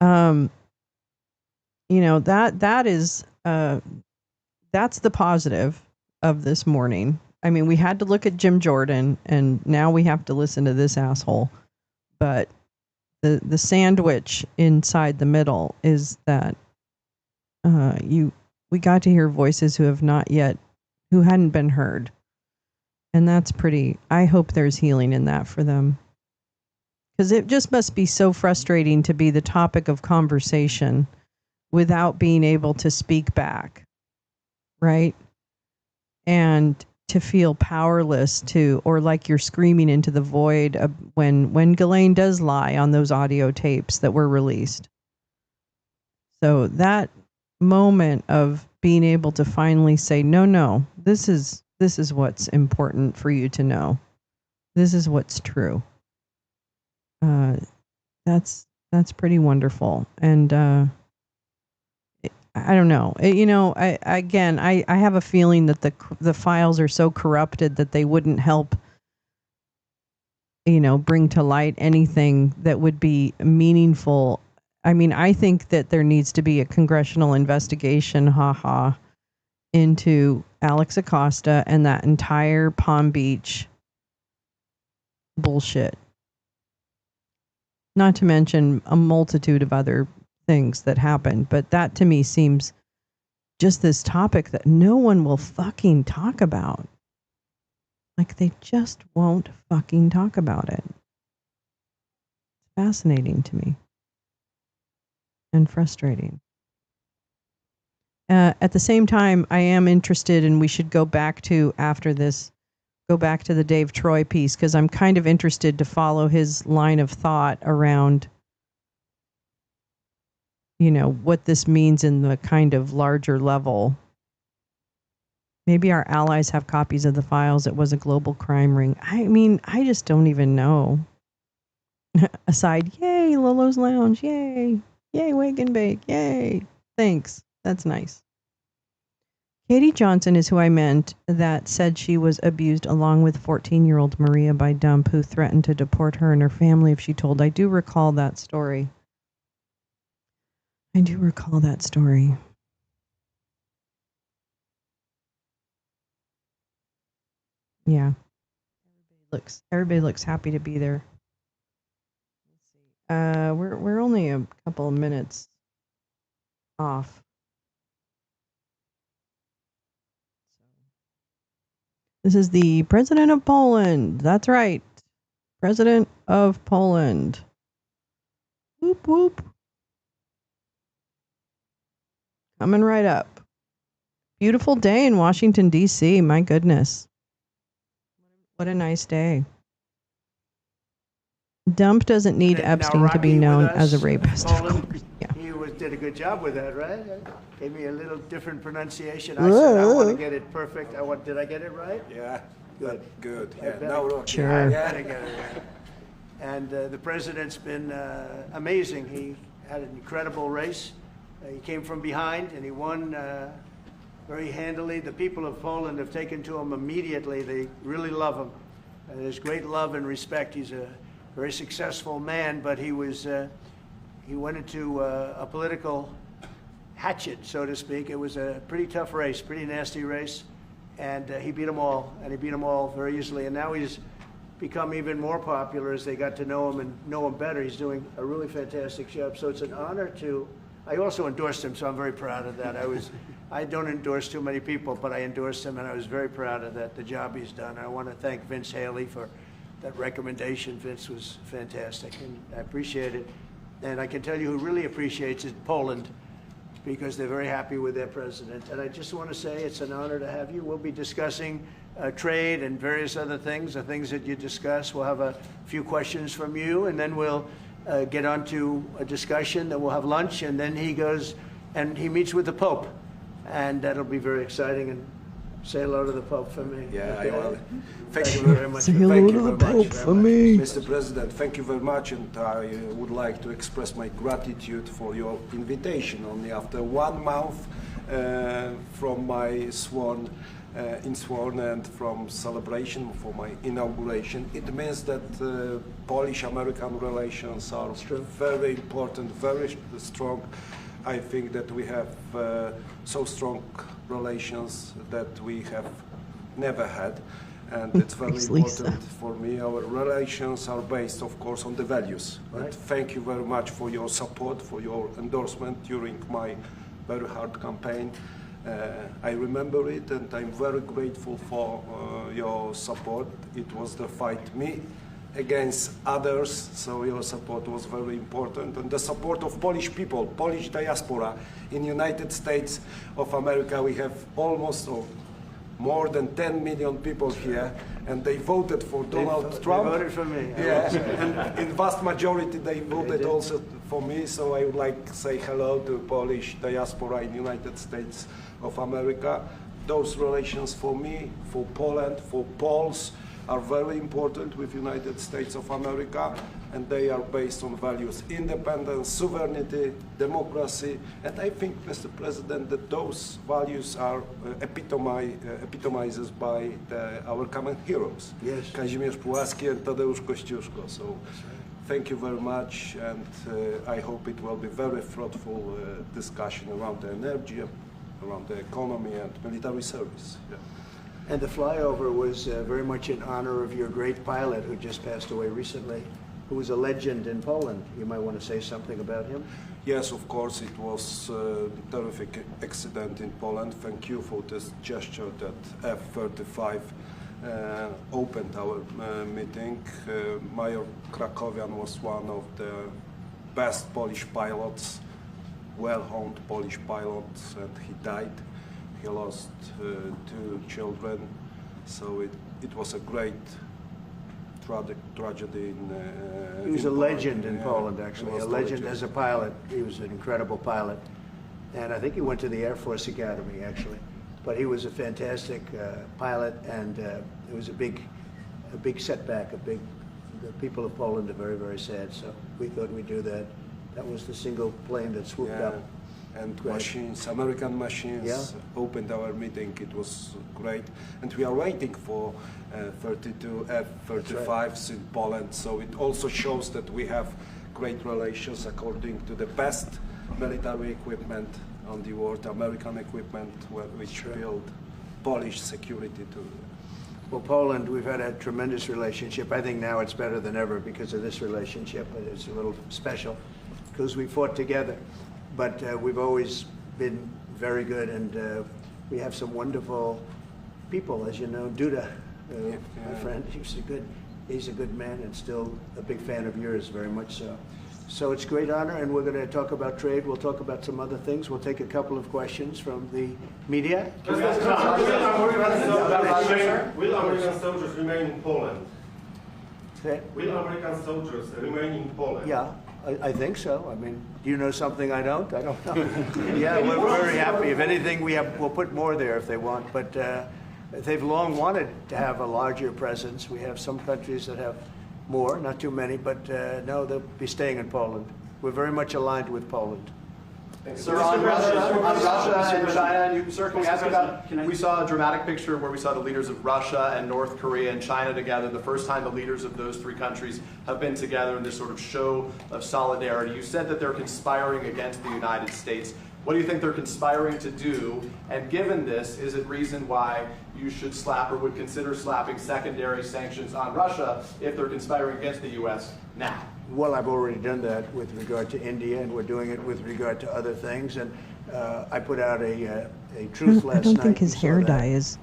That is that's the positive of this morning. I mean, we had to look at Jim Jordan, and now we have to listen to this asshole. But the sandwich inside the middle is that we got to hear voices who hadn't been heard. And that's pretty, I hope there's healing in that for them. Because it just must be so frustrating to be the topic of conversation without being able to speak back. Right? And to feel powerless or like you're screaming into the void when Ghislaine does lie on those audio tapes that were released. So that moment of being able to finally say, no, this is what's important for you to know. This is what's true. That's pretty wonderful. And I don't know. I have a feeling that the files are so corrupted that they wouldn't help bring to light anything that would be meaningful. I mean, I think that there needs to be a congressional investigation, into Alex Acosta and that entire Palm Beach bullshit. Not to mention a multitude of other things that happened, but that to me seems just this topic that no one will fucking talk about. Like they just won't fucking talk about it. It's fascinating to me. And frustrating. At the same time, I am interested, and we should go back to the Dave Troy piece, because I'm kind of interested to follow his line of thought around, what this means in the kind of larger level. Maybe our allies have copies of the files. It was a global crime ring. I mean, I just don't even know. Aside, yay, Lolo's Lounge, yay. Yay, Wake and Bake. Yay. Thanks. That's nice. Katie Johnson is who I meant that said she was abused along with 14-year-old Maria by Dump, who threatened to deport her and her family if she told. I do recall that story. Yeah. Everybody looks happy to be there. We're only a couple of minutes off. This is the President of Poland. That's right. President of Poland. Whoop, whoop. Coming right up. Beautiful day in Washington, D.C. My goodness. What a nice day. Dump doesn't need Epstein to be known as a rapist. Yeah. He did a good job with that, right? Gave me a little different pronunciation. I said I want to get it perfect. Did I get it right? Yeah, good. Yeah, sure. I gotta get it right. And the president's been amazing. He had an incredible race. He came from behind and he won very handily. The people of Poland have taken to him immediately. They really love him. There's great love and respect. He's a very successful man, but he went into a political hatchet, so to speak. It was a pretty tough race, pretty nasty race, and he beat them all, and he beat them all very easily. And now he's become even more popular as they got to know him and know him better. He's doing a really fantastic job. So it's an honor to. I also endorsed him, so I'm very proud of that. I don't endorse too many people, but I endorsed him, and I was very proud of that, the job he's done. I want to thank Vince Haley for that recommendation. Vince was fantastic, and I appreciate it. And I can tell you who really appreciates it, Poland, because they're very happy with their president. And I just want to say it's an honor to have you. We'll be discussing trade and various other things, the things that you discuss. We'll have a few questions from you, and then we'll get on to a discussion, then we'll have lunch, and then he goes and he meets with the Pope. And that'll be very exciting. And say hello to the Pope for me. Yeah, okay. I will. Thank you very much. Say hello to the Pope for me. Mr. President, thank you very much, and I would like to express my gratitude for your invitation. Only after 1 month from my sworn and from celebration for my inauguration, it means that Polish-American relations are very important, very strong. I think that we have so strong relations that we have never had, and it's very important for me. Our relations are based, of course, on the values. Right. And thank you very much for your support, for your endorsement during my very hard campaign. I remember it, and I'm very grateful for your support. It was the fight me against others, so your support was very important. And the support of Polish people, Polish diaspora in United States of America. We have almost more than 10 million people here, and they voted for Donald Trump. They voted for me. Yeah, and in vast majority they voted also for me, so I would like to say hello to Polish diaspora in United States of America. Those relations for me, for Poland, for Poles, are very important with United States of America, and they are based on values: independence, sovereignty, democracy. And I think, Mr. President, that those values are epitomized by our common heroes, yes. Kazimierz Pułaski and Tadeusz Kościuszko. So thank you very much, and I hope it will be very fruitful discussion around the energy, around the economy and military service. Yeah. And the flyover was very much in honor of your great pilot who just passed away recently, who was a legend in Poland. You might want to say something about him? Yes, of course. It was a terrific accident in Poland. Thank you for this gesture that F-35 opened our meeting. Major Krakowian was one of the best Polish pilots, well-honed Polish pilots, and he died. He lost 2 children, so it was a great tragedy in he was in a legend Poland. in Poland, actually, a legend as a pilot. He was an incredible pilot, and I think he went to the Air Force Academy, actually. But he was a fantastic pilot, and it was a big setback. The people of Poland are very, very sad, so we thought we'd do that. That was the single plane that swooped up. And machines, American machines, opened our meeting. It was great. And we are waiting for 32 F-35s in Poland. So it also shows that we have great relations according to the best military equipment on the world, American equipment, which build Polish security too. Well, Poland, we've had a tremendous relationship. I think now it's better than ever because of this relationship. It's a little special because we fought together. But we've always been very good, and we have some wonderful people, as you know. Duda, my friend, he's a good man and still a big fan of yours, very much so. So it's a great honor, and we're going to talk about trade. We'll talk about some other things. We'll take a couple of questions from the media. Will American soldiers remain in Poland? Will American soldiers remain in Poland? Yeah. I think so. I mean, do you know something I don't? I don't know. Yeah, we're very happy. If anything, we'll put more there if they want. But they've long wanted to have a larger presence. We have some countries that have more, not too many, but no, they'll be staying in Poland. We're very much aligned with Poland. Sir, on Russia and China, sir, can we ask about, we saw a dramatic picture where we saw the leaders of Russia and North Korea and China together, the first time the leaders of those three countries have been together in this sort of show of solidarity. You said that they're conspiring against the United States. What do you think they're conspiring to do? And given this, is it reason why you should slap or would consider slapping secondary sanctions on Russia if they're conspiring against the U.S. now? Well, I've already done that with regard to India, and we're doing it with regard to other things. And I put out a truth last night. I don't think his hair dye is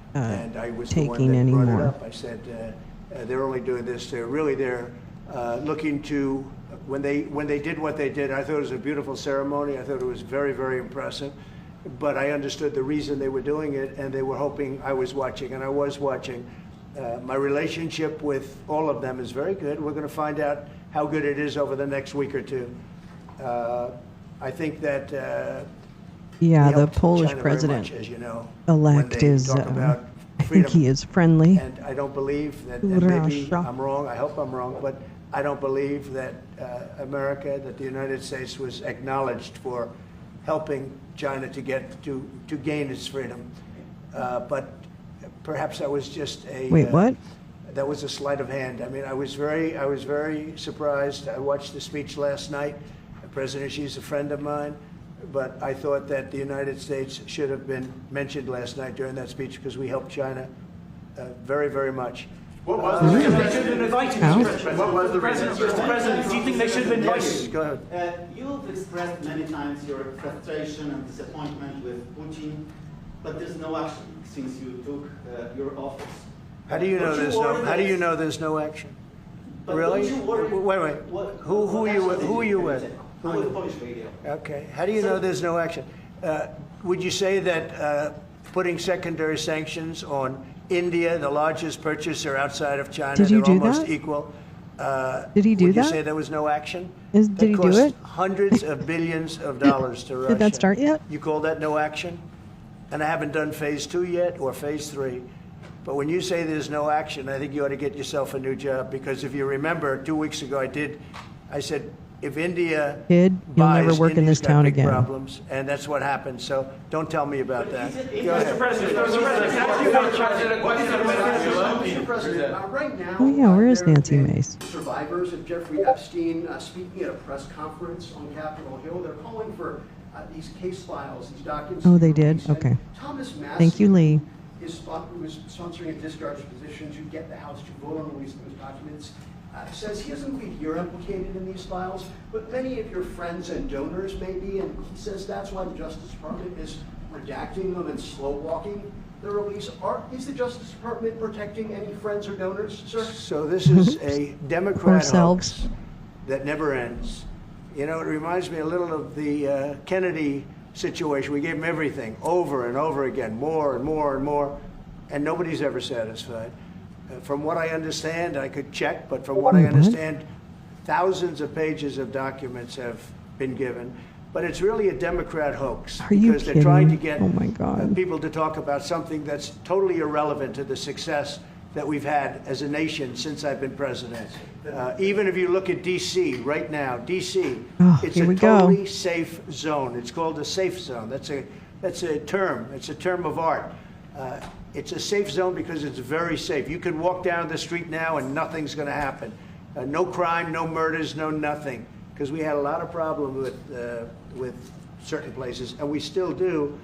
taking anymore. I said they're only doing this. They're looking to, when they did what they did, I thought it was a beautiful ceremony. I thought it was very, very impressive. But I understood the reason they were doing it, and they were hoping I was watching, and I was watching. My relationship with all of them is very good. We're going to find out how good it is over the next week or two. I think that the Polish president elect is, I think he is friendly. And I don't believe that, and maybe I'm wrong, I hope I'm wrong, but I don't believe that America, that the United States was acknowledged for helping China to gain its freedom. But perhaps that was just a... Wait, what? That was a sleight of hand. I mean, I was very surprised. I watched the speech last night. President Xi's a friend of mine, but I thought that the United States should have been mentioned last night during that speech because we helped China very, very much. What was the reason? They should have been invited, Mr. President. What was the reason? Mr. President, do you think they should have been invited? Yes, go ahead. You've expressed many times your frustration and disappointment with Putin, but there's no action since you took your office. How do you know there's no? How do you know there's no action? But really? Wait. Who are you with? I'm with Polish radio. Okay. How do you know there's no action? Would you say that putting secondary sanctions on India, the largest purchaser outside of China, Did you they're do almost that? Equal? Did he do would that? you say there was no action? Did he do it? Hundreds of billions of dollars to Russia. Did that start yet? You call that no action? And I haven't done phase 2 yet or phase 3. But when you say there's no action, I think you ought to get yourself a new job. Because if you remember, 2 weeks ago I said, if India Kid, you'll never work in India's this got town big again. Problems, and that's what happened. So don't tell me about that. Go ahead. Mr. President, Mr. President, right now, Oh yeah, where is there have Nancy been Mace? survivors of Jeffrey Epstein speaking at a press conference on Capitol Hill. They're calling for these case files, these documents. Oh, they did? Okay. Thomas Massey, Thank you, Lee. who was sponsoring a discharge position to get the House to vote on releasing those documents, says he doesn't believe you're implicated in these files, but many of your friends and donors may be, and he says that's why the Justice Department is redacting them and slow-walking the release. Is the Justice Department protecting any friends or donors, sir? So this is a Democrat Ourselves. hoax that never ends. You know, it reminds me a little of the Kennedy situation. We gave him everything over and over again, more and more and more, and nobody's ever satisfied. From what I understand, I could check, but from what I understand, thousands of pages of documents have been given. But it's really a Democrat hoax because they're trying to get people to talk about something that's totally irrelevant to the success that we've had as a nation since I've been president. Even if you look at D.C. right now, D.C., it's a totally safe zone. It's called a safe zone. That's a term. It's a term of art. It's a safe zone because it's very safe. You can walk down the street now and nothing's going to happen. No crime, no murders, no nothing. Because we had a lot of problems with certain places, and we still do,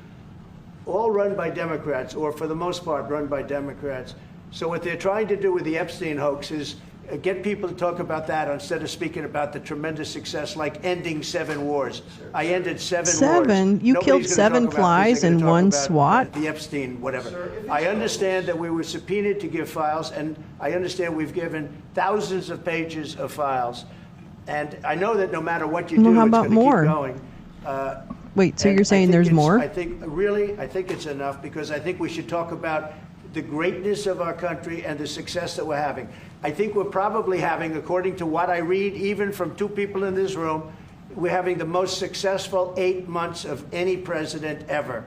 all run by Democrats, or for the most part run by Democrats. So what they're trying to do with the Epstein hoax is get people to talk about that instead of speaking about the tremendous success like ending 7 wars. I ended 7 wars. 7? You killed 7 flies in one swat? The Epstein, whatever. I understand that we were subpoenaed to give files, and I understand we've given thousands of pages of files. And I know that no matter what you do, how it's about going to more? keep going. Wait, so you're saying there's more? I think it's enough because I think we should talk about the greatness of our country and the success that we're having. I think we're probably having, according to what I read, even from 2 people in this room, we're having the most successful 8 months of any president ever.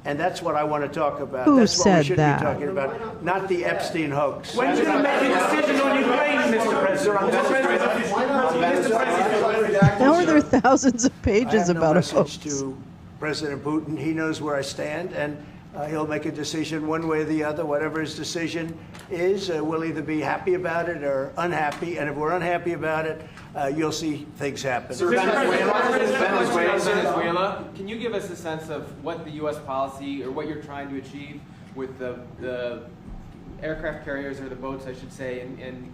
And that's what I want to talk about. Who That's what we said should that? be talking about, not the Epstein hoax. When's you going to make a decision on Ukraine, Mr. President? How are there thousands of pages about a hoax? To President Putin. He knows where I stand, and he'll make a decision one way or the other. Whatever his decision is, we'll either be happy about it or unhappy. And if we're unhappy about it, you'll see things happen. Sir, Venezuela, can you give us a sense of what the U.S. policy or what you're trying to achieve with the aircraft carriers, or the boats, I should say, in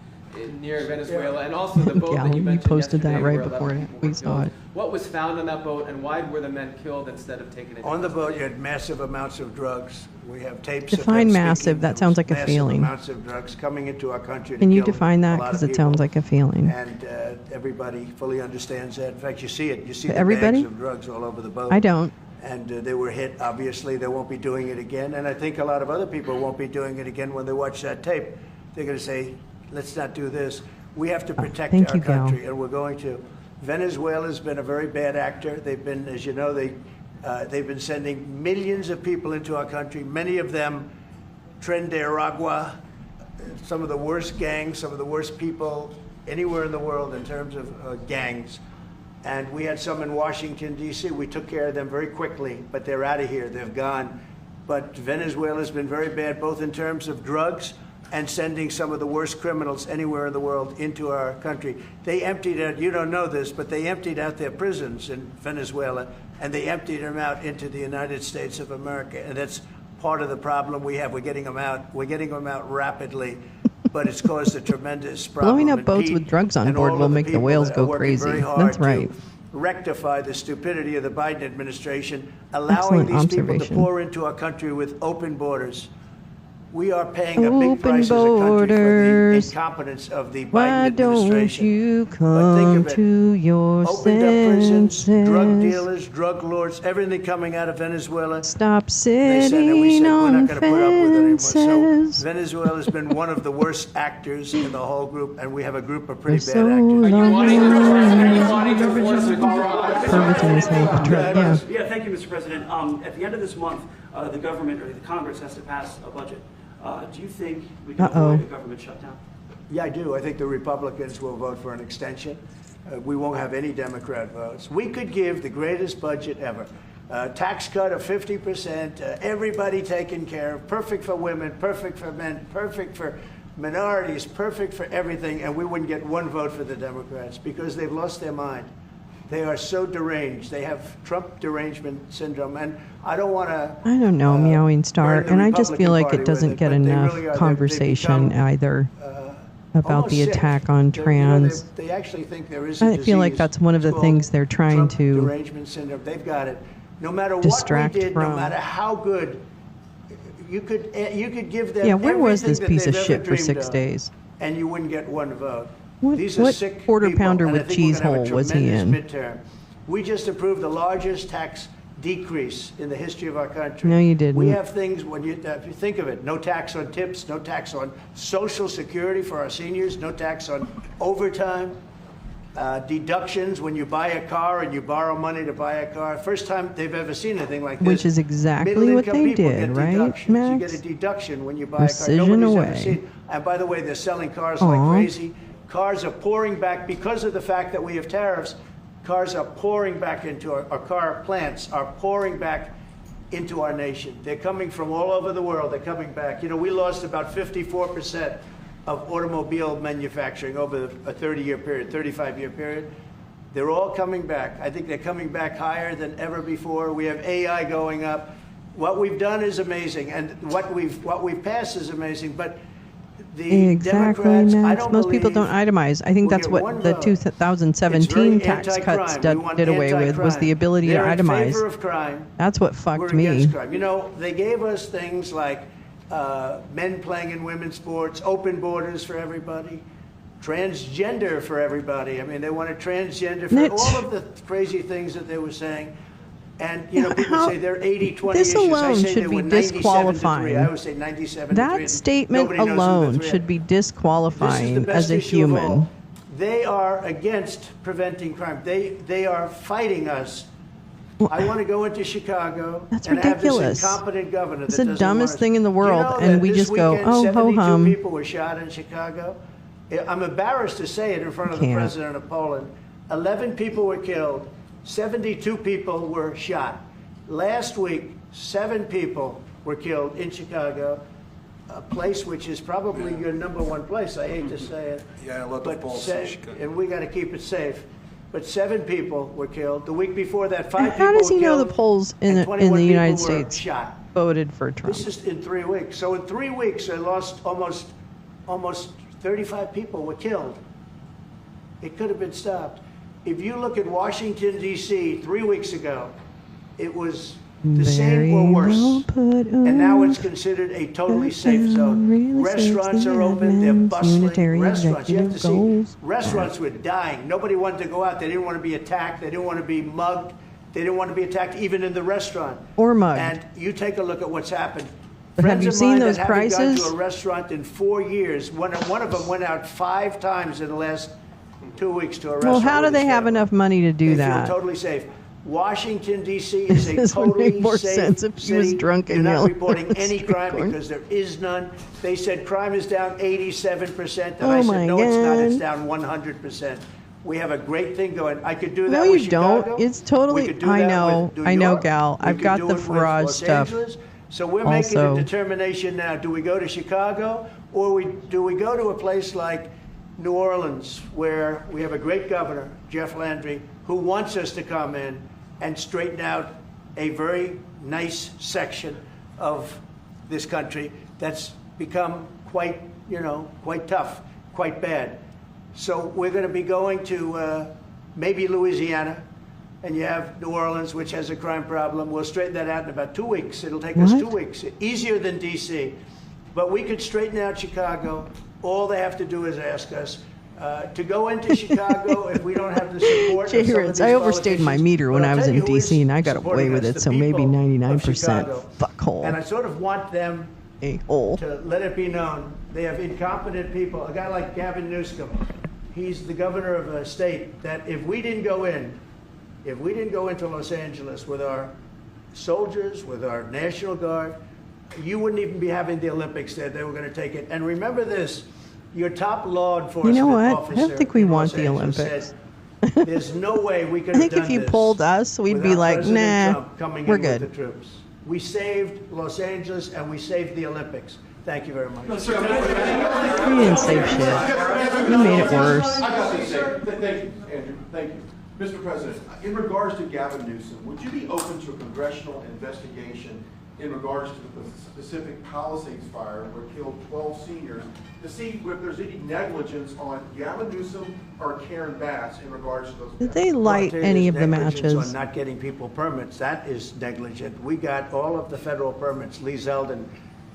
near Venezuela, and also the boat that you mentioned posted that yesterday right where before 11 people we were saw killed. it. What was found on that boat, and why were the men killed instead of taken into On the boat, custody? you had massive amounts of drugs. We have tapes. Define of them massive. speaking. That sounds like a Massive feeling. amounts of drugs coming into our country. to Can you kill define that? a lot Because of it sounds people. like a feeling. And everybody fully understands that. In fact, you see it. You see the Everybody? bags of drugs all over the boat. I don't. And they were hit. Obviously, they won't be doing it again. And I think a lot of other people won't be doing it again when they watch that tape. They're going to say, let's not do this. We have to protect thank our you, Gal. country, and we're going to. Venezuela's been a very bad actor. They've been, as you know, they've been sending millions of people into our country, many of them Tren de Aragua, some of the worst gangs, some of the worst people anywhere in the world in terms of gangs. And we had some in Washington, D.C. We took care of them very quickly, but they're out of here. They've gone. But Venezuela's been very bad, both in terms of drugs and sending some of the worst criminals anywhere in the world into our country. They emptied out, you don't know this, but they emptied out their prisons in Venezuela, and they emptied them out into the United States of America. And that's part of the problem we have. We're getting them out. We're getting them out rapidly, but it's caused a tremendous problem. Blowing up And boats Pete with drugs on and board all will of the make the people whales that are go working crazy. very hard That's to right. rectify the stupidity of the Biden administration, allowing Excellent these people to observation. pour into our country with open borders. We are paying a big Open price as a country for the borders. incompetence of the Biden Why don't administration. you But think come of it. to your Opened up prisons, senses? drug dealers, drug lords, everything coming out of Venezuela. Stop They said, and we sitting said, we're on not going to put up with it anymore. So fences. Venezuela has been one of the worst actors in the whole group, and we have a group of pretty For bad so actors. Pervert in his head. Yeah. Yeah, thank you, Mr. President. At the end of this month, the government or the Congress has to pass a budget. Do you think we can avoid a government shutdown? Yeah, I do. I think the Republicans will vote for an extension. We won't have any Democrat votes. We could give the greatest budget ever. Tax cut of 50%, everybody taken care of, perfect for women, perfect for men, perfect for minorities, perfect for everything, and we wouldn't get one vote for the Democrats because they've lost their mind. They are so deranged. They have Trump derangement syndrome, and I don't want to. I don't know, Meowing Star, burn the and I just feel Republican like Party it with doesn't it, get but they enough really are. They've conversation become, either about almost the sick. attack on trans. They actually think there is a I feel like disease. that's one of the It's things called they're trying Trump to derangement syndrome. They've got it. No matter distract what we did, from. no matter how good, you could give them. Yeah, where was everything this that piece of they've shit ever for dreamed 6 of, days? and you wouldn't get one vote. What, These are what sick quarter people, pounder and I with think we're cheese gonna have a hole was he in? tremendous midterm. We just approved the largest tax decrease in the history of our country. No, you didn't. We have things when if you think of it, no tax on tips, no tax on Social Security for our seniors, no tax on overtime, deductions when you buy a car and you borrow money to buy a car. First time they've ever seen anything like this. Which is exactly what Middle-income they people did, get right, deductions. You Max? get a deduction when you buy Precision a car. Nobody's ever away. seen. And by the way, they're selling cars Aw. like crazy. Cars are pouring back because of the fact that we have tariffs. Cars are pouring back into our car plants are pouring back into our nation. They're coming from all over the world. They're coming back. You know, we lost about 54% of automobile manufacturing over a 30-year period, 35-year period. They're all coming back. I think they're coming back higher than ever before. We have AI going up. What we've done is amazing, and what we've passed is amazing. But the Exactly, Democrats, I Max. don't Most people believe don't itemize. I think we'll that's get what one the vote. 2017 It's very tax cuts anti-crime. We want did away with, was anti-crime. the ability They're to in itemize. favor of crime. That's what fucked We're me. against crime. You know, they gave us things like men playing in women's sports, open borders for everybody, transgender for everybody. I mean, they wanted transgender for Mitch. all of the crazy things that they were saying. And, you know, people say they're 80-20 This issues. I alone say should they be were 97-3. disqualifying. I always say 97-3. That statement Nobody knows who the alone three should are. be This is disqualifying the best as a issue of all. human. They are against preventing crime. They are fighting us. I want to go into Chicago That's and ridiculous. have this incompetent governor. It's that the doesn't dumbest want us. thing in the Do you world, know and that we this just go, weekend, oh, 72 ho-hum. people were shot in Chicago. I'm embarrassed to say it in front of the Can't. president of Poland. 11 people were killed. 72 people were shot. Last week, 7 people were killed in Chicago, a place which is probably your number one place. I hate to say it. Yeah, a lot of Poles in Chicago. And we got to keep it safe. But 7 people were killed. The week before that, 5 And people how does he were know killed, the Poles in and the 21 United people were States shot. voted for Trump? This is in 3 weeks. So in 3 weeks, they lost almost 35 people were killed. It could have been stopped. If you look at Washington, D.C., 3 weeks ago, it was the same or worse. And now it's considered a totally safe zone. Restaurants are open. They're bustling. Restaurants, you have to see, restaurants were dying. Nobody wanted to go out. They didn't want to be attacked. They didn't want to be mugged. They didn't want to be attacked even in the restaurant. Or mugged. And you take a look at what's happened. But have you seen those Friends of mine that prices? haven't gone to a restaurant in 4 years. One of them went out 5 times in the last 2 weeks to a restaurant. Well, how do they have enough money to do They that? feel totally safe. Washington, D.C. is a This would totally make more safe sense if he was city. drunk and You're not yelling reporting at the any street crime corner. because there is none. They said crime is down 87%. And Oh I my said, no, it's not. It's God. down 100%. We have a great thing going. I could do that No, with you don't. Chicago. It's totally. We could do I that know. with New I know, York. Gal. We I've could got do the it with Farage Los stuff. Angeles. So we're making Also. a determination now. Do we go to Chicago or do we go to a place like New Orleans, where we have a great governor, Jeff Landry, who wants us to come in and straighten out a very nice section of this country that's become quite tough, quite bad. So we're going to be going to maybe Louisiana, and you have New Orleans, which has a crime problem. We'll straighten that out in about 2 weeks. It'll take us 2 weeks, easier than D.C. But we could straighten out Chicago. All they have to do is ask us to go into Chicago if we don't have the support of some of these I overstayed my politicians. meter when But I I'll was tell in you who is D.C. and I got supporting away with us, it, the so maybe people of 99%. Chicago. Fuckhole. And I sort of want them to let it be known. They have incompetent people. A guy like Gavin Newsom, he's the governor of a state that if we didn't go into Los Angeles with our soldiers, with our National Guard, you wouldn't even be having the Olympics there. They were going to take it. And remember this, your top law enforcement You know what? officer I don't think we in want Los the Angeles Olympics. said, there's no way we could I have think done if you this polled us, we'd be without like, President nah, Trump coming we're in good. with the troops. We saved Los Angeles and we saved the Olympics. Thank you very much. You didn't save shit. You made it worse. I got this, sir. Thank you, Andrew. Thank you. Mr. President, in regards to Gavin Newsom, would you be open to a congressional investigation in regards to the specific Palisades fire where killed 12 seniors to see if there's any negligence on Gavin Newsom or Karen Bass in regards to those Did they light any of the Negligence matches? on not getting people permits, that is negligent. We got all of the federal permits. Lee Zeldin,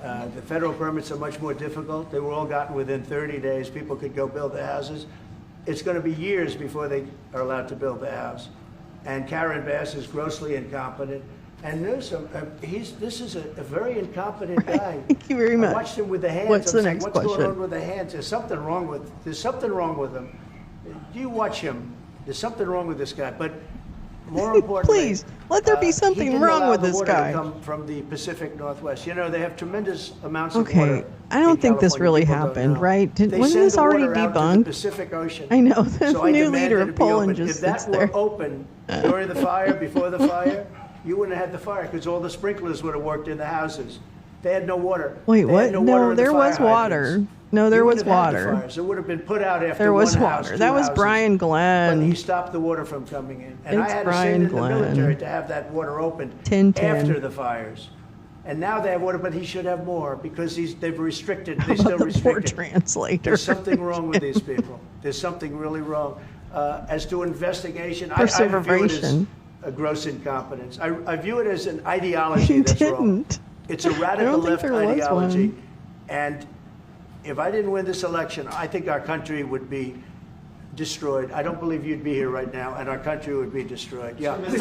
the federal permits are much more difficult. They were all gotten within 30 days. People could go build their houses. It's going to be years before they are allowed to build their house. And Karen Bass is grossly incompetent. And Newsom, this is a very incompetent guy. Thank you very much. I watched him with the hands. What's I'm the saying, next what's going question? on with the hands? There's something wrong with him. Do you watch him? There's something wrong with this guy. But more importantly, Please, let there be he something didn't wrong allow with the this water guy. To come from the Pacific Northwest. You know, they have tremendous amounts of Okay, water. I don't in think this California. really People don't happened, know. right? They Wasn't send this the already water out to debunked? the Pacific Ocean. I know, the So I new demanded leader it of be Poland open. just If that sits there. were open during the fire, before the fire, you wouldn't have had the fire because all the sprinklers would have worked in the houses. They had no water. Wait, They what? had no water No, in the there was fire water. hydrants. No, there You was wouldn't have had the water. fires. It would have been put out after There was one house, water. two That was houses. Brian But Glenn. he stopped the water from coming in. And I It's had to Brian send in Glenn. the military to have that water opened 10-10. after the fires. And now they have water, but he should have more because they've restricted. They How still about the poor restrict it. translator? There's something wrong with these people. There's something really wrong. As to investigation, I view it as Perseveration. a gross incompetence. I view it as an ideology that's wrong. Didn't. It's a I radical don't think left there was ideology. one. And if I didn't win this election, I think our country would be destroyed. I don't believe you'd be here right now, and our country would be destroyed. Yeah. Mr.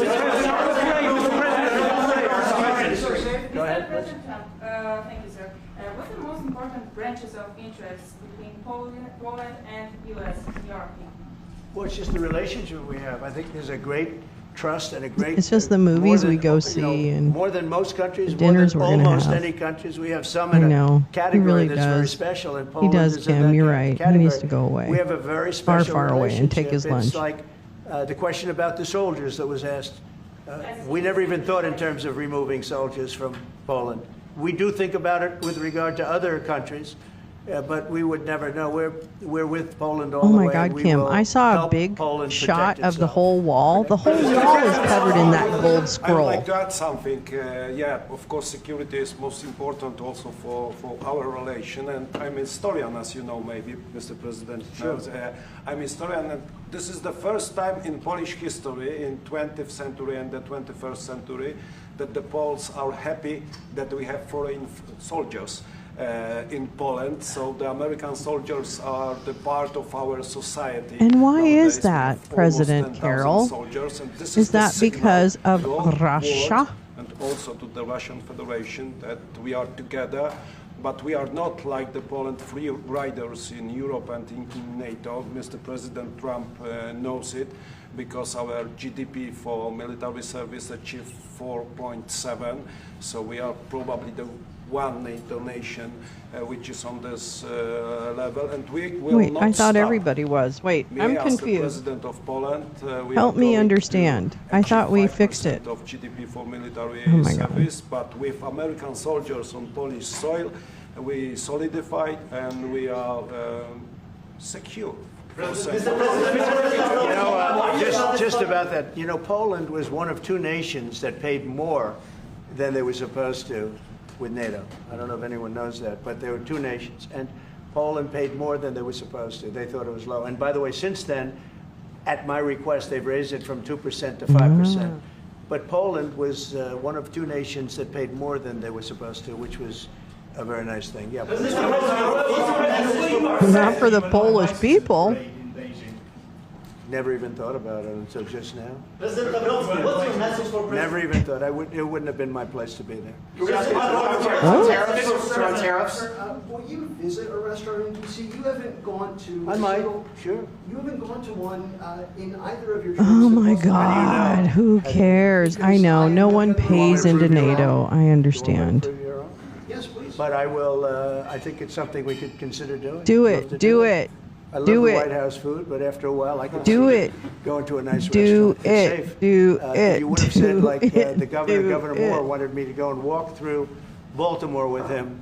President Trump, thank you, sir. What are the most important branches of interest between Poland and U.S. in your opinion? Well, it's just the relationship we have. I think there's a great trust and a great. It's just the more movies than, we go you see know, and more than most countries, the dinners more we're than gonna almost have. any countries. We have some I in know. a category He really that's very does. special. And He Poland does, is in Kim. that You're right. He category. needs to go away. We have a very Far, special far away and take his relationship. lunch. It's like the question about the soldiers that was asked. We never even thought in terms of removing soldiers from Poland. We do think about it with regard to other countries, but we would never know. We're with Poland all the way. Oh my God, we Kim! will I saw a help big Poland shot protect of the itself. whole wall. The whole wall is covered in that gold I would scroll. like to add something. Yeah, of course, security is most important also for our relation. And I'm a historian, as you know, maybe, Mr. President knows. I'm a historian, and this is the first time in Polish history, in 20th century and the 21st century, that the Poles are happy that we have foreign soldiers. In Poland, so the American soldiers are the part of our society. And why nowadays. is that, We have President almost 10,000 Carroll? soldiers, and this Is the that signal because of to all Russia? world and also to the Russian Federation that we are together, but we are not like the Poland free riders in Europe and in NATO. Mr. President Trump knows it, because our GDP for military service achieved 4.7, so we are probably the one NATO nation which is on this level, and we will Wait, not I thought stop. everybody was. Wait, Me I'm as confused. the President of Poland, we Help are me going understand. to I thought we achieve fixed it. 5% of GDP for military Oh my God. service, but with American soldiers on Polish soil, we solidified and we are secure. Just about that. You know, Poland was one of two nations that paid more than they were supposed to with NATO. I don't know if anyone knows that, but there were two nations, and Poland paid more than they were supposed to. They thought it was low. And by the way, since then, at my request, they've raised it from 2% to 5%. But Poland was one of two nations that paid more than they were supposed to, which was a very nice thing. Yeah. Not for the Polish people. Never even thought about it until just now. President Dabrowski, what's your message for President? Never even thought. It wouldn't have been my place to be there. On tariffs? Will you visit a restaurant in D.C.? You haven't gone to. I might, sure. You haven't gone to one in either of your. Oh my God, who cares? I know, no one pays into NATO. I understand. Yes, please. But I will. I think it's something we could consider doing. Do I'd love it, to do it. I love Do the it. White House food, but after a while, I could Do see it. going to a nice Do restaurant. It's it. safe. Do it. You would have said, Do like it. the governor, Do Governor Moore, it. wanted me to go and walk through Baltimore with him.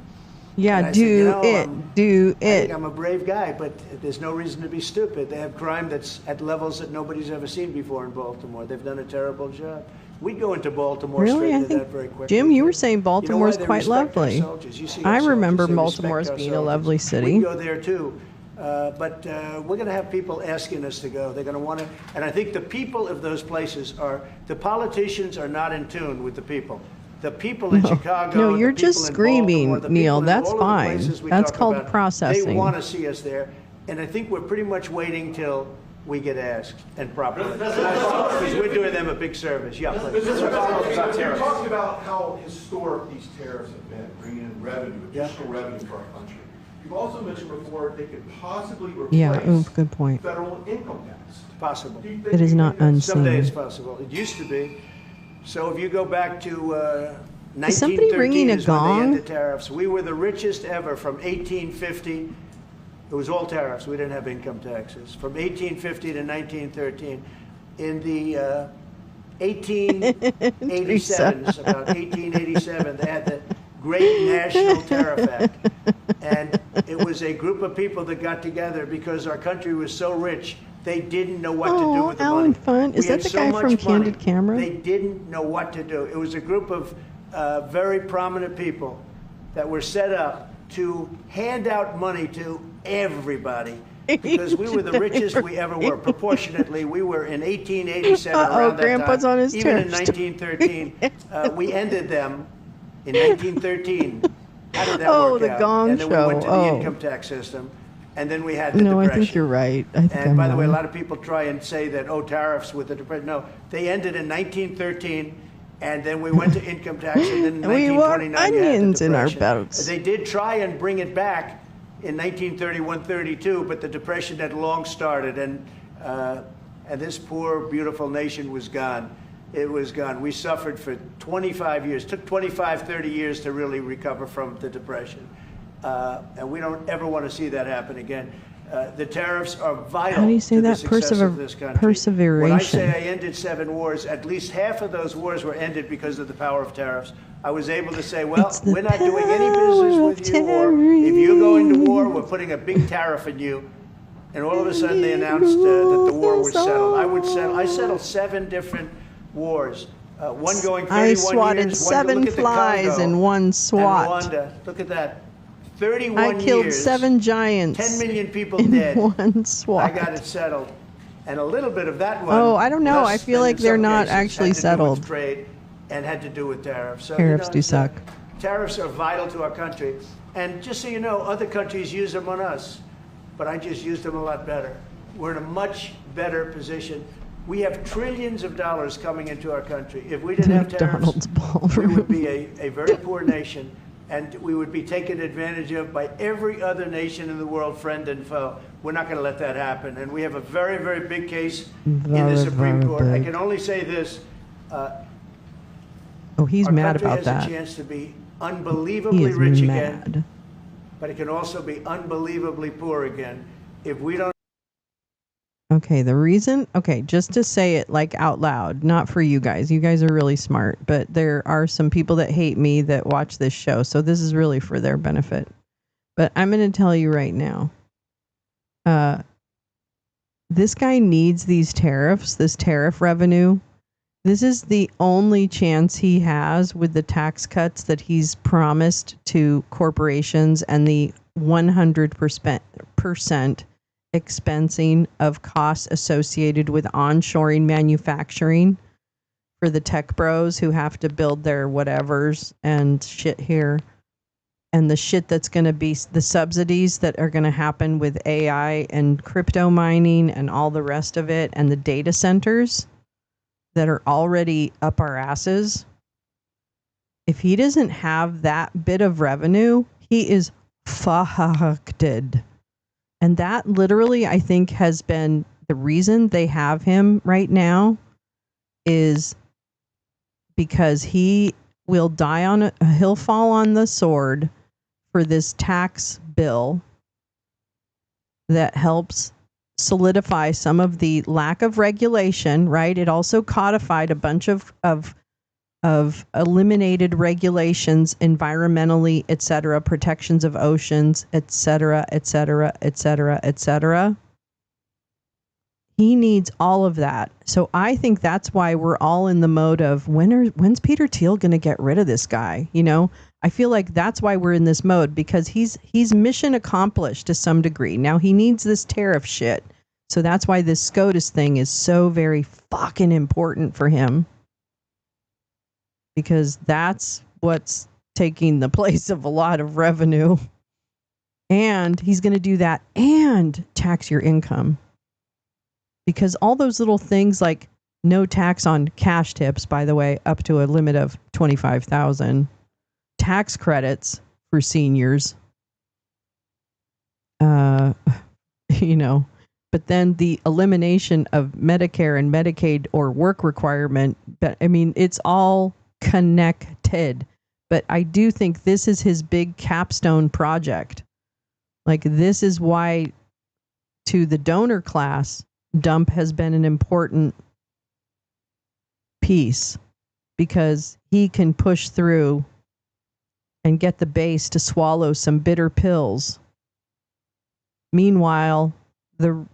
Yeah, And I said, do you know, it. Do I it. think I'm a brave guy, but there's no reason to be stupid. They have crime that's at levels that nobody's ever seen before in Baltimore. They've done a terrible job. We'd go into Baltimore Really? straight I into think, that very quickly. Jim, you were saying You know why? Baltimore's They quite respect our lovely. soldiers. You see I our soldiers, remember they Baltimore respect as our being a soldiers. lovely We city. go there too. But we're going to have people asking us to go. They're going to want to, and I think the people of those places the politicians are not in tune with the people. The people in Chicago, No, you're the people just in screaming, Baltimore, the Neil. people in That's all of the fine. places we That's talk called about, processing. They want to see us there, and I think we're pretty much waiting till we get asked and properly. Because we're doing them a big service. Yeah, please. You're talking about how historic these tariffs have been, bringing in revenue, additional revenue for our country. You've also mentioned before they could possibly replace Yeah, good point. federal income tax. Possible. It is not Someday it's unseen. possible. It used to be. So if you go back to Is somebody 1913 ringing a is when they gong? ended tariffs. We were the richest ever from 1850. It was all tariffs. We didn't have income taxes. From 1850 to 1913. In the 1887s, about 1887, they had the Great National Tariff Act. And it was a group of people that got together because our country was so rich, they didn't know what to do Oh, with the Alan money. Fun. Is We that had the so guy much from money, Candid Camera? They didn't know what to do. It was a group of very prominent people that were set up to hand out money to everybody because we were the richest we ever were. Proportionately, we were in 1887 around that Grandpa's time. on his Even in tariff 1913, we ended them in 1913. How did that Oh, work the out? gong And then we went to show. the Oh. income tax system, and then we had the No, I depression. think you're right. I think And I'm by the way, a wrong. lot of people try and say that, oh, tariffs with the depression. No, they ended in 1913, and then we went to income tax, and then in We want 1929 you had the onions in our depression. belts. They did try and bring it back in 1931-32, but the depression had long started, and this poor, beautiful nation was gone. It was gone. We suffered for 25 years. It took 25, 30 years to really recover from the depression. And we don't ever want to see that happen again. The tariffs are vital How do you say to the that? success of this country. Perseveration. When I say I ended 7 wars, at least half of those wars were ended because of the power of tariffs. I was able to say, well, we're not doing any business with you, or if you're going to war, we're putting a big tariff on you. And all of a sudden they announced that the war was settled. I settled 7 different wars. One going 31 I swatted years. 7 flies in one swat. And Rwanda, look at that. 31 I killed years, 7 giants. 10 million people in dead. one swat. I got it settled. And a little bit of that one. Oh, I don't know. I less feel than like in they're some not cases, actually had to do settled. with trade and had to do with tariffs. So, Tariffs do suck. Tariffs are vital to our country. And just so you know, other countries use them on us. But I just used them a lot better. We're in a much better position. We have trillions of dollars coming into our country. If we didn't have tariffs, we would be a very poor nation, and we would be taken advantage of by every other nation in the world, friend and foe. We're not going to let that happen. And we have a very, very big case in the Supreme Court. I can only say this. Oh, he's our mad country about has that. a chance to be He unbelievably is rich mad. again, but it can also be unbelievably poor again if we don't. Okay, the reason, just to say it like out loud, not for you guys. You guys are really smart, but there are some people that hate me that watch this show. So this is really for their benefit. But I'm going to tell you right now. This guy needs these tariffs, this tariff revenue. This is the only chance he has with the tax cuts that he's promised to corporations and the 100% expensing of costs associated with onshoring manufacturing for the tech bros who have to build their whatevers and shit here. And the shit that's going to be the subsidies that are going to happen with AI and crypto mining and all the rest of it, and the data centers that are already up our asses. If he doesn't have that bit of revenue, he is fucked. And that literally, I think, has been the reason they have him right now, is because he will die on he'll fall on the sword for this tax bill that helps solidify some of the lack of regulation, right? It also codified a bunch of eliminated regulations, environmentally, et cetera, protections of oceans, et cetera, et cetera, et cetera, et cetera. He needs all of that. So I think that's why we're all in the mode of when's Peter Thiel going to get rid of this guy? You know, I feel like that's why we're in this mode, because he's mission accomplished to some degree. Now he needs this tariff shit. So that's why this SCOTUS thing is so very fucking important for him. Because that's what's taking the place of a lot of revenue. And he's going to do that and tax your income. Because all those little things like no tax on cash tips, by the way, up to a limit of $25,000, tax credits for seniors, you know, but then the elimination of Medicare and Medicaid or work requirement. But I mean, it's all connected. But I do think this is his big capstone project. Like, this is why, to the donor class, dump has been an important piece, because he can push through and get the base to swallow some bitter pills. Meanwhile, the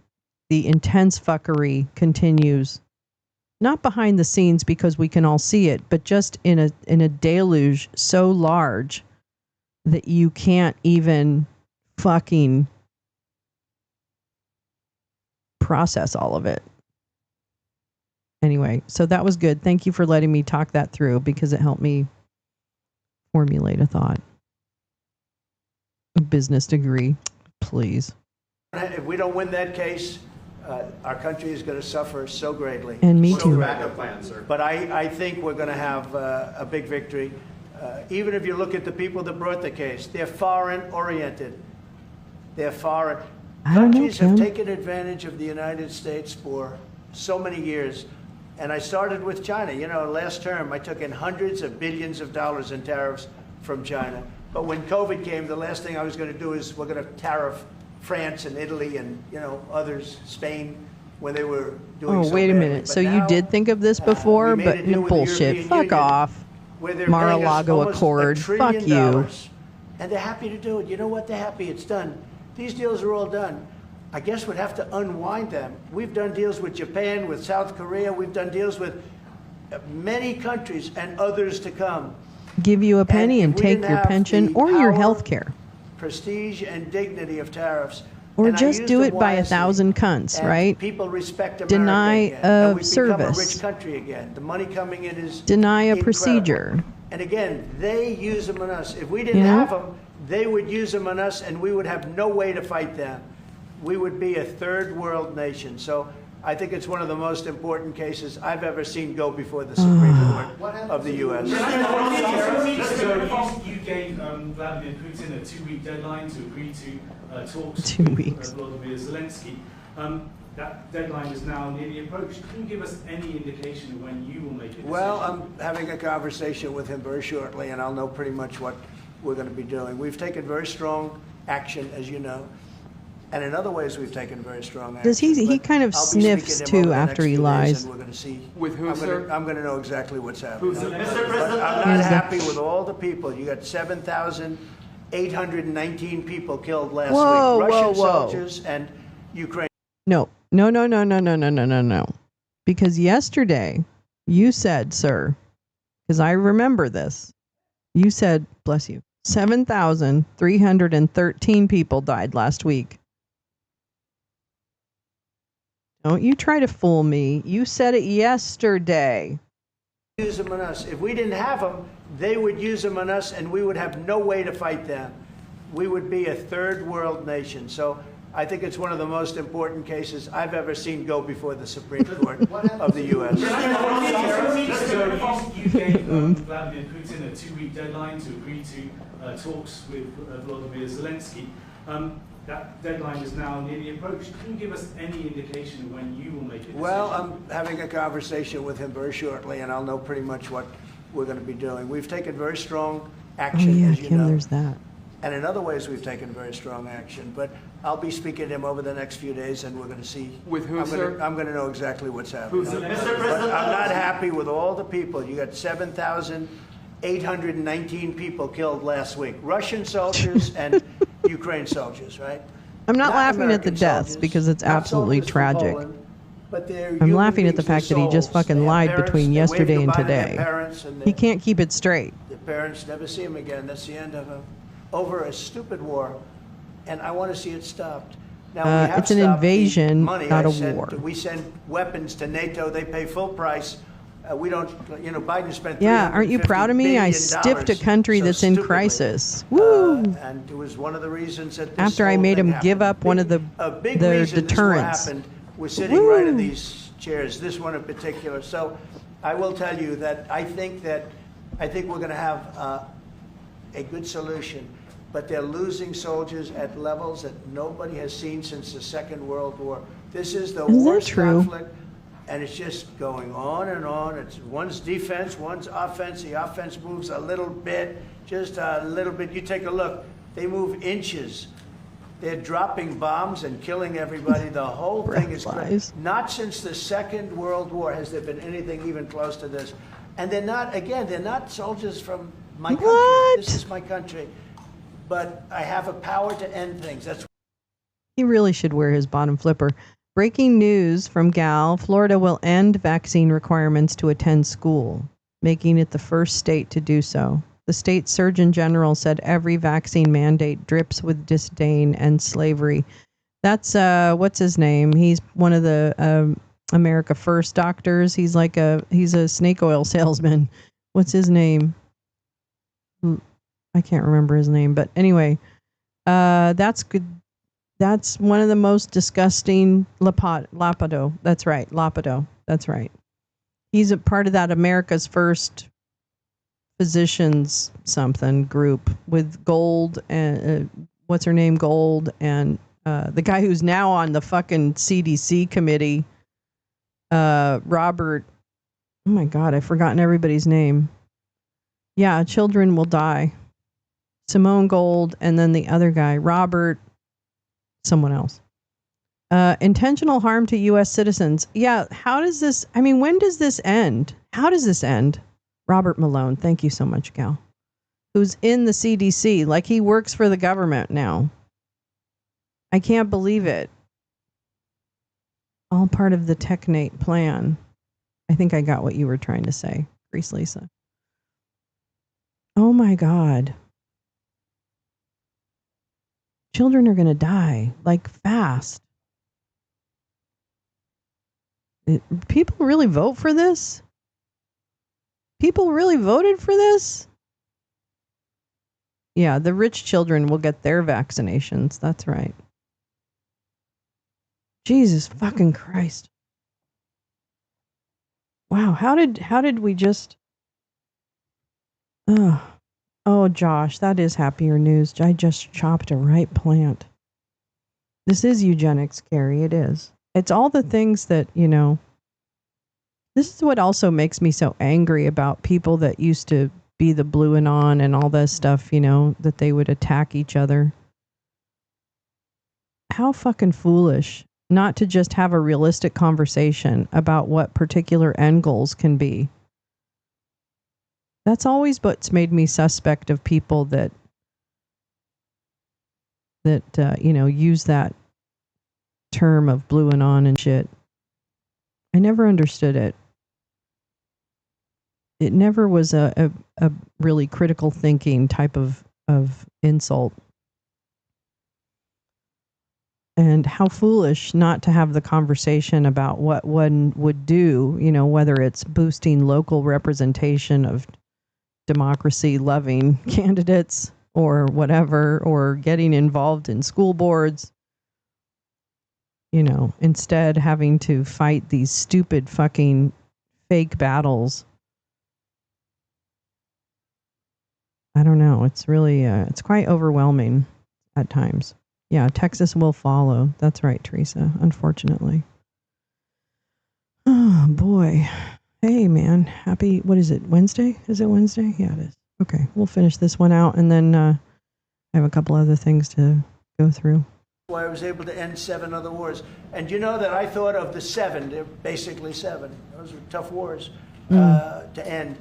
intense fuckery continues, not behind the scenes because we can all see it, but just in a deluge so large that you can't even fucking process all of it. Anyway, so that was good. Thank you for letting me talk that through, because it helped me formulate a thought. A business degree, please. If we don't win that case, our country is going to suffer so greatly. And me too. Backup plan, sir. But I think we're going to have a big victory. Even if you look at the people that brought the case, they're foreign-oriented. They're foreign. Countries have taken advantage of the United States for so many years. And I started with China. You know, last term, I took in hundreds of billions of dollars in tariffs from China. But when COVID came, the last thing I was going to do is we're going to tariff France and Italy and, others, Spain, when they were doing so wait a badly. minute. But So you now, did think of this before, we made but a deal with the bullshit. European Fuck Union off. where they're paying us Mar-a-Lago almost Accord. $1 Fuck trillion, you. and they're happy to do it. You know what? They're happy. It's done. These deals are all done. I guess we'd have to unwind them. We've done deals with Japan, with South Korea. We've done deals with many countries and others to come. Give you a penny and we take didn't your have pension the or your power, health care. Prestige and dignity of tariffs. Or and I just use do them it by wisely, 1,000 cunts, and right? People respect America Deny again, a and we've become a service. rich country again. The money coming in is Deny a incredible. procedure. And again, they use them on us. If we didn't Yeah. have them, they would use them on us, and we would have no way to fight them. We would be a third world nation. So I think it's one of the most important cases I've ever seen go before the Supreme Court of the U.S. You gave Vladimir Putin a 2-week deadline to agree to talks 2 with weeks. Volodymyr Zelensky. That deadline is now nearly approached. Can you give us any indication when you will make a decision? Well, I'm having a conversation with him very shortly, and I'll know pretty much what we're going to be doing. We've taken very strong action, as you know, and in other ways we've taken very strong action. Does he But kind of I'll be sniffs speaking to him too over the after next he few days, lies? and we're going to see. With who, I'm going to know exactly what's happening. Who's But Mr. I'm not happy with all the people. You got 7,819 people killed last Whoa, week. Russian whoa, whoa. soldiers and Ukraine. No. Because yesterday you said, sir, because I remember this, you said, bless you, 7,313 people died last week. Don't you try to fool me. You said it yesterday. Use them on us. If we didn't have them, they would use them on us, and we would have no way to fight them. We would be a third world nation. So I think it's one of the most important cases I've ever seen go before the Supreme Court of the U.S. You gave Vladimir Putin a 2-week deadline to agree to talks with Volodymyr Zelensky. That deadline is now nearly approached. Can you give us any indication when you will make a decision? Well, I'm having a conversation with him very shortly, and I'll know pretty much what we're going to be doing. We've taken very strong action, as you Kim, know. there's that. And in other ways, we've taken very strong action. But I'll be speaking to him over the next few days, and we're going to see. With who, sir? I'm going to know exactly what's happening. Who's But I'm not happy with all the people. You got 7,819 people killed last week. Russian soldiers and Ukraine soldiers, right? I'm not laughing at the American deaths soldiers, because it's not absolutely soldiers from tragic. Poland, but they're I'm human laughing at the beings with fact that he just souls. fucking They have lied parents, between they wave yesterday and goodbye to their today. parents, and He can't keep it straight. their parents never see them again. That's the end of them. Over a stupid war, and I want to see it stopped. Now, we have It's an stopped the invasion, money. not a I war. We send weapons to NATO. They pay full price. We don't, Biden spent Yeah, aren't you proud of me? I stiffed a country that's in crisis. Woo! And it was one of the reasons that this After I whole made thing him give happened. up one of big their reason this war deterrents. happened. We're sitting right in these chairs, this one in particular. So I will tell you that I think we're going to have a good solution, but they're losing soldiers at levels that nobody has seen since the Second World War. This is the Isn't that worst true? conflict, and it's just going on and on. It's one's defense, one's offense. The offense moves a little bit, just a little bit. You take a look. They move inches. They're dropping bombs and killing everybody. The whole thing is flies. not since the Second World War has there been anything even close to this. And they're not soldiers from my country. This is my country. But I have a power to end things. That's He really should wear his bottom flipper. Breaking news from Gal. Florida will end vaccine requirements to attend school, making it the first state to do so. The state surgeon general said every vaccine mandate drips with disdain and slavery. That's, what's his name? He's one of the America First doctors. He's he's a snake oil salesman. What's his name? I can't remember his name, but anyway, that's good. That's one of the most disgusting Lapido. That's right. Lapido. That's right. He's a part of that America's First physicians something group with Gold and what's her name? Gold and the guy who's now on the fucking CDC committee, Robert. Oh my God, I've forgotten everybody's name. Yeah, children will die. Simone Gold and then the other guy, Robert. someone else. Intentional harm to U.S. citizens. Yeah, how does this, I mean, when does this end? How does this end? Robert Malone, thank you so much, Gal. Who's in the CDC, like he works for the government now. I can't believe it. All part of the Technate plan. I think I got what you were trying to say, Grease Lisa. Oh my God. Children are going to die, like fast. People really vote for this? People really voted for this? Yeah, the rich children will get their vaccinations. That's right. Jesus fucking Christ. Wow, how did we just Oh, Josh, that is happier news. I just chopped a right plant. This is eugenics, Carrie. It is. It's all the things that, this is what also makes me so angry about people that used to be the blue and on and all this stuff, that they would attack each other. How fucking foolish not to just have a realistic conversation about what particular end goals can be. That's always what's made me suspect of people that use that term of blue and on and shit. I never understood it. It never was a really critical thinking type of insult. And how foolish not to have the conversation about what one would do, whether it's boosting local representation of democracy-loving candidates or whatever, or getting involved in school boards. Instead having to fight these stupid fucking fake battles. I don't know. It's really, it's quite overwhelming at times. Yeah, Texas will follow. That's right, Teresa, unfortunately. Oh, boy. Hey, man. Happy, what is it, Wednesday? Is it Wednesday? Yeah, it is. Okay, we'll finish this one out, and then I have a couple other things to go through. Why I was able to end 7 other wars. And you know that I thought of the 7, they're basically 7. Those were tough wars to end.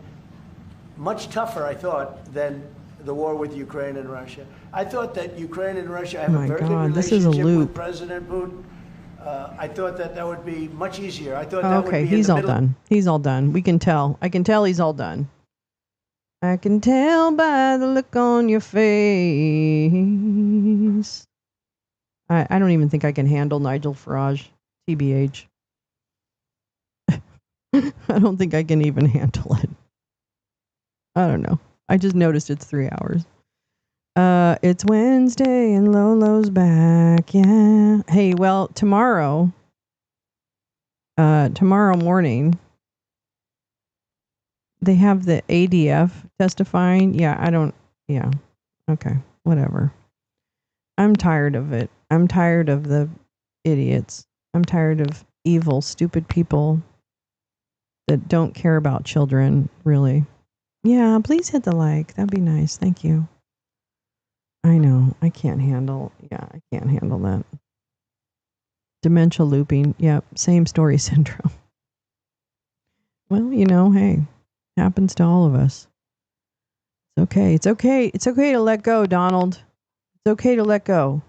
Much tougher, I thought, than the war with Ukraine and Russia. I thought that Ukraine and Russia have a very good relationship with President Putin. I thought that would be much easier. I thought that would be he's all done. He's all done. We can tell. I can tell he's all done. I can tell by the look on your face. I don't even think I can handle Nigel Farage, TBH. I don't think I can even handle it. I don't know. I just noticed it's 3 hours. It's Wednesday and Lolo's back. Yeah. Hey, well, tomorrow morning, they have the ADF testifying. Yeah, okay, whatever. I'm tired of it. I'm tired of the idiots. I'm tired of evil, stupid people that don't care about children, really. Yeah, please hit the like. That'd be nice. Thank you. I know. I can't handle that. Dementia looping. Yep. Same story syndrome. Well, hey, happens to all of us. It's okay. It's okay. It's okay to let go, Donald. It's okay to let go.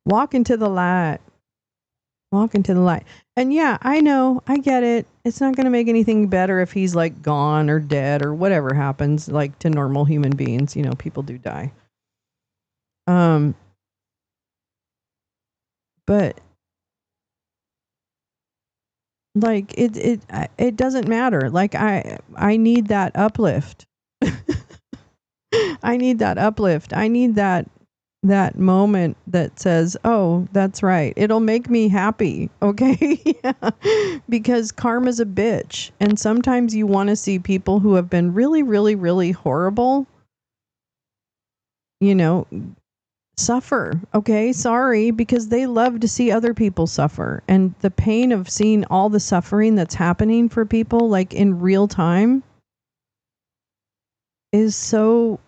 Walk into the light. Walk into the light. And yeah, I know. I get it. It's not going to make anything better if he's like gone or dead or whatever happens, like to normal human beings. People do die. But like it doesn't matter. Like I need that uplift. I need that uplift. I need that moment that says, oh, that's right. It'll make me happy. Okay. Yeah. Because karma's a bitch. And sometimes you want to see people who have been really, really, really horrible, suffer. Okay. Sorry. Because they love to see other people suffer. And the pain of seeing all the suffering that's happening for people, like in real time, is so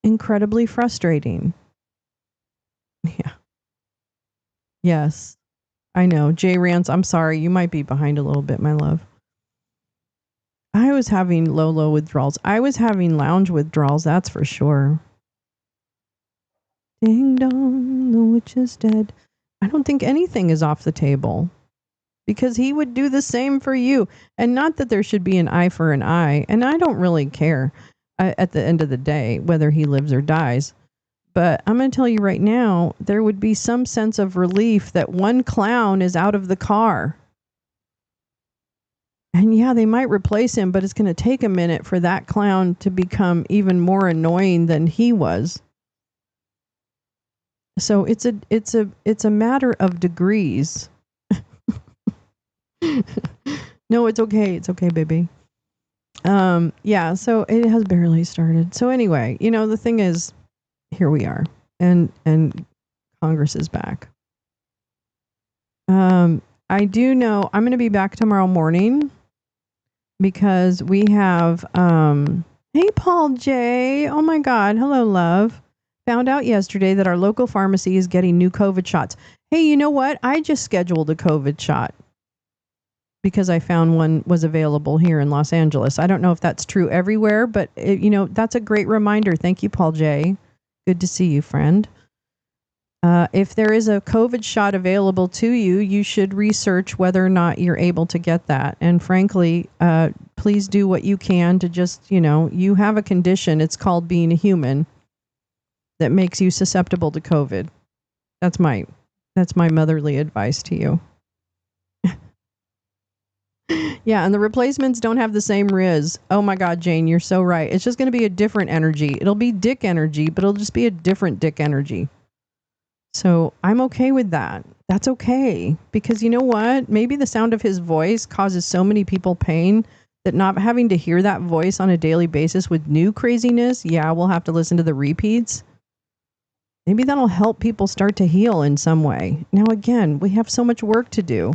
incredibly frustrating. Yeah. Yes. I know. Jay Rance, I'm sorry. You might be behind a little bit, my love. I was having Lolo withdrawals. I was having lounge withdrawals, that's for sure. Ding dong, the witch is dead. I don't think anything is off the table because he would do the same for you. And not that there should be an eye for an eye. And I don't really care at the end of the day whether he lives or dies. But I'm going to tell you right now, there would be some sense of relief that one clown is out of the car. And yeah, they might replace him, but it's going to take a minute for that clown to become even more annoying than he was. So it's a matter of degrees. No, it's okay. It's okay, baby. Yeah, so it has barely started. So anyway, the thing is, here we are, and Congress is back. I do know I'm going to be back tomorrow morning because we have hey Paul J. Oh my God, hello love. Found out yesterday that our local pharmacy is getting new COVID shots. Hey, you know what? I just scheduled a COVID shot because I found one was available here in Los Angeles. I don't know if that's true everywhere, but that's a great reminder. Thank you, Paul J. Good to see you, friend. If there is a COVID shot available to you, you should research whether or not you're able to get that. And frankly, please do what you can to just, you have a condition. It's called being a human that makes you susceptible to COVID. That's my motherly advice to you. Yeah, and the replacements don't have the same Riz. Oh my God, Jane, you're so right. It's just going to be a different energy. It'll be dick energy, but it'll just be a different dick energy. So I'm okay with that. That's okay. Because you know what? Maybe the sound of his voice causes so many people pain that not having to hear that voice on a daily basis with new craziness, yeah, we'll have to listen to the repeats. Maybe that'll help people start to heal in some way. Now, again, we have so much work to do.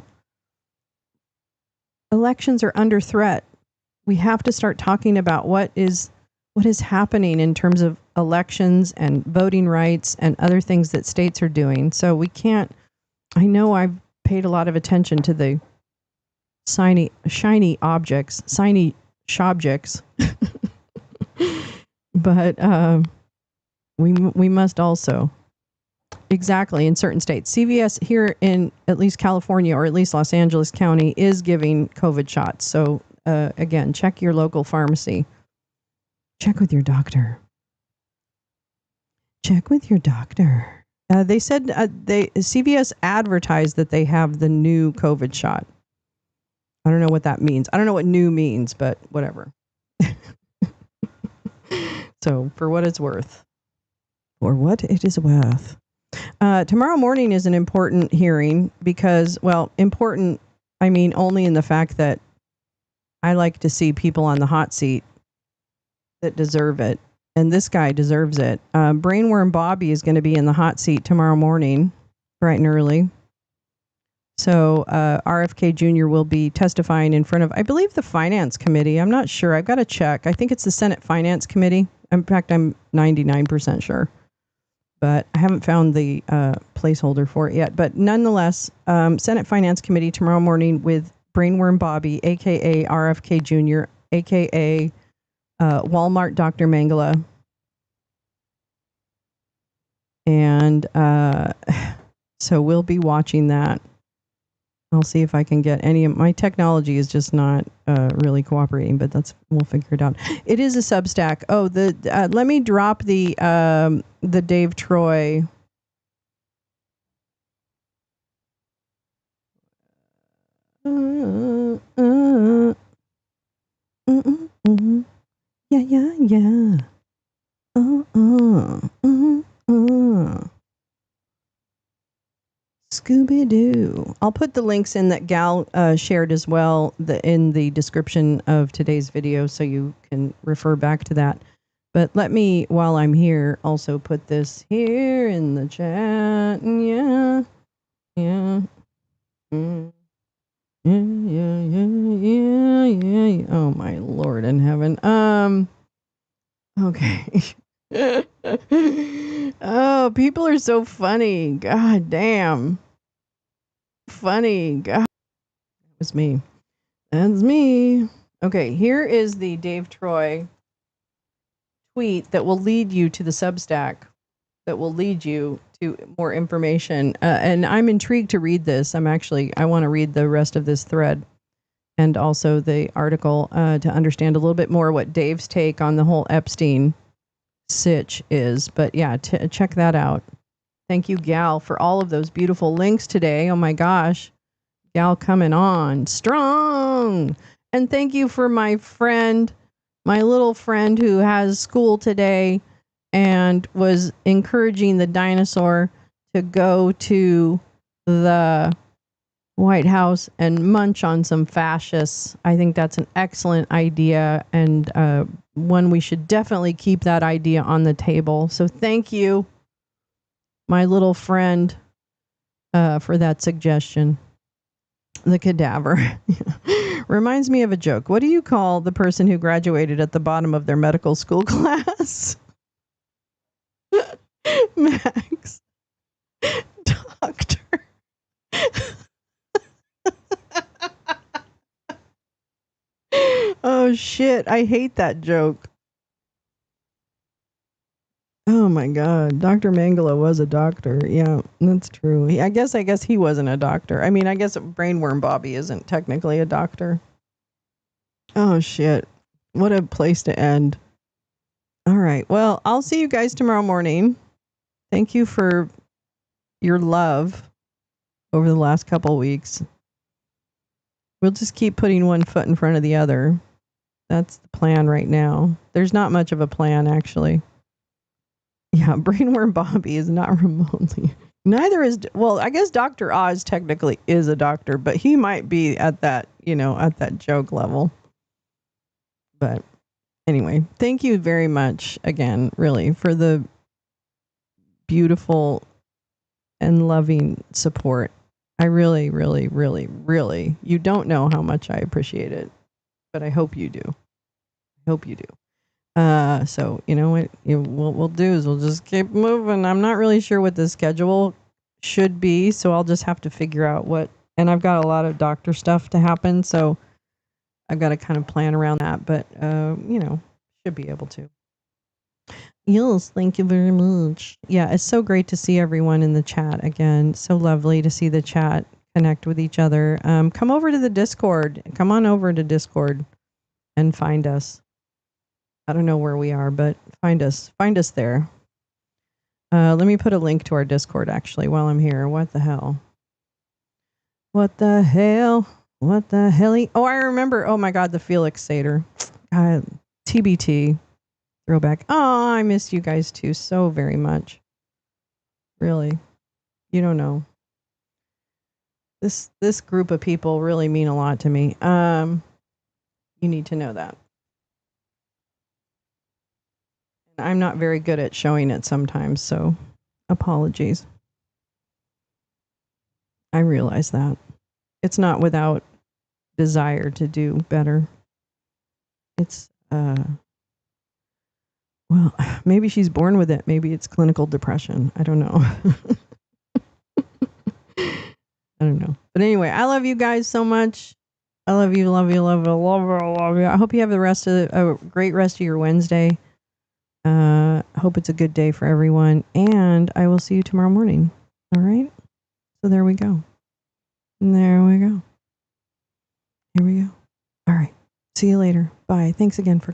Elections are under threat. We have to start talking about what is happening in terms of elections and voting rights and other things that states are doing. So we can't, I know I've paid a lot of attention to the shiny objects, but we must also, exactly, in certain states. CVS here in at least California or at least Los Angeles County is giving COVID shots. So again, check your local pharmacy. Check with your doctor. Check with your doctor. They said CVS advertised that they have the new COVID shot. I don't know what that means. I don't know what new means, but whatever. So for what it's worth. For what it is worth. Tomorrow morning is an important hearing because, well, important, I mean, only in the fact that I like to see people on the hot seat that deserve it. And this guy deserves it. Brainworm Bobby is going to be in the hot seat tomorrow morning, bright and early. So RFK Jr. will be testifying in front of, I believe, the Finance Committee. I'm not sure. I've got to check. I think it's the Senate Finance Committee. In fact, I'm 99% sure. But I haven't found the placeholder for it yet. But nonetheless, Senate Finance Committee tomorrow morning with Brainworm Bobby, a.k.a. RFK Jr., a.k.a. Walmart Dr. Mangala. And so we'll be watching that. I'll see if I can get any of my technology is just not really cooperating, but we'll figure it out. It is a Substack. Oh, let me drop the Dave Troy. Yeah. Scooby-Doo. I'll put the links in that Gal shared as well in the description of today's video so you can refer back to that. But let me, while I'm here, also put this here in the chat. Yeah. Yeah. Oh my Lord in heaven. Okay. Oh, people are so funny. God damn. Funny. God. That was me. That's me. Okay, here is the Dave Troy tweet that will lead you to the Substack, that will lead you to more information. And I'm intrigued to read this. I want to read the rest of this thread and also the article to understand a little bit more what Dave's take on the whole Epstein sitch is. But yeah, check that out. Thank you, Gal, for all of those beautiful links today. Oh my gosh. Gal coming on strong. And thank you for my little friend who has school today and was encouraging the dinosaur to go to the White House and munch on some fascists. I think that's an excellent idea, and one we should definitely keep that idea on the table. So thank you, my little friend, for that suggestion. The cadaver. Reminds me of a joke. What do you call the person who graduated at the bottom of their medical school class? Max. Doctor. Oh shit, I hate that joke. Oh my god, Dr. Mangala was a doctor. Yeah, that's true. I guess he wasn't a doctor. I mean, I guess Brainworm Bobby isn't technically a doctor. Oh shit. What a place to end. All right. Well, I'll see you guys tomorrow morning. Thank you for your love over the last couple weeks. We'll just keep putting one foot in front of the other. That's the plan right now. There's not much of a plan, actually. Yeah, Brainworm Bobby is not remotely. Neither is, well, I guess Dr. Oz technically is a doctor, but he might be at that, at that joke level. But anyway, thank you very much again, really, for the beautiful and loving support. I really, really, really, really, you don't know how much I appreciate it, but I hope you do. I hope you do. So you know what we'll do is we'll just keep moving. I'm not really sure what the schedule should be, so I'll just have to figure out what, and I've got a lot of doctor stuff to happen, so I've got to kind of plan around that, but should be able to. Yes, thank you very much. Yeah, it's so great to see everyone in the chat again. So lovely to see the chat connect with each other. Come over to the Discord. Come on over to Discord and find us. I don't know where we are, but find us. Find us there. Let me put a link to our Discord, actually, while I'm here. What the hell? What the hell? What the hell? Oh, I remember. Oh, my God, the Felix Sater. TBT. Throwback. Oh, I miss you guys, too, so very much. Really. You don't know. This group of people really mean a lot to me. You need to know that. I'm not very good at showing it sometimes, so apologies. I realize that. It's not without desire to do better. It's, well, maybe she's born with it. Maybe it's clinical depression. I don't know. I don't know. But anyway, I love you guys so much. I love you, love you, love you, love you, love you. I hope you have a great rest of your Wednesday. Hope it's a good day for everyone, and I will see you tomorrow morning. All right? So there we go. There we go. Here we go. All right. See you later. Bye. Thanks again for